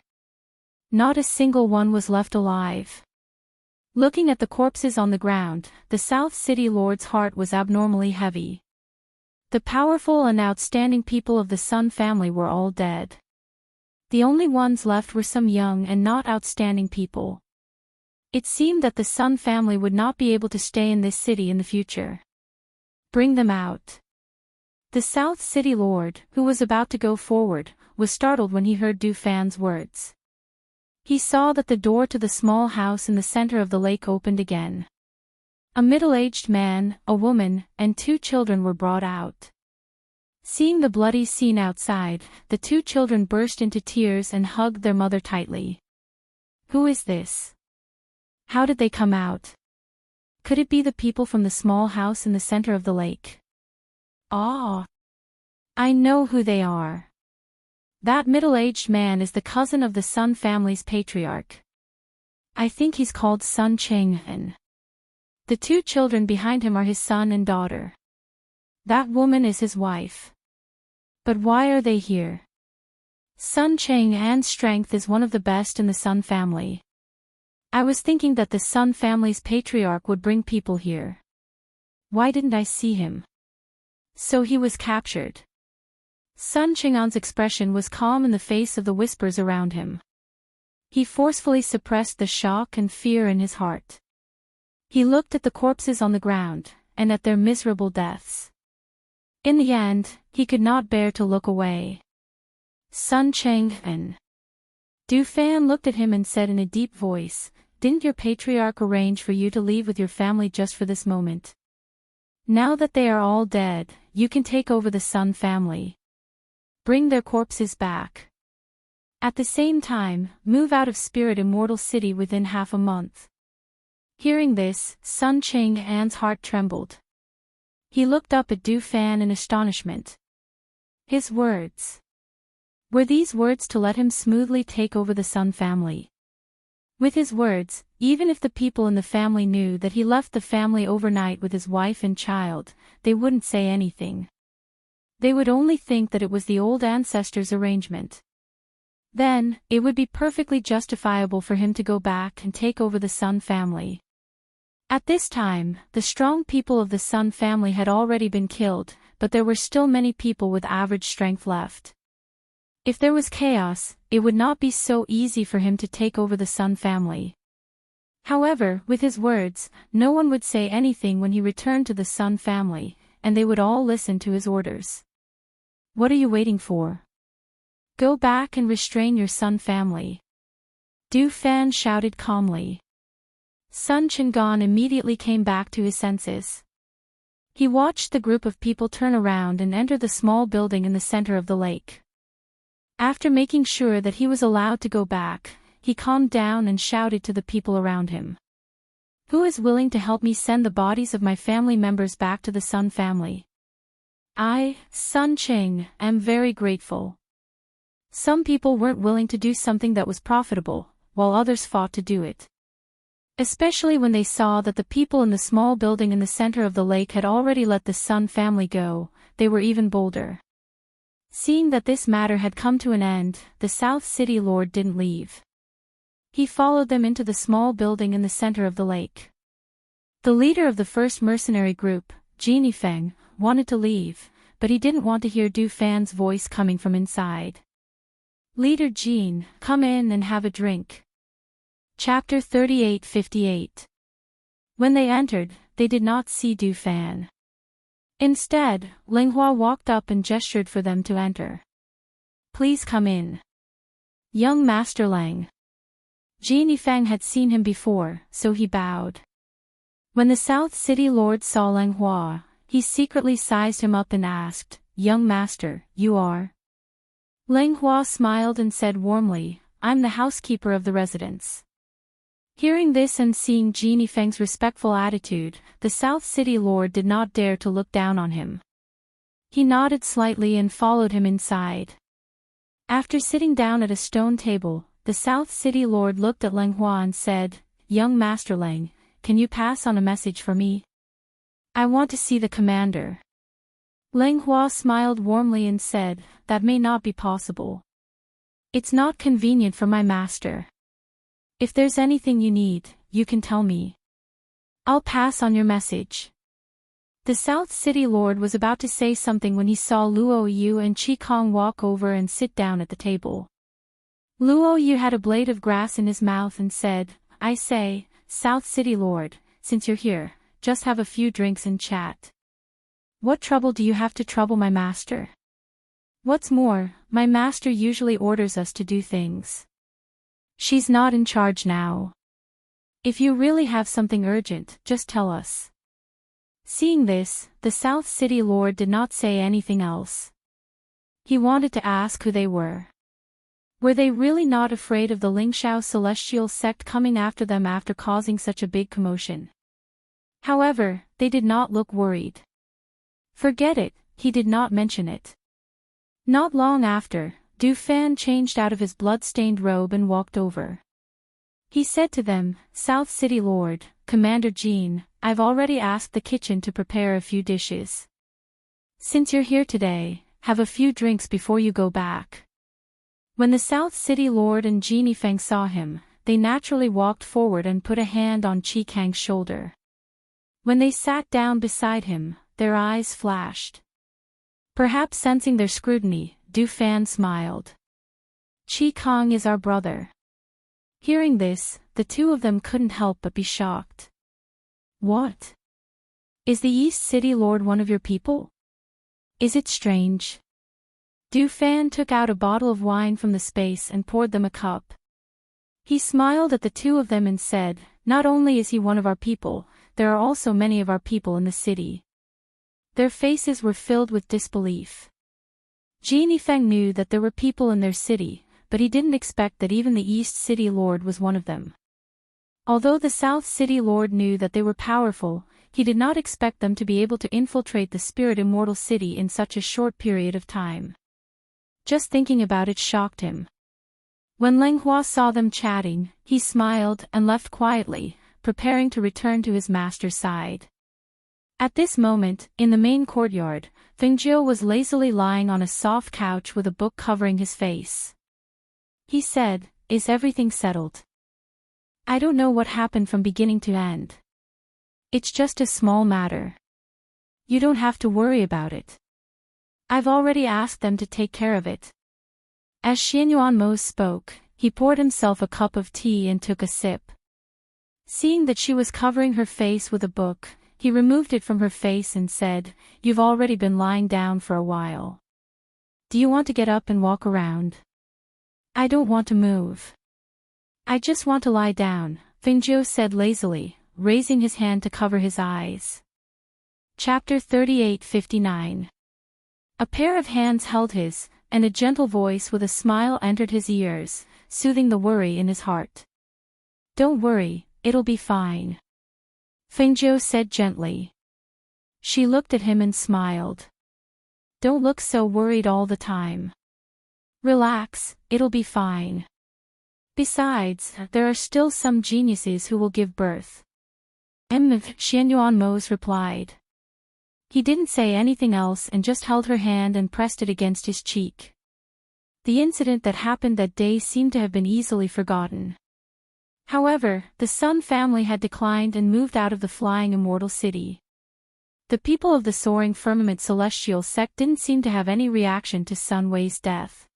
Not a single one was left alive. Looking at the corpses on the ground, the South City Lord's heart was abnormally heavy. The powerful and outstanding people of the Sun family were all dead. The only ones left were some young and not outstanding people. It seemed that the Sun family would not be able to stay in this city in the future. Bring them out. The South City Lord, who was about to go forward, was startled when he heard Du Fan's words. He saw that the door to the small house in the center of the lake opened again. A middle-aged man, a woman, and 2 children were brought out. Seeing the bloody scene outside, the 2 children burst into tears and hugged their mother tightly. Who is this? How did they come out? Could it be the people from the small house in the center of the lake? Ah! I know who they are. That middle-aged man is the cousin of the Sun family's patriarch. I think he's called Sun Cheng-en. The 2 children behind him are his son and daughter. That woman is his wife. But why are they here? Sun Cheng-en's strength is one of the best in the Sun family. I was thinking that the Sun family's patriarch would bring people here. Why didn't I see him? So he was captured. Sun Cheng-en's expression was calm in the face of the whispers around him. He forcefully suppressed the shock and fear in his heart. He looked at the corpses on the ground, and at their miserable deaths. In the end, he could not bear to look away. Sun Cheng-en. Du Fan looked at him and said in a deep voice, "Didn't your patriarch arrange for you to leave with your family just for this moment? Now that they are all dead, you can take over the Sun family. Bring their corpses back. At the same time, move out of Spirit Immortal City within half a month." Hearing this, Sun Cheng-en's heart trembled. He looked up at Du Fan in astonishment. His words. Were these words to let him smoothly take over the Sun family? With his words, even if the people in the family knew that he left the family overnight with his wife and child, they wouldn't say anything. They would only think that it was the old ancestors' arrangement. Then, it would be perfectly justifiable for him to go back and take over the Sun family. At this time, the strong people of the Sun family had already been killed, but there were still many people with average strength left. If there was chaos, it would not be so easy for him to take over the Sun family. However, with his words, no one would say anything when he returned to the Sun family, and they would all listen to his orders. What are you waiting for? Go back and restrain your Sun family. Du Fan shouted calmly. Sun Cheng-en immediately came back to his senses. He watched the group of people turn around and enter the small building in the center of the lake. After making sure that he was allowed to go back, he calmed down and shouted to the people around him. Who is willing to help me send the bodies of my family members back to the Sun family? I, Sun Cheng, am very grateful. Some people weren't willing to do something that was profitable, while others fought to do it. Especially when they saw that the people in the small building in the center of the lake had already let the Sun family go, they were even bolder. Seeing that this matter had come to an end, the South City Lord didn't leave. He followed them into the small building in the center of the lake. The leader of the first mercenary group, Dreamy, wanted to leave, but he didn't want to hear Du Fan's voice coming from inside. Leader Jean, come in and have a drink. Chapter 38:58. When they entered, they did not see Du Fan. Instead, Linghua walked up and gestured for them to enter. Please come in. Young Master Lang. Dreamy had seen him before, so he bowed. When the South City Lord saw Linghua, he secretly sized him up and asked, Young Master, you are? Linghua smiled and said warmly, I'm the housekeeper of the residence. Hearing this and seeing Dreamy's respectful attitude, the South City Lord did not dare to look down on him. He nodded slightly and followed him inside. After sitting down at a stone table, the South City Lord looked at Linghua and said, Young Master Lang, can you pass on a message for me? I want to see the commander. Linghua smiled warmly and said, That may not be possible. It's not convenient for my master. If there's anything you need, you can tell me. I'll pass on your message. The South City Lord was about to say something when he saw Luo Yu and Chi Kong walk over and sit down at the table. Luo Yu had a blade of grass in his mouth and said, I say, South City Lord, since you're here, just have a few drinks and chat. What trouble do you have to trouble my master? What's more, my master usually orders us to do things. She's not in charge now. If you really have something urgent, just tell us. Seeing this, the South City Lord did not say anything else. He wanted to ask who they were. Were they really not afraid of the Lingxiao celestial sect coming after them after causing such a big commotion? However, they did not look worried. Forget it, he did not mention it. Not long after, Du Fan changed out of his blood-stained robe and walked over. He said to them, South City Lord, Commander Jean, I've already asked the kitchen to prepare a few dishes. Since you're here today, have a few drinks before you go back. When the South City Lord and Genie Feng saw him, they naturally walked forward and put a hand on Chi Kang's shoulder. When they sat down beside him, their eyes flashed. Perhaps sensing their scrutiny, Du Fan smiled. Chi Kang is our brother. Hearing this, the two of them couldn't help but be shocked. What? Is the East City Lord one of your people? Is it strange? Du Fan took out a bottle of wine from the space and poured them a cup. He smiled at the two of them and said, Not only is he one of our people, there are also many of our people in the city. Their faces were filled with disbelief. Genie Feng knew that there were people in their city, but he didn't expect that even the East City Lord was one of them. Although the South City Lord knew that they were powerful, he did not expect them to be able to infiltrate the Spirit Immortal City in such a short period of time. Just thinking about it shocked him. When Leng Hua saw them chatting, he smiled and left quietly, preparing to return to his master's side. At this moment, in the main courtyard, Feng Jiu was lazily lying on a soft couch with a book covering his face. He said, Is everything settled? I don't know what happened from beginning to end. It's just a small matter. You don't have to worry about it. I've already asked them to take care of it. As Xianyuan Mo spoke, he poured himself a cup of tea and took a sip. Seeing that she was covering her face with a book, he removed it from her face and said, You've already been lying down for a while. Do you want to get up and walk around? I don't want to move. I just want to lie down, Feng Jiu said lazily, raising his hand to cover his eyes. Chapter 38:59. A pair of hands held his, and a gentle voice with a smile entered his ears, soothing the worry in his heart. Don't worry, it'll be fine. Feng Jiu said gently. She looked at him and smiled. Don't look so worried all the time. Relax, it'll be fine. Besides, there are still some geniuses who will give birth. Xianyuan Mo's replied. He didn't say anything else and just held her hand and pressed it against his cheek. The incident that happened that day seemed to have been easily forgotten. However, the Sun family had declined and moved out of the flying immortal city. The people of the soaring firmament celestial sect didn't seem to have any reaction to Sun Wei's death.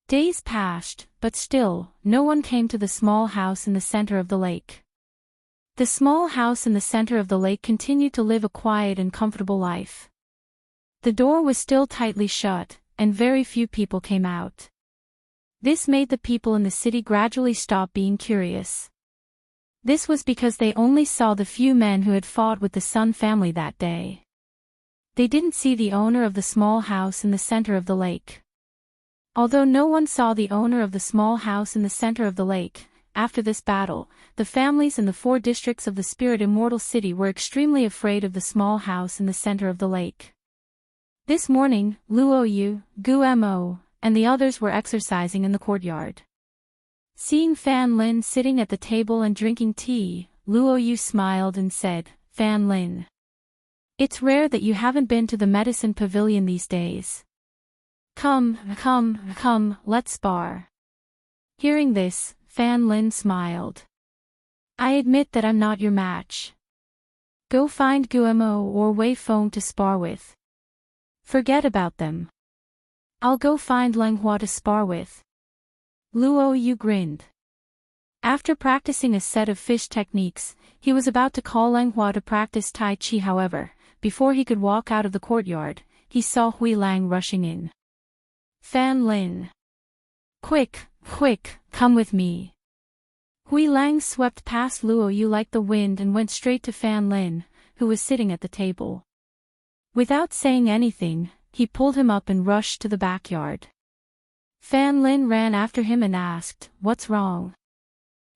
Days passed, but still, no one came to the small house in the center of the lake. The small house in the center of the lake continued to live a quiet and comfortable life. The door was still tightly shut, and very few people came out. This made the people in the city gradually stop being curious. This was because they only saw the few men who had fought with the Sun family that day. They didn't see the owner of the small house in the center of the lake. Although no one saw the owner of the small house in the center of the lake, after this battle, the families in the 4 districts of the Spirit Immortal City were extremely afraid of the small house in the center of the lake. This morning, Luo Yu, Gu Mo, and the others were exercising in the courtyard. Seeing Fan Lin sitting at the table and drinking tea, Luo Yu smiled and said, Fan Lin. It's rare that you haven't been to the medicine pavilion these days. Come, let's spar. Hearing this, Fan Lin smiled. I admit that I'm not your match. Go find Guemo or Wei Feng to spar with. Forget about them. I'll go find Leng Hua to spar with. Luo Yu grinned. After practicing a set of fish techniques, he was about to call Leng Hua to practice Tai Chi. However, before he could walk out of the courtyard, he saw Hui Lang rushing in. Fan Lin. Quick, quick, come with me. Hui Lang swept past Luo Yu like the wind and went straight to Fan Lin, who was sitting at the table. Without saying anything, he pulled him up and rushed to the backyard. Fan Lin ran after him and asked, "What's wrong?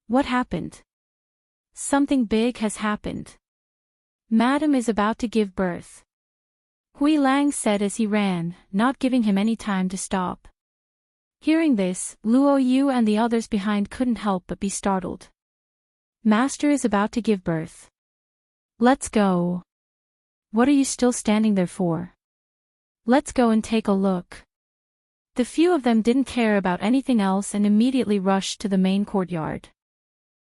What happened?" "Something big has happened. Madam is about to give birth," Hui Lang said as he ran, not giving him any time to stop. Hearing this, Luo Yu and the others behind couldn't help but be startled. Master is about to give birth. Let's go. What are you still standing there for? Let's go and take a look. The few of them didn't care about anything else and immediately rushed to the main courtyard.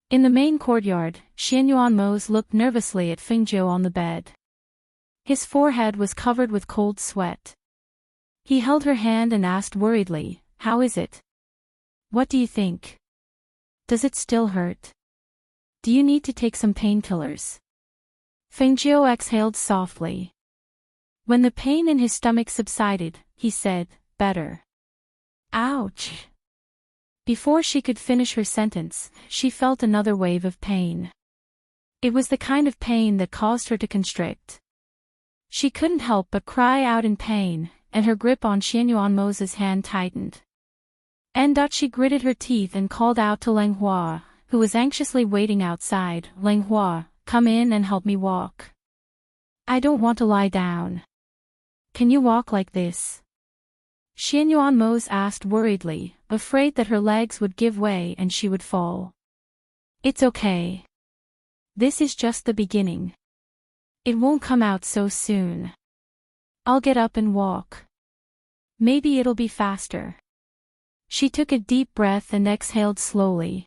In the main courtyard, Xian Yuanmo's looked nervously at Feng Jiu on the bed. His forehead was covered with cold sweat. He held her hand and asked worriedly, "How is it? What do you think? Does it still hurt? Do you need to take some painkillers?" Feng Jiu exhaled softly. When the pain in his stomach subsided, he said, "Better." Ouch! Before she could finish her sentence, she felt another wave of pain. It was the kind of pain that caused her to constrict. She couldn't help but cry out in pain, and her grip on Xian Yuanmo's hand tightened. She gritted her teeth and called out to Leng Hua, who was anxiously waiting outside. "Leng Hua, come in and help me walk. I don't want to lie down. Can you walk like this?" Xian Yuanmo asked worriedly, afraid that her legs would give way and she would fall. "It's okay. This is just the beginning. It won't come out so soon. I'll get up and walk. Maybe it'll be faster." She took a deep breath and exhaled slowly.